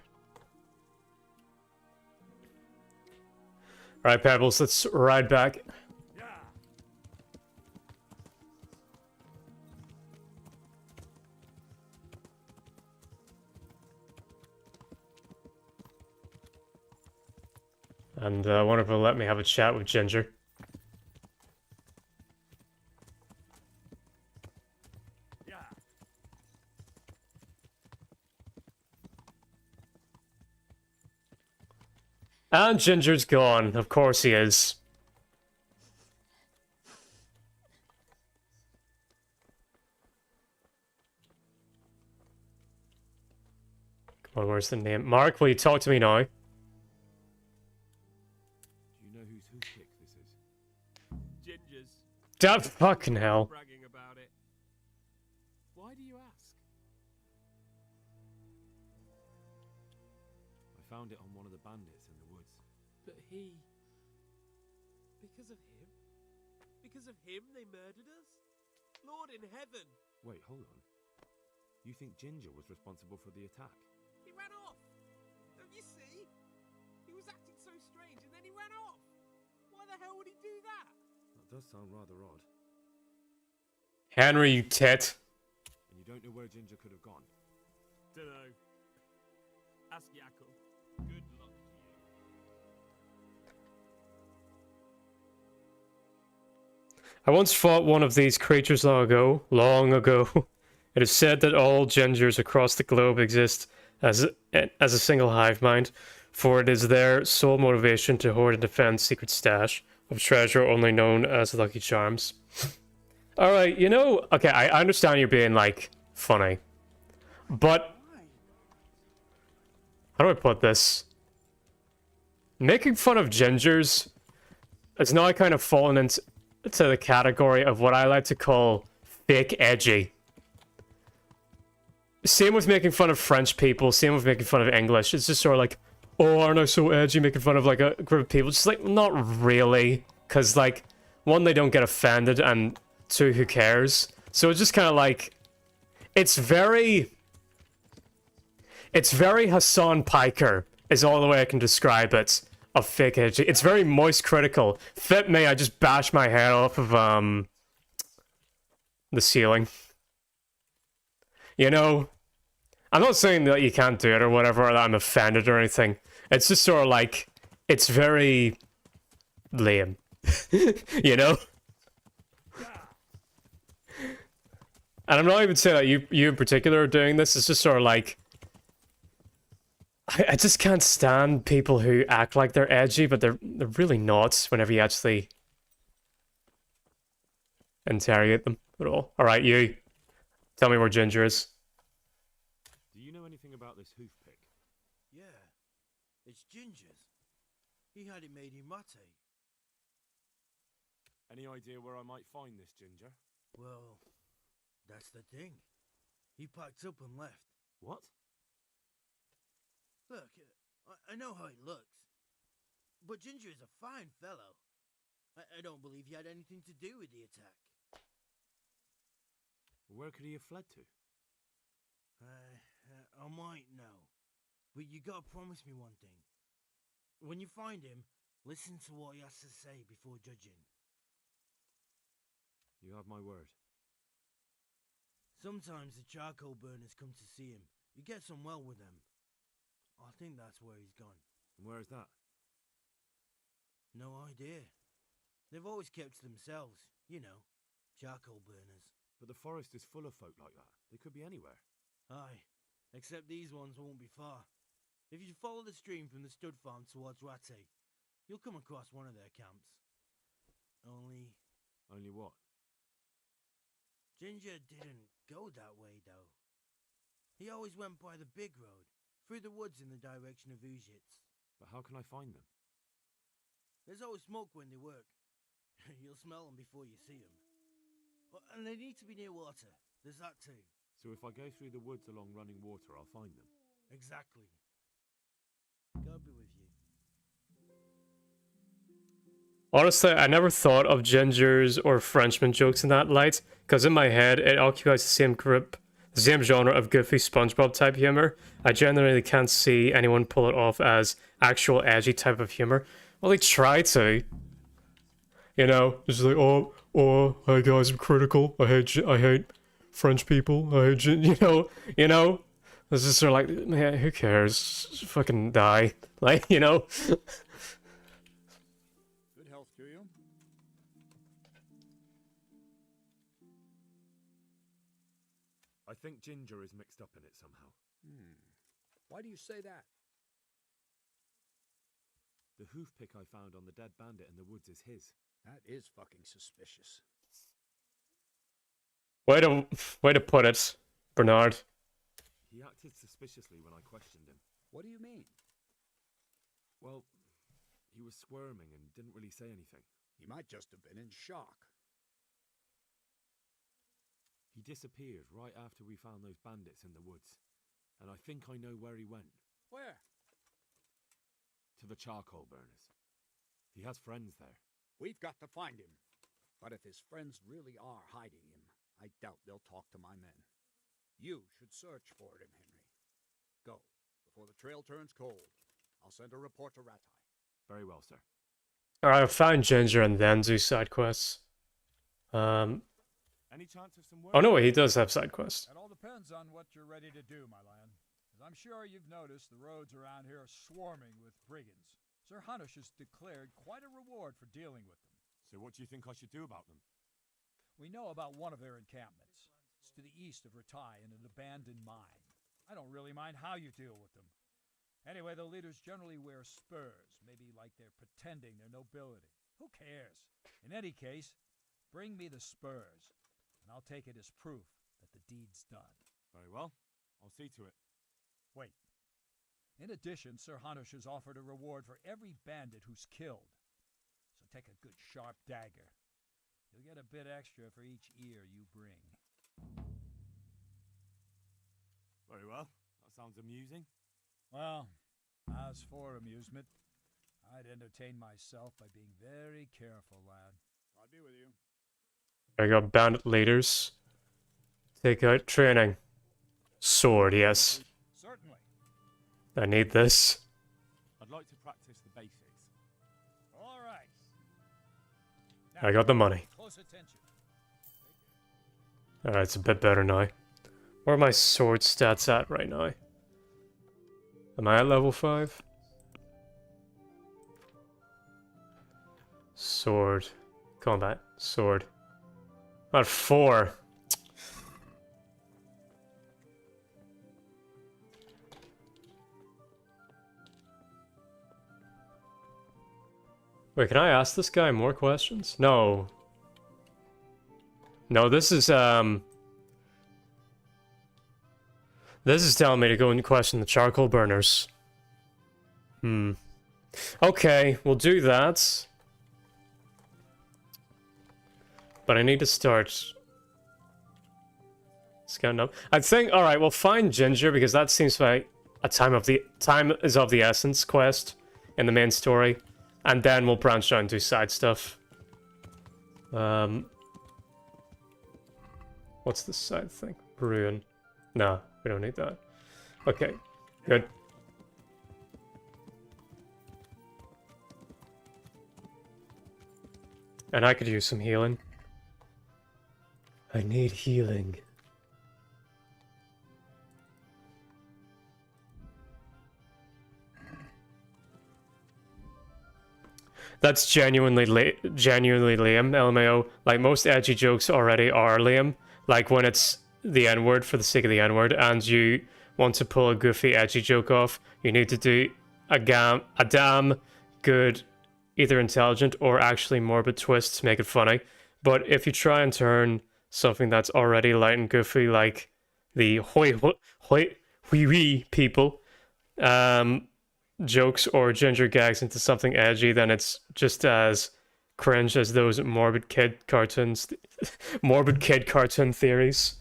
A: Alright, Pebbles, let's ride back. And I wonder if he'll let me have a chat with Ginger. And Ginger's gone. Of course he is. Come on, where's the name? Mark, will you talk to me now?
C: Do you know whose hoof-pick this is?
G: Ginger's.
A: That fucking hell.
G: Bragging about it. Why do you ask?
C: I found it on one of the bandits in the woods.
G: But he... Because of him? Because of him they murdered us? Lord in heaven!
C: Wait, hold on. You think Ginger was responsible for the attack?
G: He ran off! Don't you see? He was acting so strange and then he ran off! Why the hell would he do that?
C: That does sound rather odd.
A: Henry, you tit.
C: And you don't know where Ginger could have gone?
G: Dunno.
L: Ask Yakko. Good luck to you.
A: I once fought one of these creatures long ago. Long ago. It is said that all gingers across the globe exist as a single hive mind, for it is their sole motivation to hoard and defend secret stash of treasure only known as Lucky Charms. Alright, you know, okay, I understand you're being, like, funny. But, how do I put this? Making fun of gingers has now kind of fallen into the category of what I like to call fake edgy. Same with making fun of French people, same with making fun of English. It's just sort of like, oh, aren't I so edgy making fun of, like, a group of people? Just, like, not really. Because, like, one, they don't get offended, and two, who cares? So it's just kind of like, it's very Hassan Piker, is all the way I can describe it, of fake edgy. It's very moist critical. Fit me, I just bash my head off of, the ceiling. You know, I'm not saying that you can't do it or whatever, or that I'm offended or anything. It's just sort of like, it's very lame. You know? And I'm not even saying that you in particular are doing this. It's just sort of like, I just can't stand people who act like they're edgy, but they're really not whenever you actually interrogate them at all. Alright, you. Tell me where Ginger is.
C: Do you know anything about this hoof pick?
B: Yeah, it's Ginger's. He had it made in Mate.
C: Any idea where I might find this Ginger?
B: Well, that's the thing. He packed up and left.
C: What?
B: Look, I know how he looks. But Ginger is a fine fellow. I don't believe he had anything to do with the attack.
C: Where could he have fled to?
B: I might know. But you gotta promise me one thing. When you find him, listen to what he has to say before judging.
C: You have my word.
B: Sometimes the charcoal burners come to see him. You get on well with them. I think that's where he's gone.
C: And where is that?
B: No idea. They've always kept to themselves, you know, charcoal burners.
C: But the forest is full of folk like that. They could be anywhere.
B: Aye, except these ones won't be far. If you follow the stream from the stud farm towards Rate, you'll come across one of their camps. Only
C: what?
B: Ginger didn't go that way, though. He always went by the big road, through the woods in the direction of Uzhitz.
C: But how can I find them?
B: There's always smoke when they work. You'll smell them before you see them. And they need to be near water. There's that too.
C: So if I go through the woods along running water, I'll find them?
B: Exactly. God be with you.
A: Honestly, I never thought of gingers or Frenchman jokes in that light, because in my head, it occupies the same group, the same genre of goofy SpongeBob type humor. I genuinely can't see anyone pull it off as actual edgy type of humor. Well, they try to. You know, it's like, oh, hey guys, I'm critical. I hate French people. I hate, you know. It's just sort of like, man, who cares? Just fucking die. Like, you know.
M: Good health to you.
C: I think Ginger is mixed up in it somehow.
K: Why do you say that?
C: The hoof pick I found on the dead bandit in the woods is his.
K: That is fucking suspicious.
A: Way to put it, Bernard.
C: He acted suspiciously when I questioned him.
K: What do you mean?
C: Well, he was squirming and didn't really say anything.
K: He might just have been in shock.
C: He disappeared right after we found those bandits in the woods. And I think I know where he went.
K: Where?
C: To the charcoal burners. He has friends there.
K: We've got to find him. But if his friends really are hiding him, I doubt they'll talk to my men. You should search for him, Henry. Go, before the trail turns cold. I'll send a report to Ratai.
C: Very well, sir.
A: Alright, I'll find Ginger and then do side quests.
C: Any chance of some work?
A: Oh no, he does have side quests.
M: It all depends on what you're ready to do, my lion.
K: As I'm sure you've noticed, the roads around here are swarming with brigands. Sir Hanush has declared quite a reward for dealing with them.
C: So what do you think I should do about them?
K: We know about one of their encampments. It's to the east of Ratai in an abandoned mine. I don't really mind how you deal with them. Anyway, the leaders generally wear spurs, maybe like they're pretending they're nobility. Who cares? In any case, bring me the spurs, and I'll take it as proof that the deed's done.
C: Very well. I'll see to it.
K: Wait. In addition, Sir Hanush has offered a reward for every bandit who's killed. So take a good sharp dagger. You'll get a bit extra for each ear you bring.
C: Very well. That sounds amusing.
K: Well, as for amusement, I'd entertain myself by being very careful, lad. I'll be with you.
A: I got bandit leaders. Take out training. Sword, yes.
K: Certainly.
A: I need this.
C: I'd like to practice the basics.
K: All right.
A: I got the money.
K: Close attention.
A: Alright, it's a bit better now. Where are my sword stats at right now? Am I at level 5? Sword. Combat. Sword. At 4. Wait, can I ask this guy more questions? No. No, this is telling me to go and question the charcoal burners. Okay, we'll do that. But I need to start scouting up. I think, alright, we'll find Ginger because that seems like a time is of the essence quest in the main story. And then we'll branch out and do side stuff. What's the side thing? Ruin. No, we don't need that. Okay, good. And I could use some healing. I need healing. That's genuinely Liam, LMAO. Like, most edgy jokes already are Liam. Like, when it's the N-word for the sake of the N-word, and you want to pull a goofy, edgy joke off, you need to do a damn good, either intelligent or actually morbid twist to make it funny. But if you try and turn something that's already light and goofy, like the hoi wee people, jokes or ginger gags into something edgy, then it's just as cringe as those morbid kid cartoons, morbid kid cartoon theories.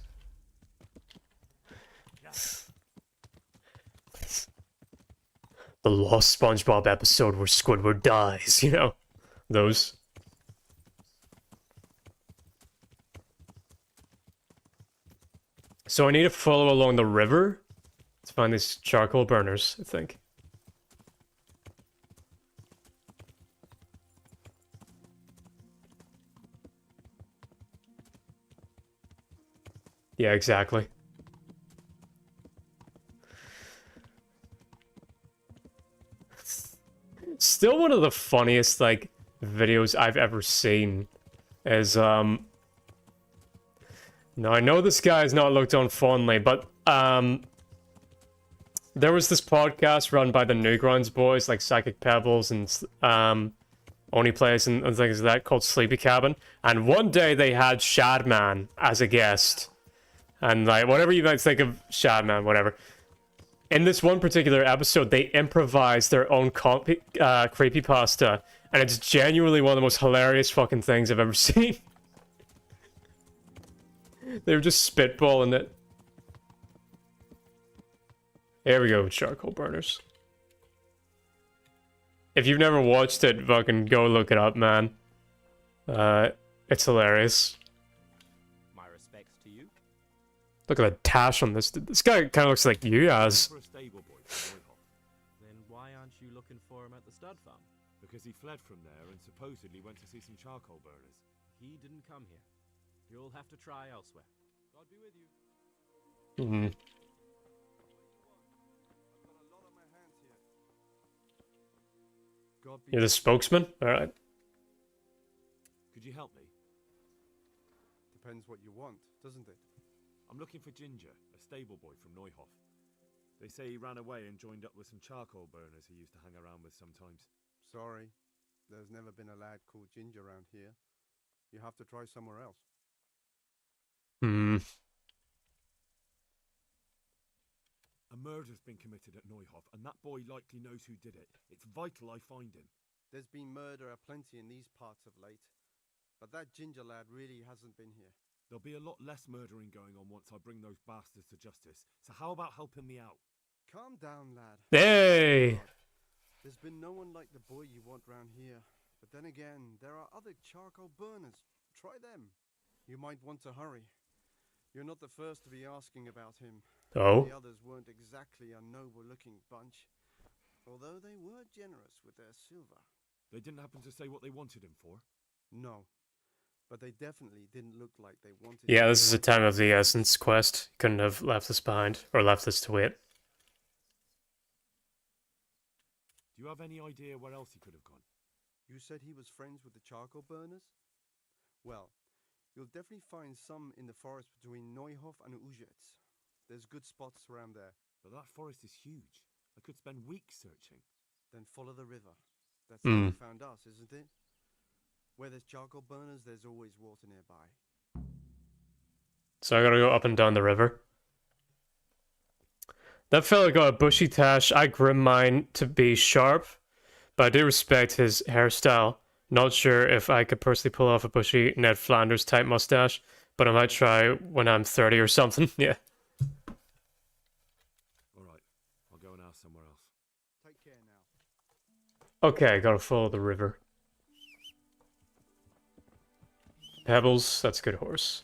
A: The lost SpongeBob episode where Squidward dies, you know, those. So I need to follow along the river to find these charcoal burners, I think. Yeah, exactly. Still one of the funniest, like, videos I've ever seen is, now I know this guy is not looked on fondly, but, there was this podcast run by the Newgrounds boys, like Psychic Pebbles and, Only Plays and things like that, called Sleepy Cabin, and one day they had Shadman as a guest. And, like, whatever you might think of Shadman, whatever. In this one particular episode, they improvised their own creepypasta, and it's genuinely one of the most hilarious fucking things I've ever seen. They were just spitballing it. Here we go, charcoal burners. If you've never watched it, fucking go look it up, man. It's hilarious.
G: My respects to you.
A: Look at the tash on this. This guy kind of looks like you, Az.
G: Then why aren't you looking for him at the stud farm?
C: Because he fled from there and supposedly went to see some charcoal burners.
G: He didn't come here. You'll have to try elsewhere. God be with you.
C: God be
A: You're the spokesman? Alright.
C: Could you help me?
D: Depends what you want, doesn't it?
C: I'm looking for Ginger, a stable boy from Neuhof. They say he ran away and joined up with some charcoal burners he used to hang around with sometimes.
D: Sorry, there's never been a lad called Ginger around here. You have to try somewhere else.
A: Hmm.
C: A murder's been committed at Neuhof, and that boy likely knows who did it. It's vital I find him.
D: There's been murder aplenty in these parts of late, but that Ginger lad really hasn't been here.
C: There'll be a lot less murdering going on once I bring those bastards to justice. So how about helping me out?
D: Calm down, lad.
A: Hey!
D: There's been no one like the boy you want round here. But then again, there are other charcoal burners. Try them. You might want to hurry. You're not the first to be asking about him.
A: Oh?
D: The others weren't exactly a noble-looking bunch, although they were generous with their silver.
C: They didn't happen to say what they wanted him for?
D: No, but they definitely didn't look like they wanted.
A: Yeah, this is a time of the essence quest. Couldn't have left us behind, or left us to wait.
C: Do you have any idea where else he could have gone?
D: You said he was friends with the charcoal burners? Well, you'll definitely find some in the forest between Neuhof and Ujetz. There's good spots around there.
C: But that forest is huge. I could spend weeks searching.
D: Then follow the river. That's how you found us, isn't it? Where there's charcoal burners, there's always water nearby.
A: So I gotta go up and down the river. That fella got a bushy tash. I grim mine to be sharp, but I do respect his hairstyle. Not sure if I could personally pull off a bushy Ned Flanders type mustache, but I might try when I'm 30 or something. Yeah.
C: Alright, I'll go and ask somewhere else.
D: Take care now.
A: Okay, gotta follow the river. Pebbles, that's a good horse.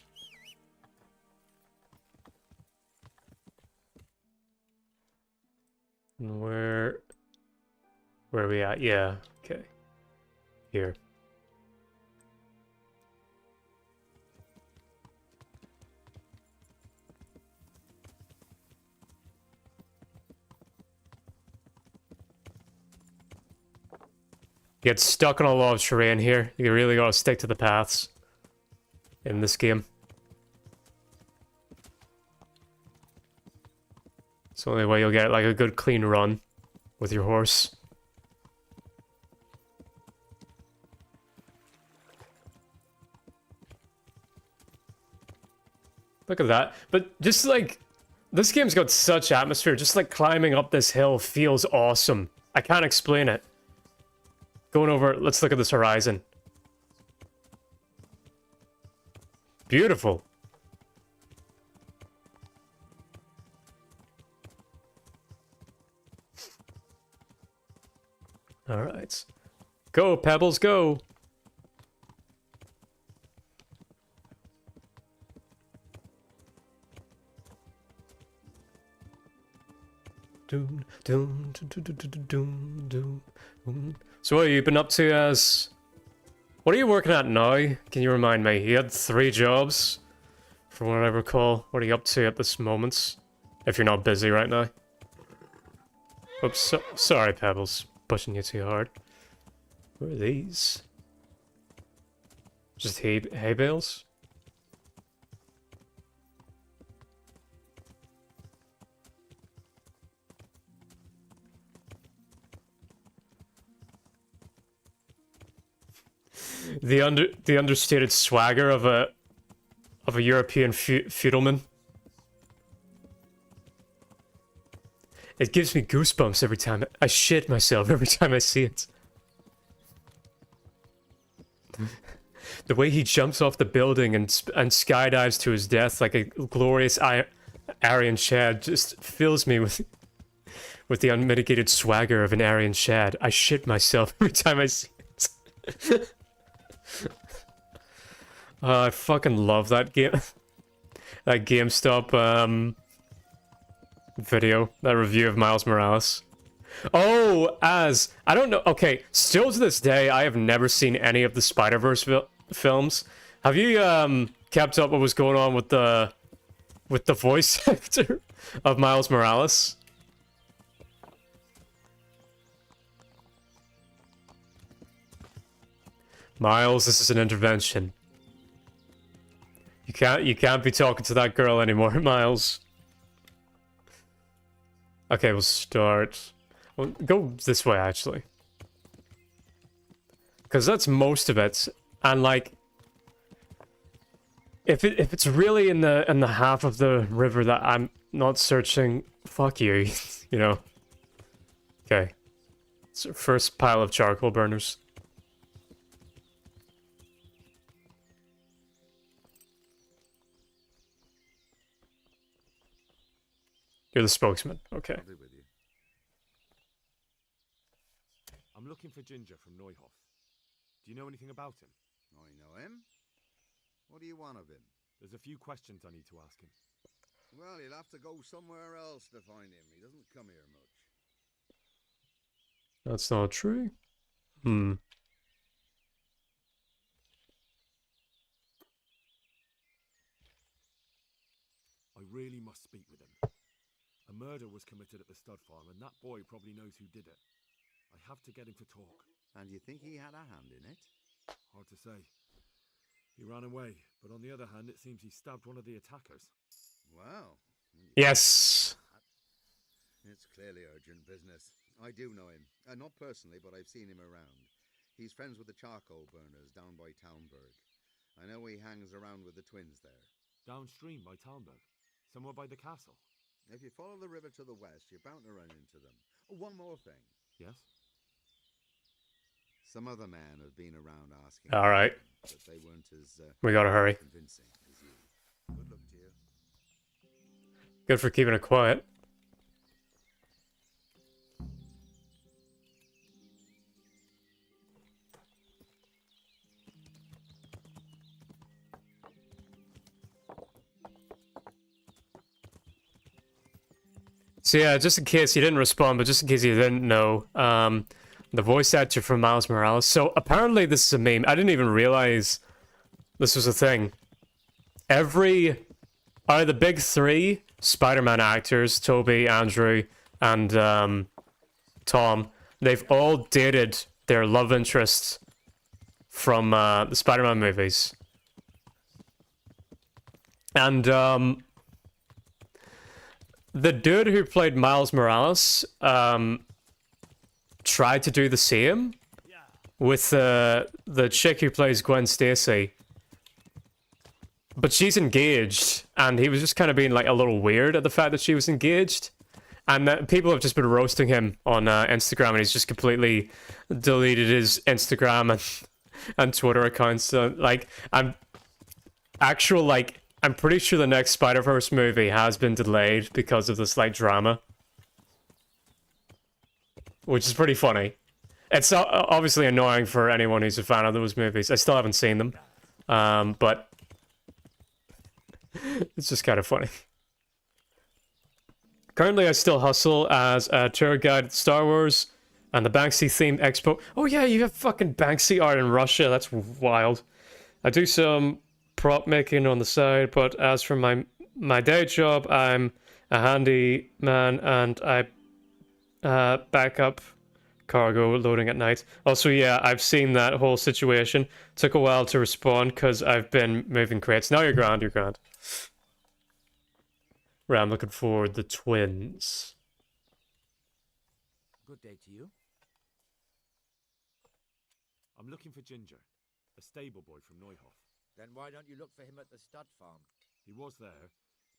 A: And where are we at? Yeah, okay. Here. Get stuck on a lot of terrain here. You really gotta stick to the paths in this game. It's the only way you'll get like a good clean run with your horse. Look at that. But just like, this game's got such atmosphere. Just like climbing up this hill feels awesome. I can't explain it. Going over, let's look at this horizon. Beautiful. All right. Go, Pebbles, go. Doom, doom, doom, doom, doom, doom, doom. So what have you been up to as... What are you working at now? Can you remind me? You had 3 jobs, from what I recall. What are you up to at this moment? If you're not busy right now. Oops, sorry Pebbles. Pushing you too hard. What are these? Just hay bales? The understated swagger of a European feudalman. It gives me goosebumps every time. I shit myself every time I see it. The way he jumps off the building and skydives to his death like a glorious Aryan Shad just fills me with the unmitigated swagger of an Aryan Shad. I shit myself every time I see it. I fucking love that game. That GameStop video, that review of Miles Morales. Oh, I don't know. Okay, still to this day, I have never seen any of the Spider-Verse films. Have you kept up what was going on with the voice actor of Miles Morales? Miles, this is an intervention. You can't be talking to that girl anymore, Miles. Okay, we'll start. Well, go this way actually. Cause that's most of it. And like if it's really in the half of the river that I'm not searching, fuck you, you know. Okay. It's our first pile of charcoal burners. You're the spokesman. Okay.
C: I'll be with you. I'm looking for Ginger from Neuhof. Do you know anything about him?
M: I know him. What do you want of him?
C: There's a few questions I need to ask him.
M: Well, you'll have to go somewhere else to find him. He doesn't come here much.
A: That's not true. Hmm.
C: I really must speak with him. A murder was committed at the stud farm, and that boy probably knows who did it. I have to get him to talk.
M: And you think he had a hand in it?
C: Hard to say. He ran away, but on the other hand, it seems he stabbed one of the attackers.
M: Well.
A: Yes.
M: It's clearly urgent business. I do know him. Not personally, but I've seen him around. He's friends with the charcoal burners down by Townburg. I know he hangs around with the twins there.
C: Downstream by Townburg? Somewhere by the castle?
M: If you follow the river to the west, you're bound to run into them. Oh, one more thing.
C: Yes?
M: Some other men have been around asking.
A: All right.
M: But they weren't as
A: We gotta hurry.
M: convincing as you. Good luck to you.
A: Good for keeping it quiet. So yeah, just in case you didn't respond, but just in case you didn't know, the voice actor for Miles Morales. So apparently this is a meme. I didn't even realize this was a thing. Out of the big three Spider-Man actors, Tobey, Andrew, and Tom, they've all dated their love interests from the Spider-Man movies. And the dude who played Miles Morales tried to do the same with the chick who plays Gwen Stacy. But she's engaged, and he was just kind of being like a little weird at the fact that she was engaged. And people have just been roasting him on Instagram, and he's just completely deleted his Instagram and Twitter accounts. So, like, I'm pretty sure the next Spider-Verse movie has been delayed because of this, like, drama. Which is pretty funny. It's obviously annoying for anyone who's a fan of those movies. I still haven't seen them. But it's just kind of funny. Currently, I still hustle as a tour guide at Star Wars and the Banksy themed expo. Oh yeah, you have fucking Banksy art in Russia. That's wild. I do some prop making on the side, but as for my day job, I'm a handyman and I back up cargo loading at night. Also, yeah, I've seen that whole situation. Took a while to respond because I've been moving crates. Now you're grand, you're grand. Right, I'm looking for the twins.
K: Good day to you.
C: I'm looking for Ginger, a stable boy from Neuhof.
K: Then why don't you look for him at the stud farm?
C: He was there,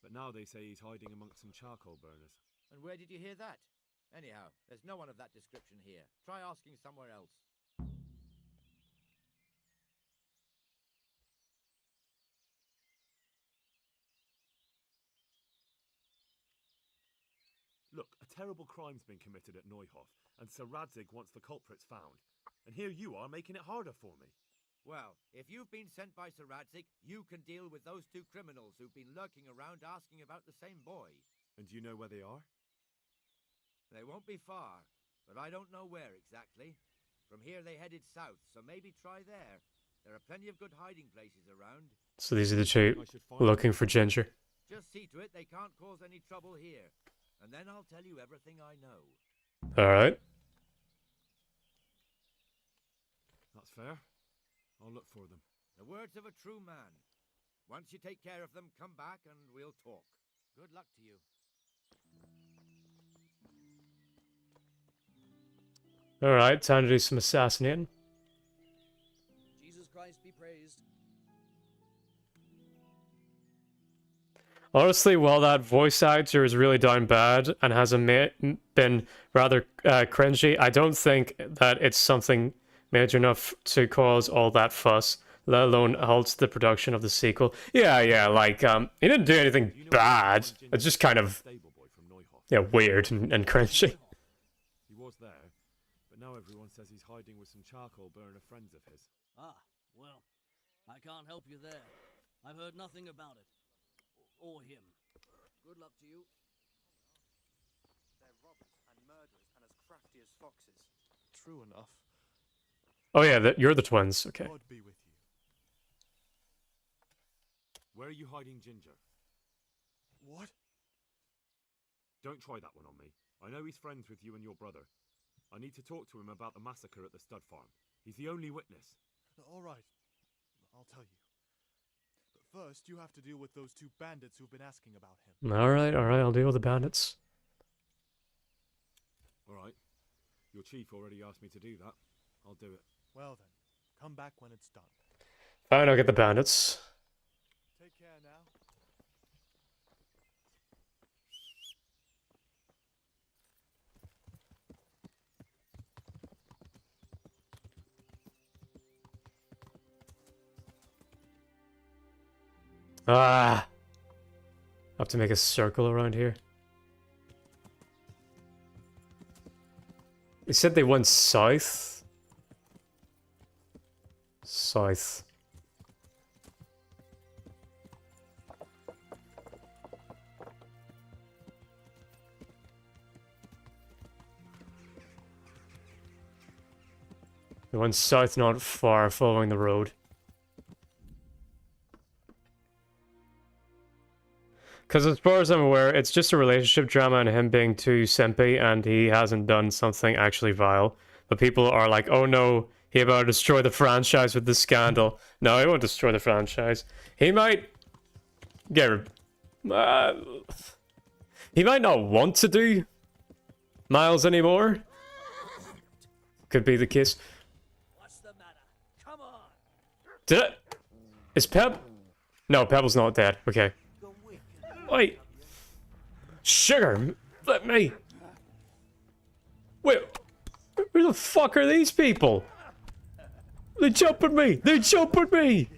C: but now they say he's hiding amongst some charcoal burners.
K: And where did you hear that? Anyhow, there's no one of that description here. Try asking somewhere else.
C: Look, a terrible crime's been committed at Neuhof, and Sir Radzig wants the culprits found. And here you are making it harder for me.
K: Well, if you've been sent by Sir Radzig, you can deal with those two criminals who've been lurking around asking about the same boy.
C: And do you know where they are?
K: They won't be far, but I don't know where exactly. From here they headed south, so maybe try there. There are plenty of good hiding places around.
A: So these are the two looking for Ginger.
K: Just see to it they can't cause any trouble here. And then I'll tell you everything I know.
A: Alright.
C: That's fair. I'll look for them.
B: The words of a true man. Once you take care of them, come back and we'll talk. Good luck to you.
A: Alright, time to do some assassinating.
E: Jesus Christ be praised.
A: Honestly, while that voice actor is really down bad and has been rather cringy, I don't think that it's something major enough to cause all that fuss, let alone halt the production of the sequel. Yeah, like, he didn't do anything bad. It's just kind of, yeah, weird and cringy.
C: He was there, but now everyone says he's hiding with some charcoal burner friends of his.
N: Ah, well, I can't help you there. I've heard nothing about it. Or him. Good luck to you.
D: They're robbers and murderers and as crafty as foxes. True enough.
A: Oh yeah, you're the twins, okay.
C: God be with you. Where are you hiding Ginger?
D: What?
C: Don't try that one on me. I know he's friends with you and your brother. I need to talk to him about the massacre at the stud farm. He's the only witness.
D: All right. I'll tell you. But first, you have to deal with those two bandits who've been asking about him.
A: Alright, I'll deal with the bandits.
C: Alright. Your chief already asked me to do that. I'll do it.
D: Well then, come back when it's done.
A: Fine, I'll get the bandits.
D: Take care now.
A: Ah! I have to make a circle around here. They said they went south. South. They went south not far, following the road. Because as far as I'm aware, it's just a relationship drama and him being too simpy and he hasn't done something actually vile. But people are like, oh no, he about to destroy the franchise with this scandal. No, he won't destroy the franchise. He might get... he might not want to do Miles anymore. Could be the case.
N: What's the matter? Come on.
A: Did it? Is Peb... No, Pebble's not dead. Okay. Wait. Sugar, let me. Wait. Who the fuck are these people? They jump at me. They jump at me.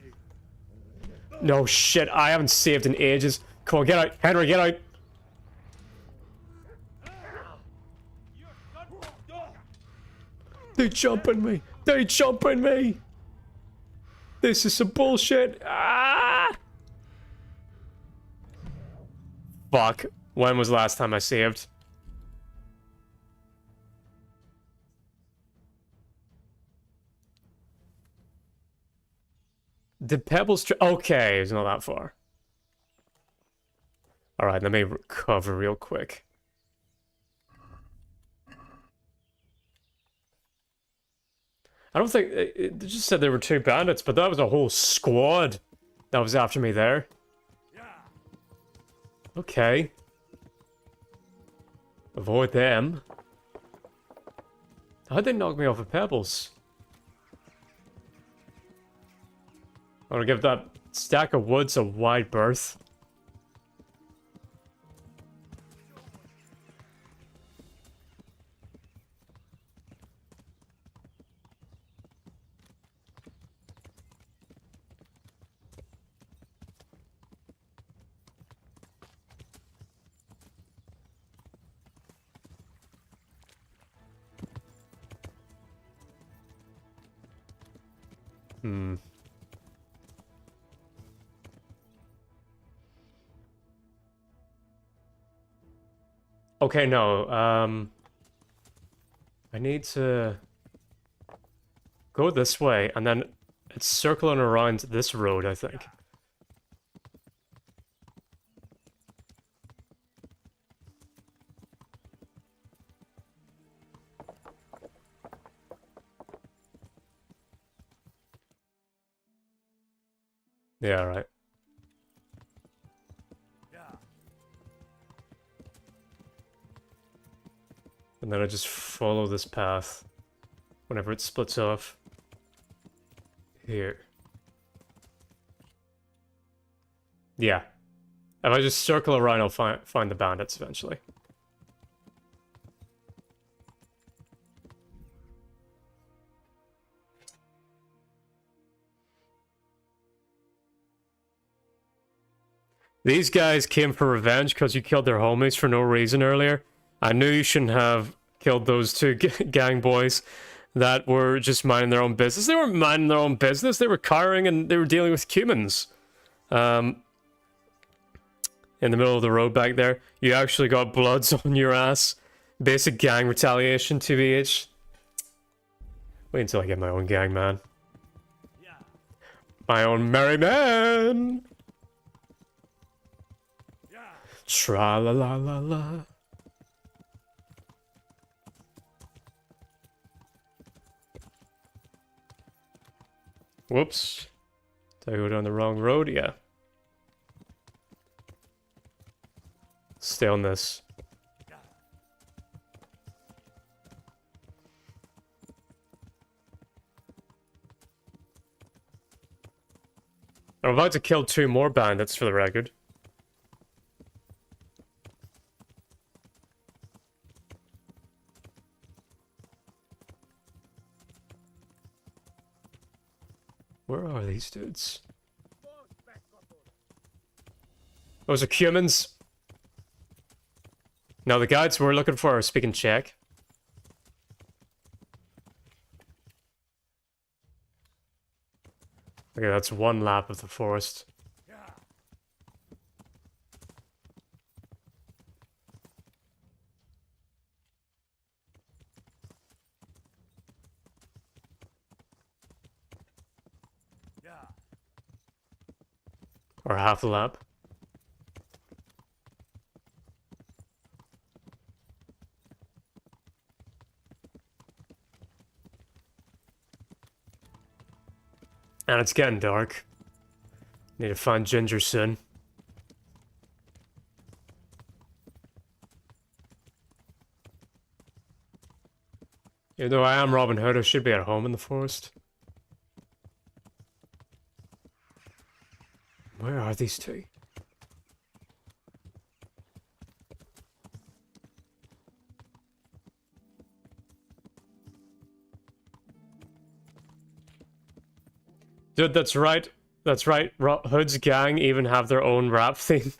A: No shit. I haven't saved in ages. Come on, get out. Henry, get out. They jump at me. They jump at me. This is some bullshit. Ah! Fuck. When was the last time I saved? Did Pebbles... Okay, it's not that far. Alright, let me recover real quick. I don't think... It just said there were two bandits, but that was a whole squad that was after me there. Okay. Avoid them. How'd they knock me off of Pebbles? I'm gonna give that stack of woods a wide berth. Okay, no, I need to go this way, and then it's circling around this road, I think. Yeah, right. And then I just follow this path whenever it splits off. Here. Yeah. If I just circle around, I'll find the bandits eventually. These guys came for revenge because you killed their homies for no reason earlier. I knew you shouldn't have killed those two gang boys that were just minding their own business. They weren't minding their own business. They were cowering and they were dealing with humans. In the middle of the road back there. You actually got bloods on your ass. Basic gang retaliation, TBH. Wait until I get my own gang, man. My own merry man! Tra-la-la-la-la. Whoops. Did I go down the wrong road? Yeah. Stay on this. I'm about to kill 2 more bandits for the record. Where are these dudes? Those are humans. Now the guides we're looking for are speaking Czech. Okay, that's 1 lap of the forest. Or half a lap. And it's getting dark. Need to find Ginger soon. Even though I am Robin Hood, I should be at home in the forest. Where are these 2? Dude, that's right. That's right. Hood's gang even have their own rap theme.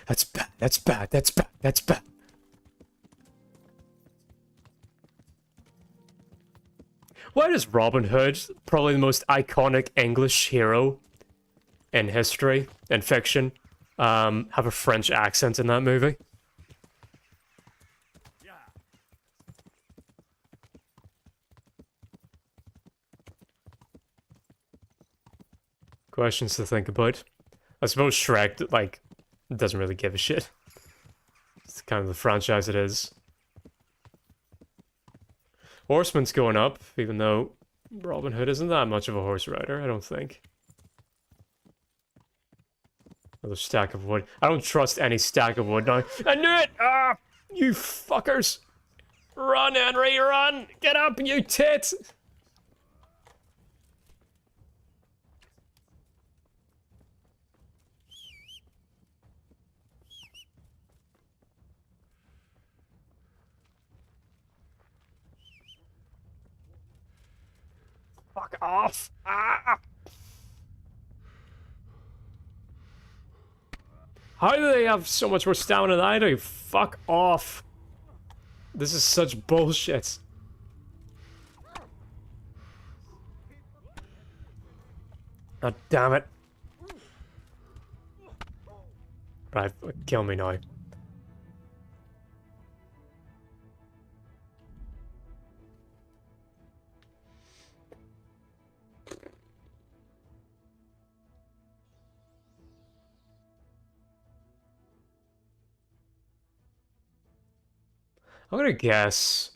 A: That's bad. That's bad. That's bad. That's bad. Why does Robin Hood, probably the most iconic English hero in history, in fiction, have a French accent in that movie? Questions to think about. I suppose Shrek, like, doesn't really give a shit. It's kind of the franchise it is. Horseman's going up, even though Robin Hood isn't that much of a horse rider, I don't think. Another stack of wood. I don't trust any stack of wood now. I knew it! Ah! You fuckers! Run, Henry, run! Get up, you tit! Fuck off! Ah! How do they have so much more stamina than I do? Fuck off! This is such bullshit. God damn it. Right, kill me now. I'm gonna guess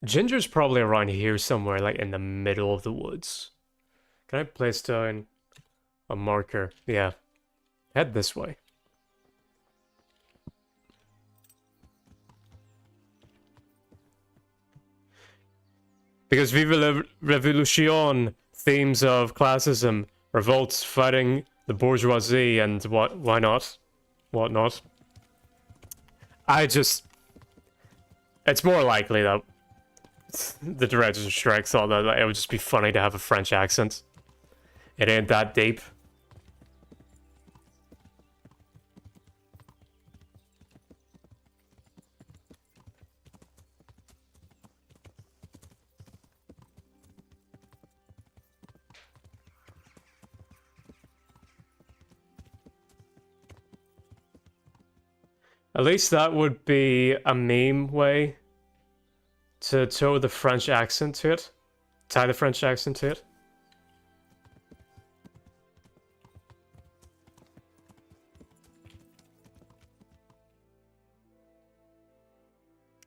A: Ginger's probably around here somewhere, like in the middle of the woods. Can I place down a marker? Yeah. Head this way. Because Vive la Revolution themes of classism, revolts, fighting the bourgeoisie, and why not? What not? It's more likely that the directors of Shrek thought that it would just be funny to have a French accent. It ain't that deep. At least that would be a meme way to toe the French accent to it. Tie the French accent to it.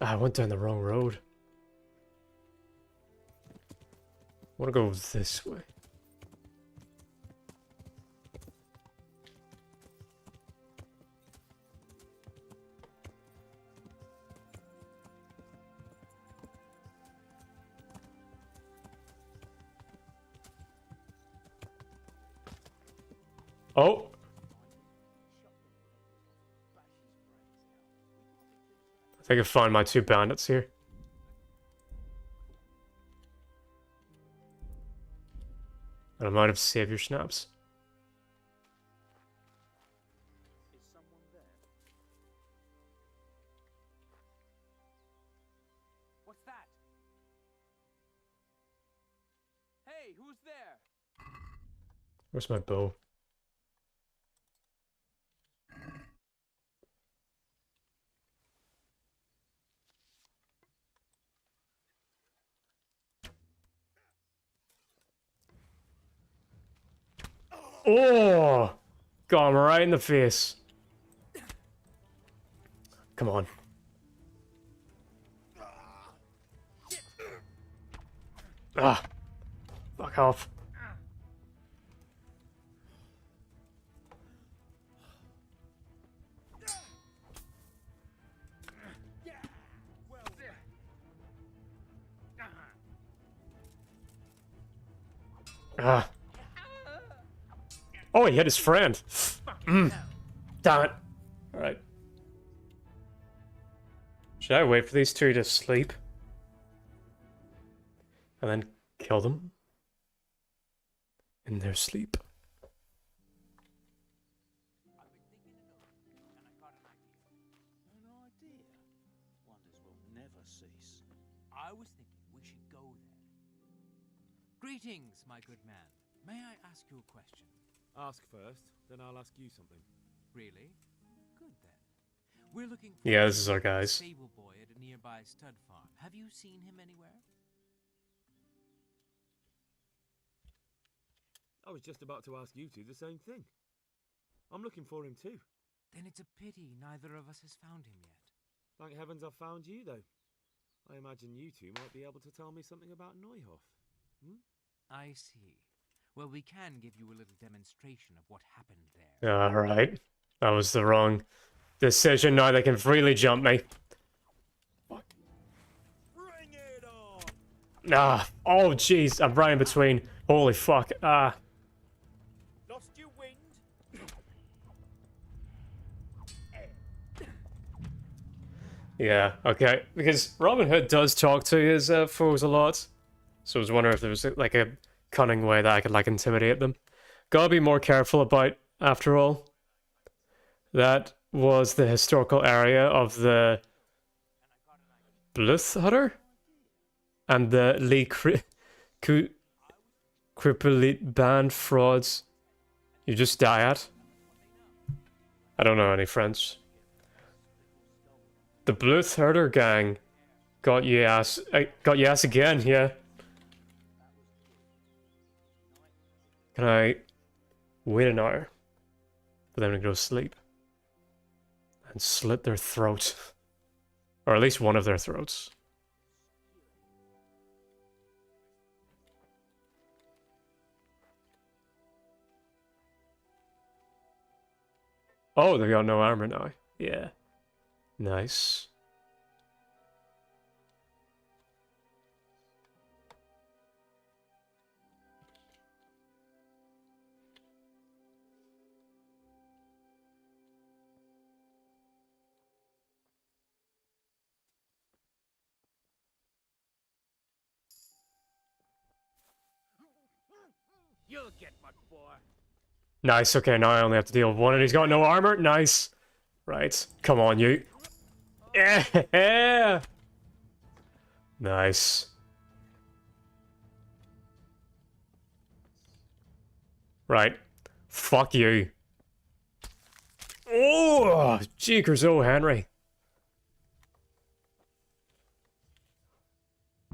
A: I went down the wrong road. I want to go this way. Oh! I think I found my 2 bandits here. And I'm out of savior snaps.
E: Is someone there? What's that? Hey, who's there?
A: Where's my bow? Oh! Got him right in the face. Come on. Ah! Fuck off. Ah. Oh, he hit his friend. Damn it. Alright. Should I wait for these 2 to sleep? And then kill them? In their sleep.
E: An idea. Wonders will never cease. I was thinking we should go there.
O: Greetings, my good man. May I ask you a question?
C: Ask first, then I'll ask you something.
O: Really? Good then. We're looking for
A: Yeah, this is our
O: a
A: guys.
O: stable boy at a nearby stud farm. Have you seen him anywhere?
C: I was just about to ask you two the same thing. I'm looking for him too.
O: Then it's a pity neither of us has found him yet.
C: Thank heavens I've found you, though. I imagine you two might be able to tell me something about Neuhoff. Hmm?
O: I see. Well, we can give you a little demonstration of what happened there.
A: Alright. That was the wrong decision. Now they can freely jump me.
E: Bring it on!
A: Ah. Oh, jeez. I'm right in between. Holy fuck. Ah.
E: Lost your wind?
A: Yeah, okay. Because Robin Hood does talk to his foes a lot. So I was wondering if there was like a cunning way that I could like intimidate them. Gotta be more careful about, after all. That was the historical area of the Bluth Hutter and the Lee Crippleite band frauds you just die at. I don't know any French. The Bluth Herder gang got you ass again, yeah. Can I wait an hour for them to go to sleep and slit their throat, or at least one of their throats? Oh, they've got no armor now. Yeah. Nice.
G: You'll get what for.
A: Nice, okay, now I only have to deal with one and he's got no armor. Nice. Right. Come on, you. Yeah. Nice. Right. Fuck you. Oh, jeekers, oh, Henry.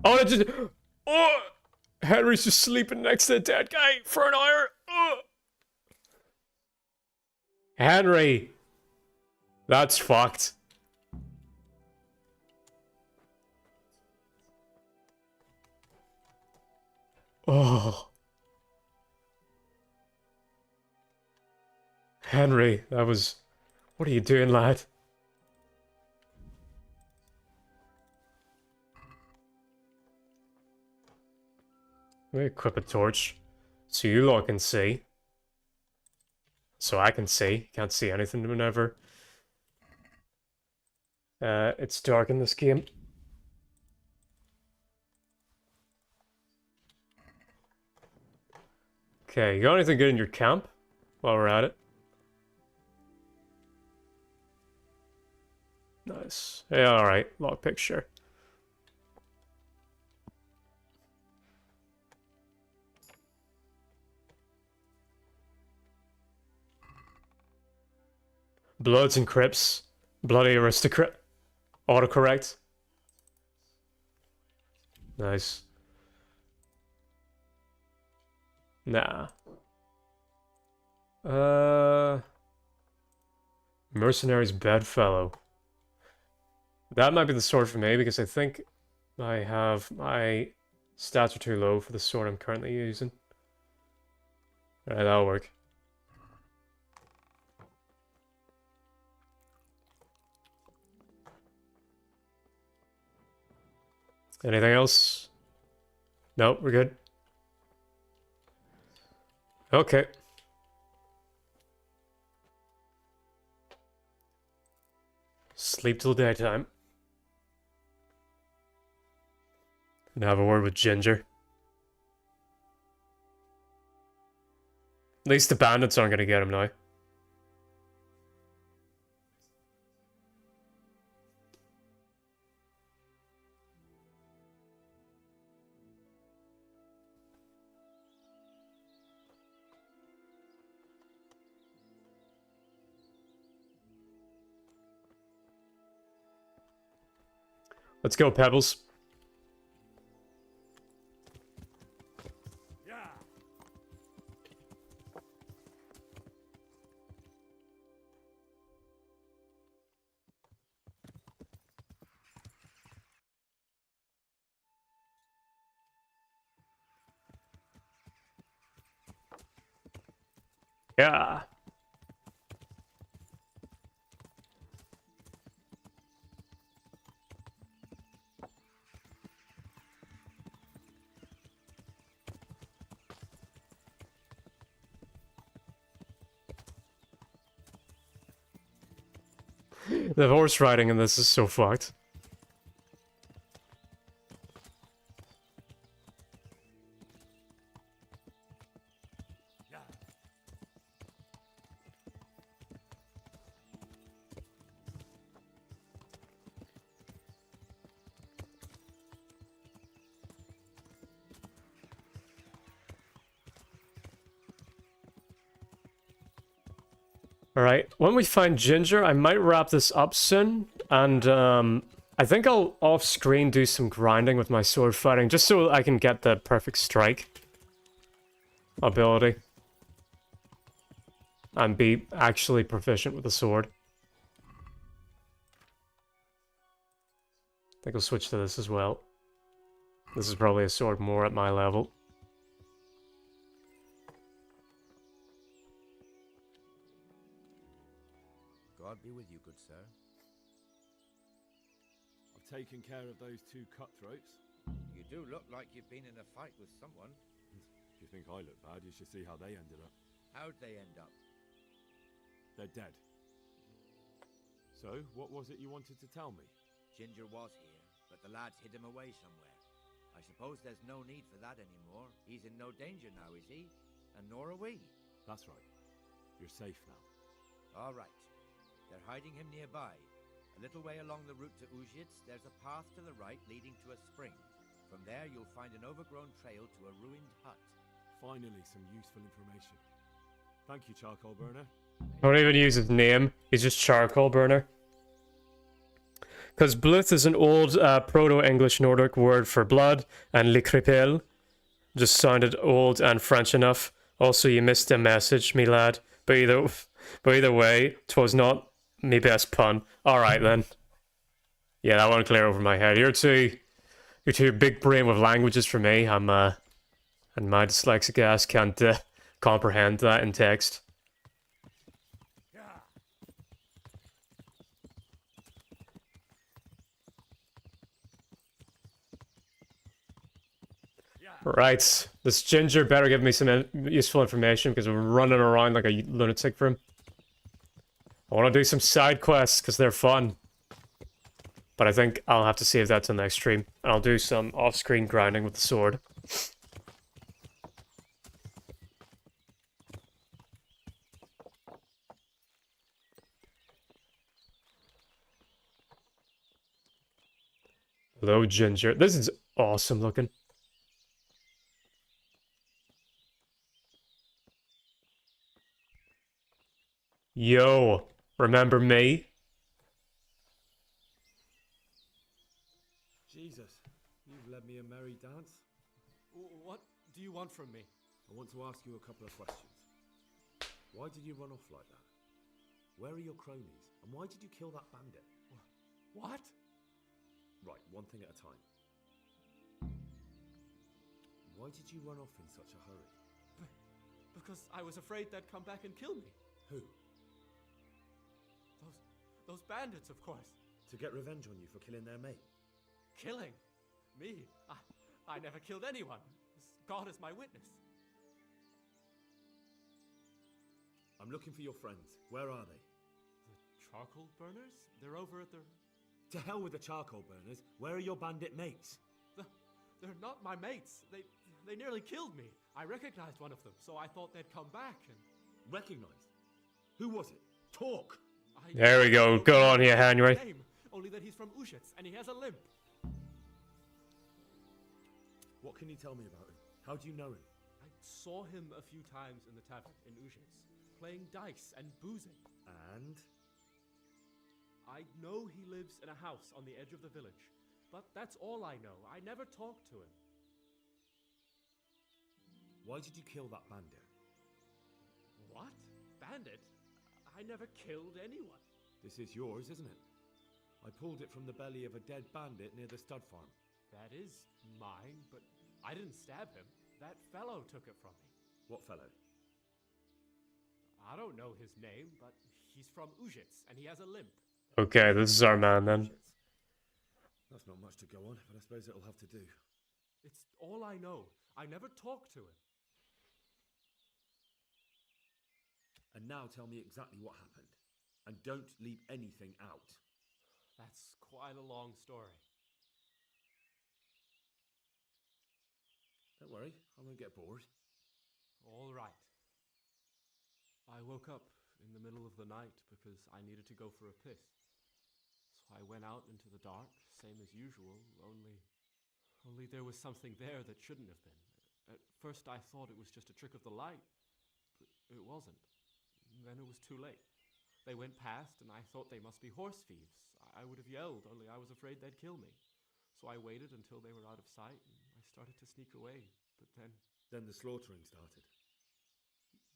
A: Oh, it just... Oh! Henry's just sleeping next to the dead guy for an hour. Oh. Henry. That's fucked. Oh. Henry, that was... What are you doing, lad? Let me equip a torch. So you lot can see. So I can see. Can't see anything whenever. It's dark in this game. Okay, you got anything good in your camp? While we're at it. Nice. Yeah, alright. Log picture. Bloods and Crips. Bloody aristocrat. Autocorrect. Nice. Nah. Mercenary's Bedfellow. That might be the sword for me because I think I have my stats are too low for the sword I'm currently using. Alright, that'll work. Anything else? No, we're good. Okay. Sleep till daytime. And have a word with Ginger. At least the bandits aren't gonna get him now. Let's go, Pebbles. Yeah. The horse riding in this is so fucked. Alright, when we find Ginger, I might wrap this up soon, and I think I'll off-screen do some grinding with my sword fighting, just so I can get the perfect strike ability. And be actually proficient with the sword. I think I'll switch to this as well. This is probably a sword more at my level.
B: God be with you, good sir.
C: I've taken care of those two cutthroats.
B: You do look like you've been in a fight with someone.
C: If you think I look bad, you should see how they ended up.
B: How'd they end up?
C: They're dead. So, what was it you wanted to tell me?
B: Ginger was here, but the lads hid him away somewhere. I suppose there's no need for that anymore. He's in no danger now, is he? And nor are we.
C: That's right. You're safe now.
B: All right. They're hiding him nearby. A little way along the route to Uzhitz, there's a path to the right leading to a spring. From there, you'll find an overgrown trail to a ruined hut.
C: Finally, some useful information. Thank you, Charcoal Burner.
A: I don't even use his name. He's just Charcoal Burner. Because Bluth is an old Proto-English Nordic word for blood, and Le Crépel just sounded old and French enough. Also, you missed a message, me lad. But either way, 'twas not me best pun. Alright then. Yeah, that went clear over my head. You're too big brain with languages for me. And my dyslexic ass can't comprehend that in text. Right, this Ginger better give me some useful information because we're running around like a lunatic for him. I want to do some side quests because they're fun. But I think I'll have to save that till next stream. And I'll do some off-screen grinding with the sword. Hello, Ginger. This is awesome looking. Yo, remember me?
C: Jesus, you've led me a merry dance.
P: What do you want from me?
C: I want to ask you a couple of questions. Why did you run off like that? Where are your cronies? And why did you kill that bandit?
P: What?
C: Right, one thing at a time. Why did you run off in such a hurry?
P: Because I was afraid they'd come back and kill me.
C: Who?
P: Those bandits, of course.
C: To get revenge on you for killing their mate?
P: Killing? Me? I never killed anyone. God is my witness.
C: I'm looking for your friends. Where are they?
P: The charcoal burners? They're over at the...
C: To hell with the charcoal burners. Where are your bandit mates?
P: They're not my mates. They nearly killed me. I recognized one of them, so I thought they'd come back and...
C: Recognized? Who was it? Talk!
A: There we go. Go on here, Henry.
P: Only that he's from Uzhitz and he has a limp.
C: What can you tell me about him? How do you know him?
P: I saw him a few times in the tavern in Uzhitz, playing dice and boozing.
C: And?
P: I know he lives in a house on the edge of the village, but that's all I know. I never talked to him.
C: Why did you kill that bandit?
P: What? Bandit? I never killed anyone.
C: This is yours, isn't it? I pulled it from the belly of a dead bandit near the stud farm.
P: That is mine, but I didn't stab him. That fellow took it from me.
C: What fellow?
P: I don't know his name, but he's from Uzhitz, and he has a limp.
A: Okay, this is our man then.
C: That's not much to go on, but I suppose it'll have to do.
P: It's all I know. I never talked to him.
C: And now tell me exactly what happened. And don't leave anything out.
P: That's quite a long story.
C: Don't worry, I won't get bored.
P: All right. I woke up in the middle of the night because I needed to go for a piss. So I went out into the dark, same as usual, only there was something there that shouldn't have been. At first I thought it was just a trick of the light, but it wasn't. Then it was too late. They went past, and I thought they must be horse thieves. I would have yelled, only I was afraid they'd kill me. So I waited until they were out of sight, and I started to sneak away. But then...
C: Then the slaughtering started?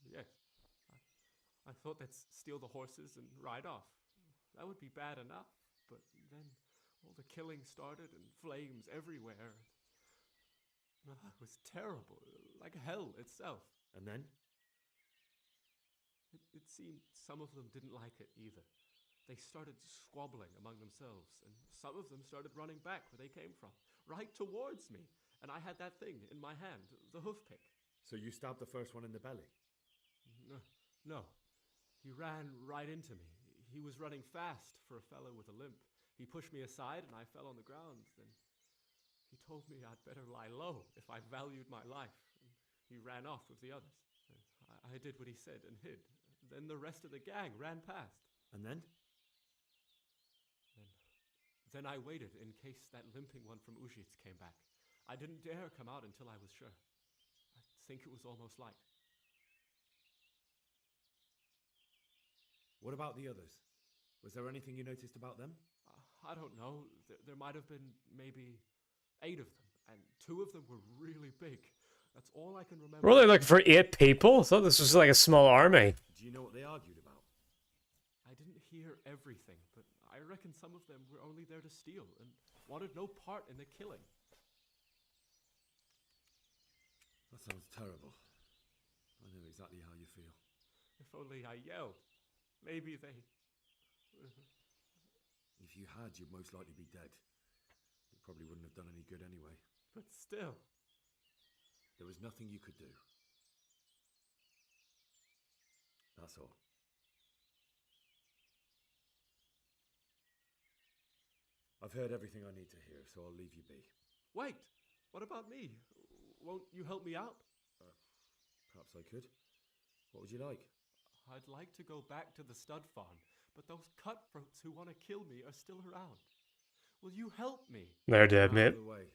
P: Yes. I thought they'd steal the horses and ride off. That would be bad enough. But then all the killing started, and flames everywhere. It was terrible, like hell itself.
C: And then?
P: It seemed some of them didn't like it either. They started squabbling among themselves, and some of them started running back where they came from, right towards me. And I had that thing in my hand, the hoof pick.
C: So you stabbed the first one in the belly?
P: No. He ran right into me. He was running fast for a fellow with a limp. He pushed me aside and I fell on the ground. Then he told me I'd better lie low if I valued my life. And he ran off with the others. I did what he said and hid. Then the rest of the gang ran past.
C: And then?
P: Then I waited in case that limping one from Ujits came back. I didn't dare come out until I was sure. I think it was almost light.
C: What about the others? Was there anything you noticed about them?
P: I don't know. There might have been maybe 8 of them, and 2 of them were really big. That's all I can remember.
A: Were they looking for 8 people? I thought this was like a small army.
C: Do you know what they argued about?
P: I didn't hear everything, but I reckon some of them were only there to steal and wanted no part in the killing.
C: That sounds terrible. I know exactly how you feel.
P: If only I yelled. Maybe they...
C: If you had, you'd most likely be dead. It probably wouldn't have done any good anyway.
P: But still...
C: There was nothing you could do. That's all. I've heard everything I need to hear, so I'll leave you be.
P: Wait! What about me? Won't you help me out?
C: Perhaps I could. What would you like?
P: I'd like to go back to the stud farm, but those cutthroats who want to kill me are still around. Will you help me?
A: They're dead, mate.
C: By the way,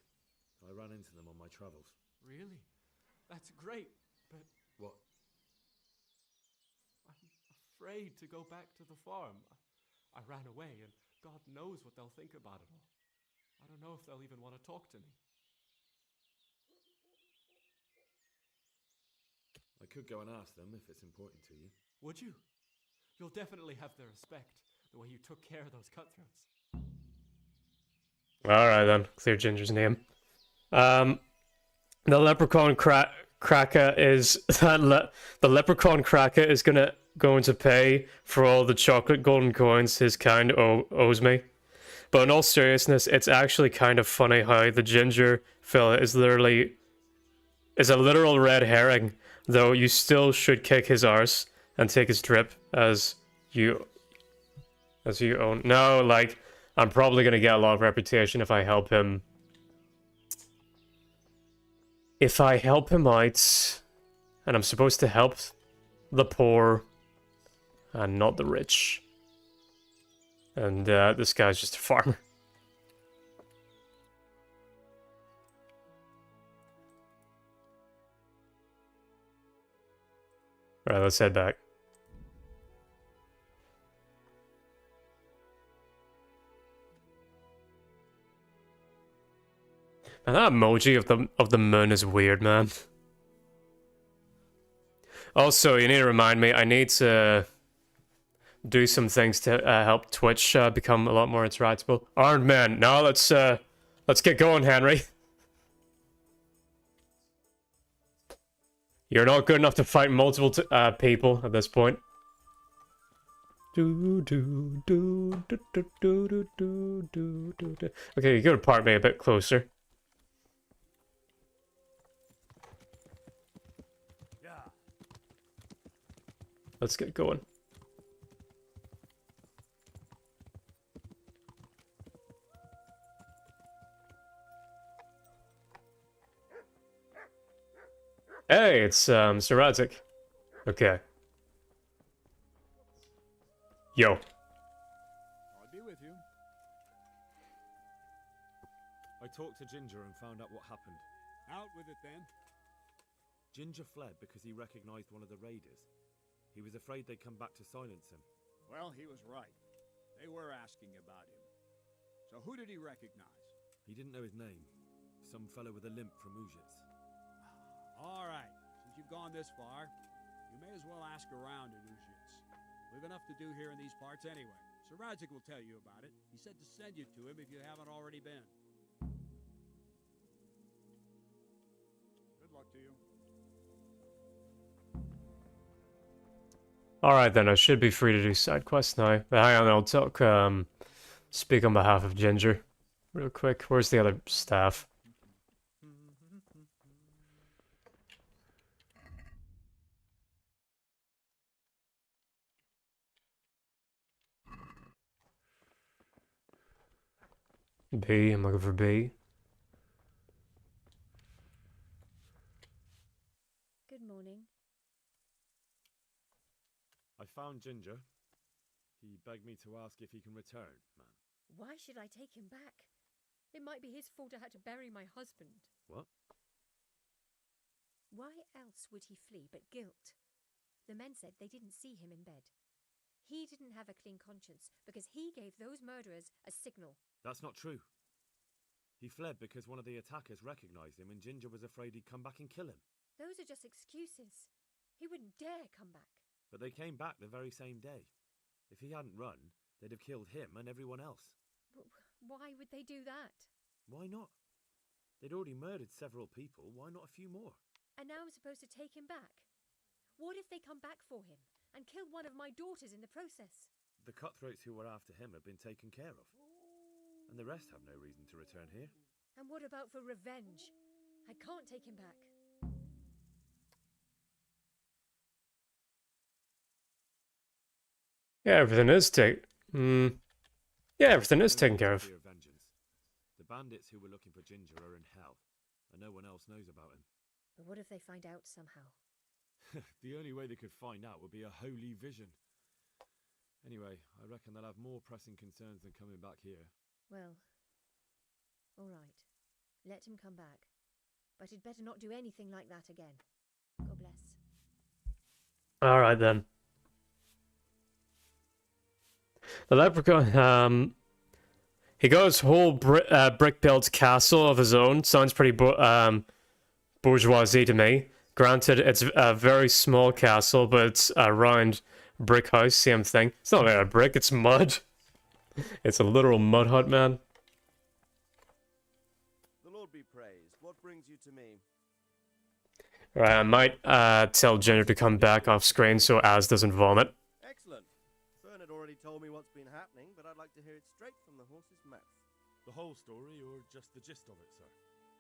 C: I ran into them on my travels.
P: Really? That's great, but...
C: What?
P: I'm afraid to go back to the farm. I ran away, and God knows what they'll think about it all. I don't know if they'll even want to talk to me.
C: I could go and ask them if it's important to you.
P: Would you? You'll definitely have their respect, the way you took care of those cutthroats.
A: Alright then, clear Ginger's name. The leprechaun cracker is the leprechaun cracker is going to pay for all the chocolate golden coins his kind owes me. But in all seriousness, it's actually kind of funny how the ginger fella is a literal red herring, though you still should kick his arse and take his drip as you own. No, like, I'm probably gonna get a lot of reputation if I help him. If I help him out, and I'm supposed to help the poor and not the rich. And this guy's just a farmer. Alright, let's head back. And that emoji of the moon is weird, man. Also, you need to remind me, I need to do some things to help Twitch become a lot more interactable. Armed men, now let's get going, Henry. You're not good enough to fight multiple people at this point. Okay, you gotta park me a bit closer. Let's get going. Hey, it's Sir Radzik. Okay. Yo.
C: I'll be with you. I talked to Ginger and found out what happened.
K: Out with it then.
C: Ginger fled because he recognized one of the raiders. He was afraid they'd come back to silence him.
K: Well, he was right. They were asking about him. So who did he recognize?
C: He didn't know his name. Some fellow with a limp from Ujits.
K: All right. Since you've gone this far, you may as well ask around in Ujits. We've enough to do here in these parts anyway. Sir Radzik will tell you about it. He said to send you to him if you haven't already been. Good luck to you.
A: Alright then, I should be free to do side quests now. But hang on, I'll talk, speak on behalf of Ginger. Real quick, where's the other staff? B, I'm looking for B.
I: Good morning.
C: I found Ginger. He begged me to ask if he can return, ma'am.
I: Why should I take him back? It might be his fault I had to bury my husband.
C: What?
I: Why else would he flee but guilt? The men said they didn't see him in bed. He didn't have a clean conscience because he gave those murderers a signal.
C: That's not true. He fled because one of the attackers recognized him and Ginger was afraid he'd come back and kill him.
I: Those are just excuses. He wouldn't dare come back.
C: But they came back the very same day. If he hadn't run, they'd have killed him and everyone else.
I: Why would they do that?
C: Why not? They'd already murdered several people. Why not a few more?
I: And now I'm supposed to take him back? What if they come back for him and kill one of my daughters in the process?
C: The cutthroats who were after him have been taken care of. And the rest have no reason to return here.
I: And what about for revenge? I can't take him back.
A: Yeah, everything is everything is taken care of.
C: The bandits who were looking for Ginger are in hell, and no one else knows about him.
I: But what if they find out somehow?
C: The only way they could find out would be a holy vision. Anyway, I reckon they'll have more pressing concerns than coming back here.
I: Well, all right. Let him come back. But he'd better not do anything like that again. God bless.
A: Alright then. The leprechaun, he got his whole brick-built castle of his own. Sounds pretty bourgeoisie to me. Granted, it's a very small castle, but it's a round brick house, same thing. It's not made out of brick, it's mud. It's a literal mud hut, man.
B: The Lord be praised. What brings you to me?
A: Right, I might tell Ginger to come back off screen so Az doesn't vomit.
B: Excellent. Fern had already told me what's been happening, but I'd like to hear it straight from the horse's mouth.
C: The whole story, or just the gist of it, sir?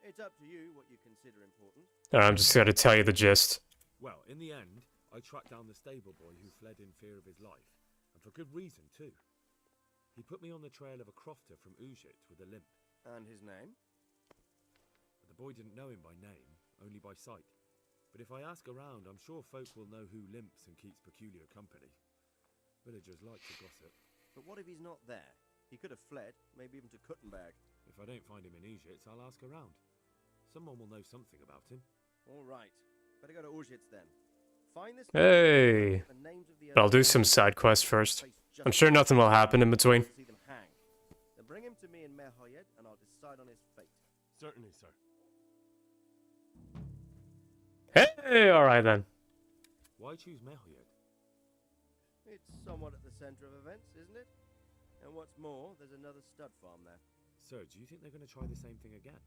B: It's up to you what you consider important.
A: I'm just gonna tell you the gist.
C: Well, in the end, I tracked down the stable boy who fled in fear of his life, and for good reason, too. He put me on the trail of a crofter from Ujit with a limp.
B: And his name?
C: The boy didn't know him by name, only by sight. But if I ask around, I'm sure folk will know who limps and keeps peculiar company. Villagers like to gossip.
B: But what if he's not there? He could have fled, maybe even to Kuttenberg.
C: If I don't find him in Ujit, I'll ask around. Someone will know something about him.
B: All right. Better go to Ujit then. Find this
A: Hey! But I'll do some side quests first. I'm sure nothing will happen in between.
B: See them hang. Then bring him to me in Merhoyed, and I'll decide on his fate.
C: Certainly, sir.
A: Hey! Alright then.
C: Why choose Merhoyed?
B: It's somewhat at the center of events, isn't it? And what's more, there's another stud farm there.
C: Sir, do you think they're going to try the same thing again?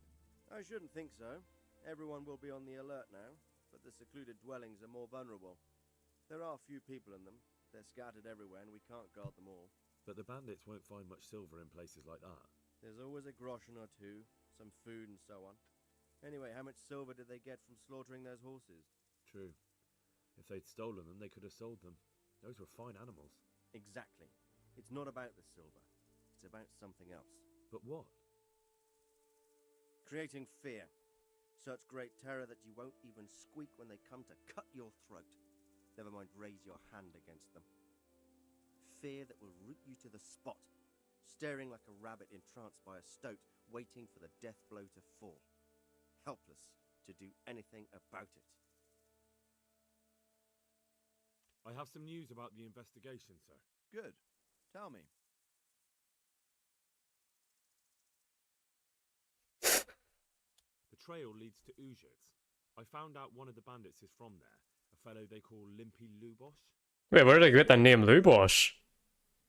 B: I shouldn't think so. Everyone will be on the alert now, but the secluded dwellings are more vulnerable. There are few people in them. They're scattered everywhere and we can't guard them all.
C: But the bandits won't find much silver in places like that.
B: There's always a groschen or two, some food and so on. Anyway, how much silver did they get from slaughtering those horses?
C: True. If they'd stolen them, they could have sold them. Those were fine animals.
B: Exactly. It's not about the silver. It's about something else.
C: But what?
B: Creating fear. Such great terror that you won't even squeak when they come to cut your throat. Never mind raise your hand against them. Fear that will root you to the spot, staring like a rabbit entranced by a stoat, waiting for the death blow to fall. Helpless to do anything about it.
C: I have some news about the investigation, sir.
B: Good. Tell me.
C: The trail leads to Ujit. I found out one of the bandits is from there, a fellow they call Limpy Lubosh.
A: Wait, where did I get that name, Lubosh?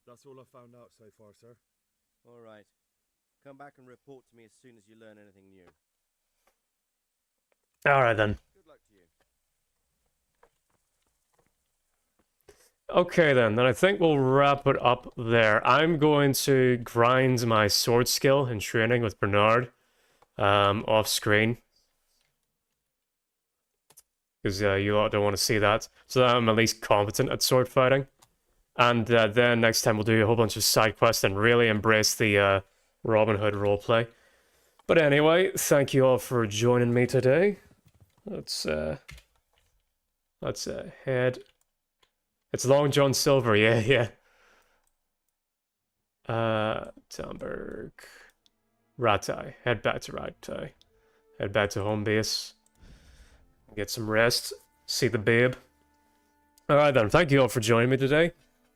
C: That's all I found out so far, sir.
B: All right. Come back and report to me as soon as you learn anything new.
A: Alright then.
B: Good luck to you.
A: Okay then I think we'll wrap it up there. I'm going to grind my sword skill in training with Bernard off screen. Because you lot don't want to see that. So that I'm at least competent at sword fighting. And then next time we'll do a whole bunch of side quests and really embrace the Robin Hood roleplay. But anyway, thank you all for joining me today. Let's head. It's Long John Silver, yeah. Tamberg. Ratai. Head back to Ratai. Head back to home base. Get some rest. See the babe. Alright then, thank you all for joining me today.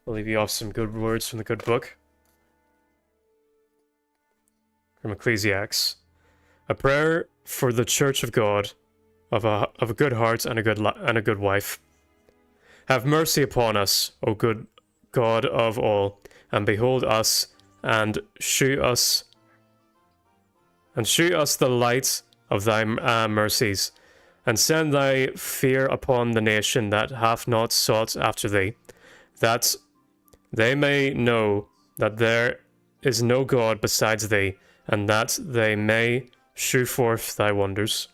A: I'll leave you off some good words from the good book. From Ecclesiastes. A prayer for the Church of God, of a good heart and a good wife. Have mercy upon us, O good God of all, and behold us, and shew us the light of thy mercies, and send thy fear upon the nation that hath not sought after thee, that they may know that there is no God besides thee, and that they may shew forth thy wonders.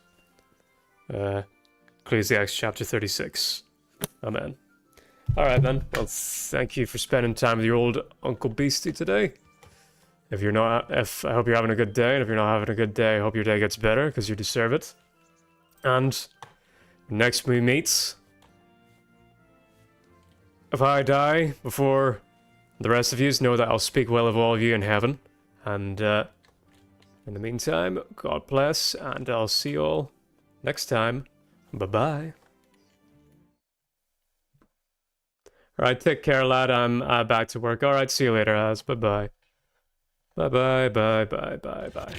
A: Ecclesiastes chapter 36. Amen. Alright then, well thank you for spending time with your old Uncle Beasty today. I hope you're having a good day, and if you're not having a good day, I hope your day gets better, because you deserve it. And next we meet, if I die before the rest of you, know that I'll speak well of all of you in heaven. And in the meantime, God bless, and I'll see you all next time. Bye-bye. Alright, take care, lad. I'm back to work. Alright, see you later, Az. Bye-bye. Bye-bye, bye-bye, bye-bye.